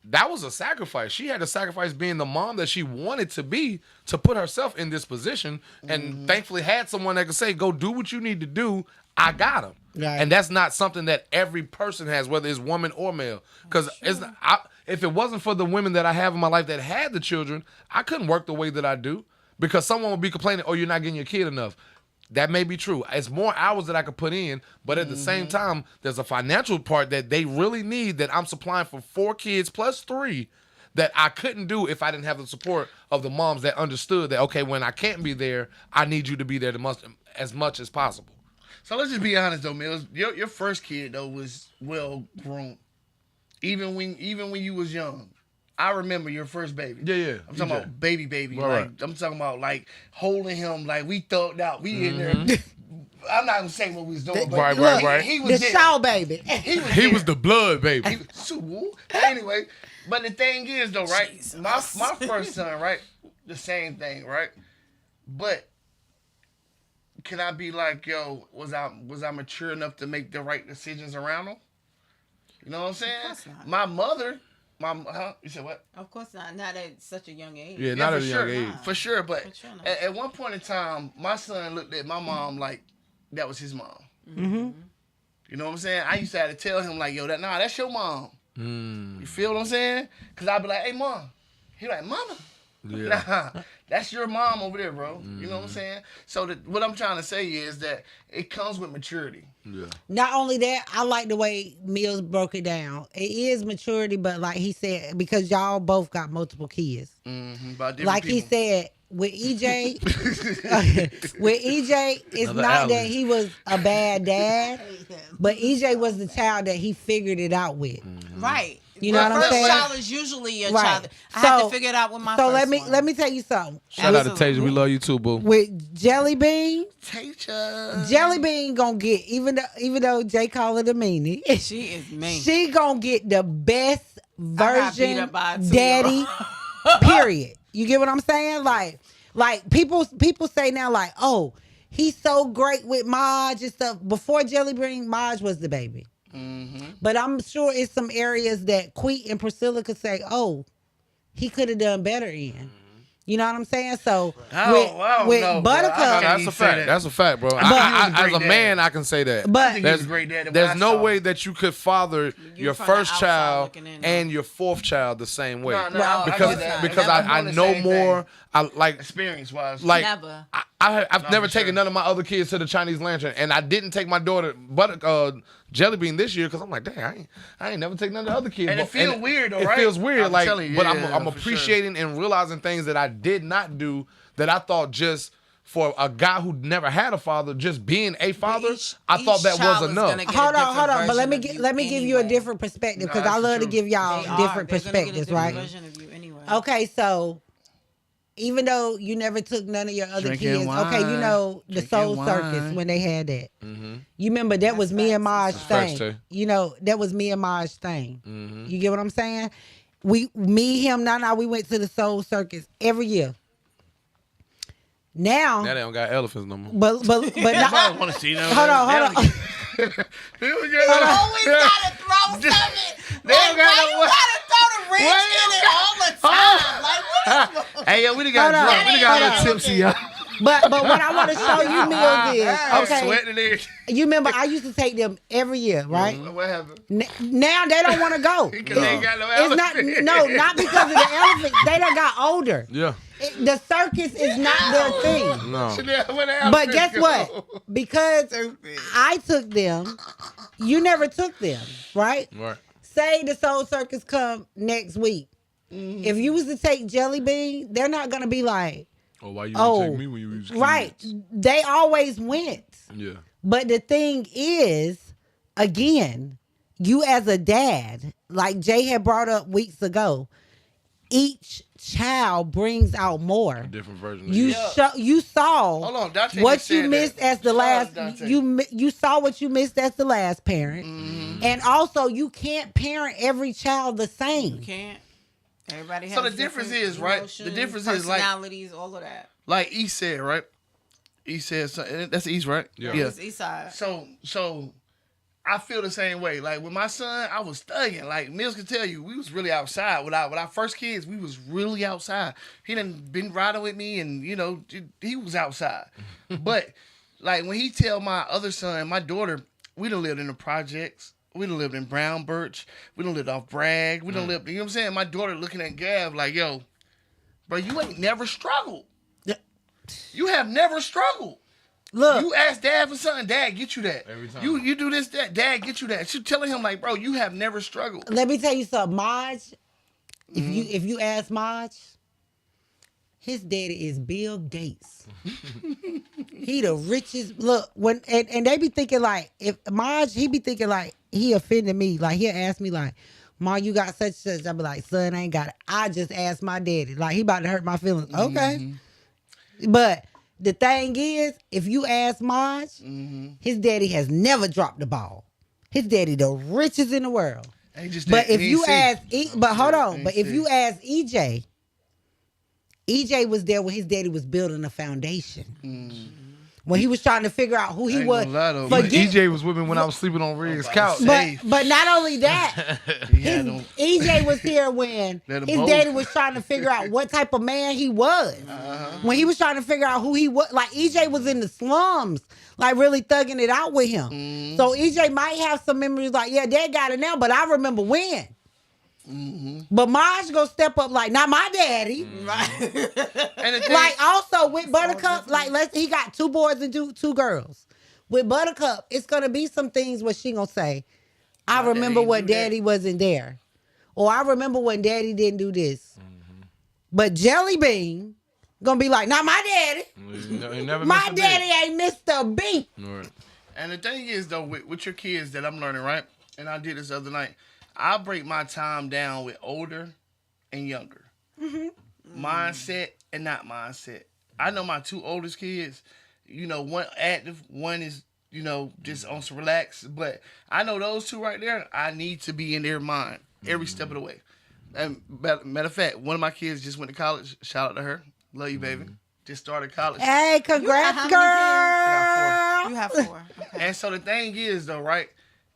that was a sacrifice. She had to sacrifice being the mom that she wanted to be to put herself in this position, and thankfully had someone that could say, "Go do what you need to do. I got him." Right. And that's not something that every person has, whether it's woman or male. Because if it wasn't for the women that I have in my life that had the children, I couldn't work the way that I do. Because someone would be complaining, "Oh, you're not getting your kid enough." That may be true. It's more hours that I could put in, but at the same time, there's a financial part that they really need that I'm supplying for 4 kids plus 3 that I couldn't do if I didn't have the support of the moms that understood that, okay, when I can't be there, I need you to be there as much as possible. So let's just be honest, though, Mills. Your first kid though was well grown, even when you was young. I remember your first baby. Yeah. I'm talking about baby. Right. I'm talking about like holding him like we thugged out. We in there. I'm not gonna say what we was doing, but Right. He The was there. Shaw baby. He was the blood baby. He was so anyway. But the thing is though, right? Jesus. My first son, right? The same thing, right? But can I be like, yo, was I mature enough to make the right decisions around him? You know what I'm saying? course not. My mother, you said what? Of course not. Not at such a young age. Yeah, not for at a sure, young age. For sure, but For sure not. at one point in time, my son looked at my mom like that was his mom. Mm-hmm. You know what I'm saying? I used to have to tell him like, yo, that's your mom. You feel what I'm saying? Because I'd be like, hey, mom. He like, mama. Yeah. Nah, that's your mom over there, bro. You know what I'm saying? So what I'm trying to say is that it comes with maturity. Yeah. Not only that, I like the way Mills broke it down. It is maturity, but like he said, because y'all both got multiple kids. By different Like he people. said, with EJ, it's Another not that Allen. he was a bad dad, but EJ was the child that he figured it out with. Right. You know what I'm first saying? child is usually your Right. child. I had So- to figure it out with my So first let me tell you something. Shout out to Absolutely. Tasia. We love you too, boo. With Jelly Bean, Teacher. Jelly Bean gonna get even though Jay call it a meanie, She is mean. she gonna get the best got beat version up by a 2-year-old. daddy. Period. You get what I'm saying? Like people say now, like, oh, he's so great with Maj and stuff. Before Jelly Bean, Maj was the baby. But I'm sure it's some areas that Queet and Priscilla could say, oh, he could have done better in. You know what I'm saying? So I don't with know, bro. I Buttercup, can't That's even a say fact. that. That's a fact, bro. he was a As great a dad. man, I can say that. But- I think he was a great dad. There's no way that you could father your from the first outside child looking in, and your fourth child the same way. No, Right. because I get that. because And I I'm doing the know same more. thing, I like experience-wise. like Never. I've never for taken sure. none of my other kids to the Chinese Lantern, and I didn't take my daughter Jelly Bean this year because I'm like, dang, I ain't never taken none of the other kids. And it feel weird, though, It right? feels weird, I'm like, telling you, but yeah, I'm for sure. appreciating and realizing things that I did not do that I thought just. For a guy who never had a father, just being a father, I thought that was enough. hold on. But let me give you a anyway. different perspective because No, I that's love the to give y'all different perspectives, right? Version of you anyway. Okay, so even though you never took none of your other Drinking kids, okay, you wine. know the Drinking Soul wine. Circus when they had that. You remember that was me and Maj's facts, thing. Tay. You know that was me and Maj's thing. You get what I'm saying? Me, him, Nana, we went to the Soul Circus every year. Now, Now they don't got elephants no more. but I not, want to see them. hold on. Always gotta throw something. They Like, don't got why no you way. gotta throw the wrench Why in you it got- all the time? Like, what is Hey, yo, we done got Hold on. drunk. We done got a Hold little on. tipsy, y'all. But what I want to show you, Mills, is I'm okay. sweating there. You remember I used to take them every year, right? What happened? Now they don't want to go. Because they ain't got no It's not elephant. not because of the elephants. They done got older. Yeah. The circus is not their thing. No. Chanel, where the But elephants guess go? what? Because I took them, you never took them, right? Right. Say the Soul Circus come next week. If you was to take Jelly Bean, they're not gonna be like, Oh, why you oh, didn't take me when you was kids? right. They always went. Yeah. But the thing is, again, you as a dad, like Jay had brought up weeks ago, each child brings out more. A different version. You of you saw Hold on, Dante what just you said missed that. as the Shout out last. to Dante. You saw what you missed as the last parent, and also you can't parent every child the same. You can't. Everybody has So the difference different is, right, the emotions, difference is, like- personalities, all of that. Like E said, right? E said something. That's East, right? Yeah. It's East Side. So I feel the same way. Like with my son, I was thugging. Like Mills can tell you, we was really outside. With our first kids, we was really outside. He done been riding with me, and you know, he was outside. But like when he tell my other son, my daughter, we done lived in the projects. We done lived in Brown Birch. We done lived off Bragg. We done lived. You know what I'm saying? My daughter looking at Gav like, yo, bro, you ain't never struggled. Yeah. You have never struggled. Look, You ask dad for something, dad get you that. Every time. You do this, dad get you that. She telling him like, bro, you have never struggled. let me tell you something, Maj. If you ask Maj, his daddy is Bill Gates. He the richest. Look, when and they be thinking like, if Maj, he be thinking like he offended me. Like he'll ask me like, Ma, you got such and such. I be like, son, I ain't got it. I just asked my daddy. Like he about to hurt my feelings. Okay. But the thing is, if you ask Maj, his daddy has never dropped the ball. His daddy the richest in the world. Ain't just But that, if he you ain't see. ask, but hold on. Ain't But if see. you ask EJ was there when his daddy was building a foundation. When he was trying to figure out who he Ain't was. gonna lie, though, But man. EJ was with me when I was sleeping on Riggs' couch. say- But not only that, He had them- EJ was here when Let him his both. daddy was trying to figure out what type of man he was. When he was trying to figure out who he was, like EJ was in the slums, like really thugging it out with him. So EJ might have some memories like, yeah, dad got it now, but I remember when. But Maj gonna step up like, not my daddy. Right. And the thing, Like also with Buttercup, like he got 2 boys and two girls. With Buttercup, it's gonna be some things where she gonna say, I My remember daddy when do that. daddy wasn't there. Or I remember when daddy didn't do this. But Jelly Bean gonna be like, not my daddy. You never My missed a beat. daddy ain't Mr. B. Right. And the thing is, though, with your kids that I'm learning, right? And I did this the other night. I break my time down with older and younger. Mindset and not mindset. I know my 2 oldest kids, you know, one active, one is, you know, just on some relax. But I know those 2 right there, I need to be in their mind every step of the way. And matter of fact, one of my kids just went to college. Shout out to her. Love you, baby. Just started college. Hey, congrats, how girl. You have 4. Okay. And so the thing is, though, right?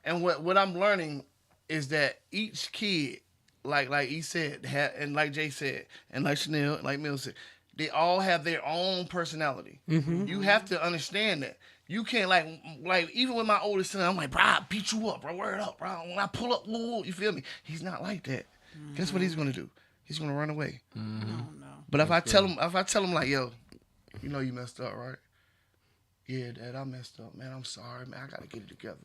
And what I'm learning is that each kid, like he said, and like Jay said, and like Chanel, and like Mill said, they all have their own personality. You have to understand that. You can't like even with my oldest son, I'm like, bro, I beat you up, bro. Word up, bro. When I pull up, woo, you feel me? He's not like that. Guess what he's gonna do? He's gonna run away. Oh, no. But if I tell him like, yo, you know you messed up, right? Yeah, Dad, I messed up, man. I'm sorry, man. I gotta get it together.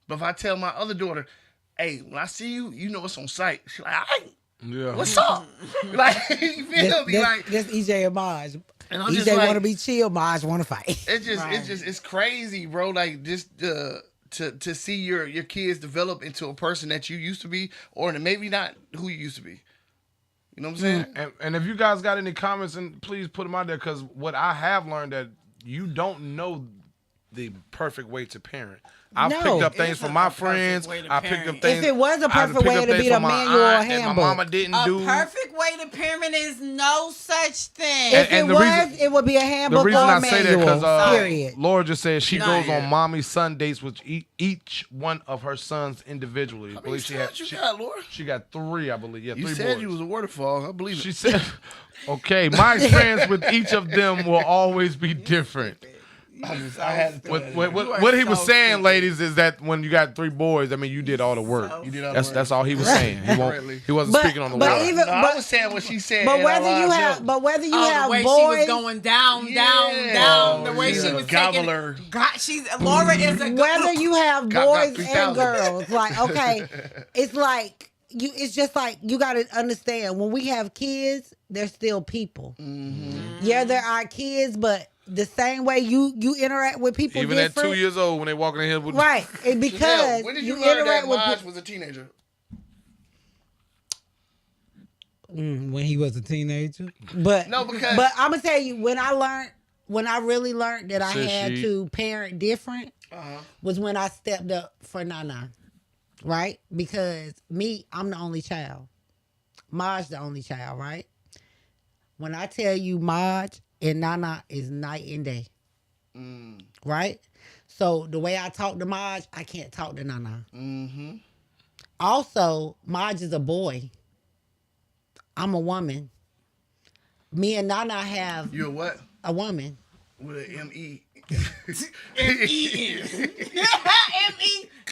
But if I tell my other daughter, hey, when I see you, you know it's on sight. She's like, all right, Yeah. what's up? Like, you feel me? Like, This EJ and Maj. and I'm just EJ like, want to be chill, Maj want to fight. it's crazy, bro. Like, just to see your kids develop into a person that you used to be, or maybe not who you used to be. You know what I'm saying? And if you guys got any comments, and please put them out there, because what I have learned that you don't know the perfect way to parent. I've No. picked up things It's from not my a perfect friends. way to I picked up parent. things. If it was a I've perfect picked way up to things be the from my manual or aunt that handbook. my mama didn't A do. perfect way to parent is no such thing. If And it the was, reason- it would be a The handbook reason or I a say that manual. because period. Laura just said she Not goes yet. on mommy's son dates with each one of her sons individually. I How many believe she had. sons you got, Laura? She got 3, I believe. Yeah, You 3 said boys. you was a waterfall. I believe it. She said, okay, my experience with each of them will always be different. I had to throw that in there. What he was so saying, stupid. ladies, is that when you got 3 boys, I mean, you did all the work. You did all the work. That's all he was saying. He wasn't But- speaking on the but word. even- No, I was saying what she said. But and I whether you lied, have, yo. but whether you Oh, have the way boys, she was going down, Yeah. down, the Oh, way she's she a was gobbler. taking. God, Laura is a whether you have Got boys 3,000. and girls, like okay, it's like you. It's just like you got to understand when we have kids, they're still people. Yeah, they're our kids, but the same way you interact with people, Even at different, 2 years old, when they walking in here with right? And because Chanel, when did you learn that interact with Maj people was a teenager? when he was a teenager. But No, because- but I'm gonna tell you when I really learned that I Said had she- to parent different was when I stepped up for Nana, right? Because I'm the only child. Maj the only child, right? When I tell you Maj and Nana is night and day, right? So the way I talk to Maj, I can't talk to Nana. Mm-hmm. Also, Maj is a boy. I'm a woman. Me and Nana have You're what? a woman. With an M-E.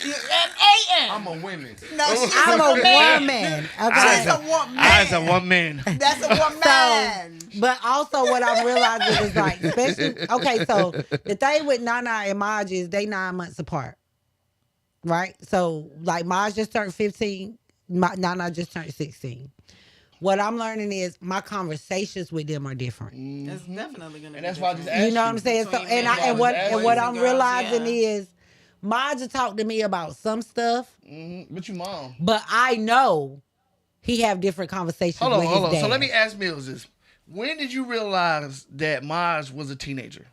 M-E-M-A-N. I'm a woman. No, she's I'm a man. woman. She's Okay. a woman. I's a woman. That's a woman. But also what I'm realizing is like, especially, okay, so the thing with Nana and Maj is they 9 months apart. Right? So like Maj just turned 15, Nana just turned 16. What I'm learning is my conversations with them are different. It's definitely gonna. And that's why I just asked You know what I'm saying? So, Between and men and what boys I'm and girls, realizing yeah. is Maj will talk to me about some stuff, But you mom. but I know he have different conversations Hold on, with hold his on. dad. So let me ask Mills this. When did you realize that Maj was a teenager?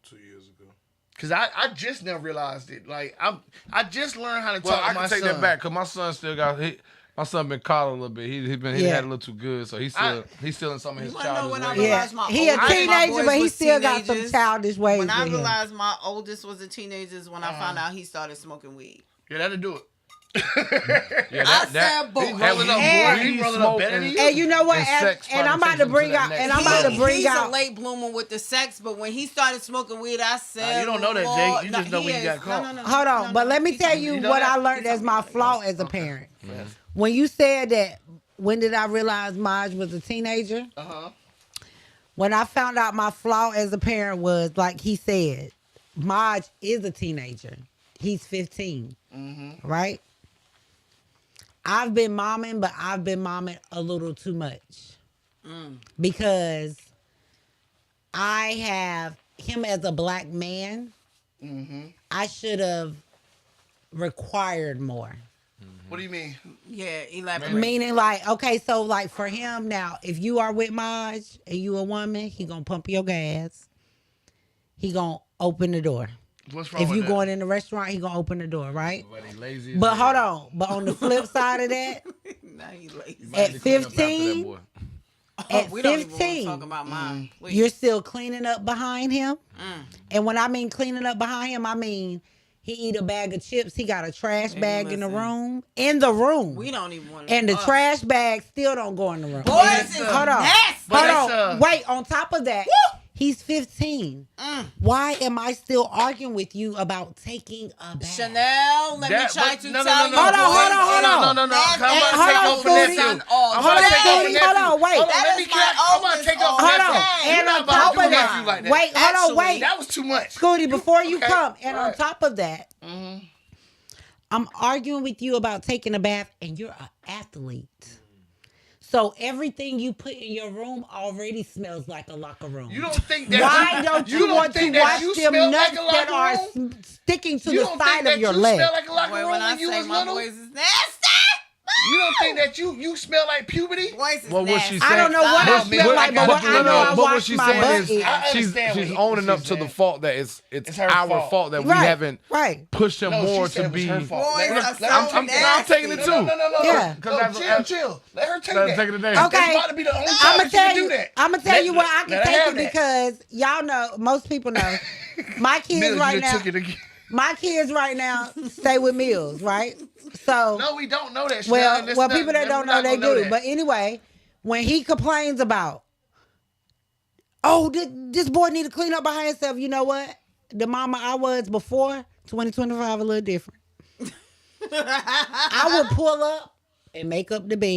2 years ago. Because I just never realized it. Like, I just learned how to Well, talk I to my can take son. that back because my son still got my son been caught a little bit. He Yeah. had a little too good, so he's still in some of his You wanna know when I childish ways. realized my He a oldest- my teenager, boys but he was still got some teenagers. childish ways When I with him. realized my oldest was a teenager is when I found out he started smoking weed. Yeah, that'll do it. Yeah, I said, boy, He rolling up, And- boy. He rolling up better than you. And you know what? And And, sex and I'm probably about to takes him bring to that out. next And I'm about to bring he's out. a late bloomer with the sex, but when he started smoking weed, I said, you don't know that, Jay. Lord, You just know when you got caught. Hold on, but let me tell you You know what that? I learned as my flaw as a parent. when you said that, when did I realize Maj was a teenager? When I found out my flaw as a parent was, like he said, Maj is a teenager. He's 15, right? I've been momming, but I've been momming a little too much. Because I have him as a black man. I should have required more. What do you mean? Yeah, elaborate. Meaning like, okay, so like for him now, if you are with Maj and you a woman, he gonna pump your gas. He gonna open the door. What's wrong If with you that? going in the restaurant, he gonna open the door, right? But he lazy as But hell. hold on. But on the flip side of that, Now he lazy. Might have at to clean up after that 15, boy. at We don't even want to 15, talk about mine. Please. you're still cleaning up behind him. And when I mean cleaning up behind him, I mean he eat a bag of chips. He got a trash bag in the listen. room. In the room. We don't even want to. And the trash bag still don't go in the room. Boys is Hold on. nasty. But Hold that's, on. Wait, on top of that, he's 15. Why am I still arguing with you about taking a bath? Chanel, let me try to no, tell no, you. Hold on, hold on, hold on. No. That- I'm about to hold take on, over Fruity. nephew. Oh, I'm hold about to on, take over Fruity, nephew. hold on, wait. Hold on, That let me is try. my I'm about to oldest take over Hold nephew. on. Hey, And You're on not about top to of do that, nephew like that. wait, hold on, Actually, wait. That was too much. Scooty, before you Okay. come, and All on right. top of that, I'm arguing with you about taking a bath, and you're an athlete. So everything you put in your room already smells like a locker room. You don't think that? Why don't you want to think that wash you them smell nuts like a that are locker room? sticking to You the don't side think of that your you leg? smell like a locker Boy, room when I when you say was my little? voice is nasty. You don't think that you smell like puberty? Voice is What was nasty. she I don't know what Stop, I man. smell like, but what I know I but what wash she's my saying butt is in. I she's understand what owning up she's to the saying. fault that it's her our fault. fault that we Right, haven't right. pushed him No, more she said to it was be. her fault. Boys Let her- are let so her- I'm nasty. taking it too. No. Yeah. Chill. Let her take Let her that. take it today. Okay. It's about to be the only time I'm that gonna she can tell do you. that. I'm gonna tell you where I can let her take have it that. because y'all know, most people know, my kids Mills, right you now. took it again. My kids right now stay with Mills, right? So No, we don't know that. well, Chanel. well, That's people not- that don't we're know not they gonna do. that. But anyway, when he complains about, oh, this boy need to clean up behind himself. You know what? The mama I was before 2025 a little different. I would pull up and make up the bed.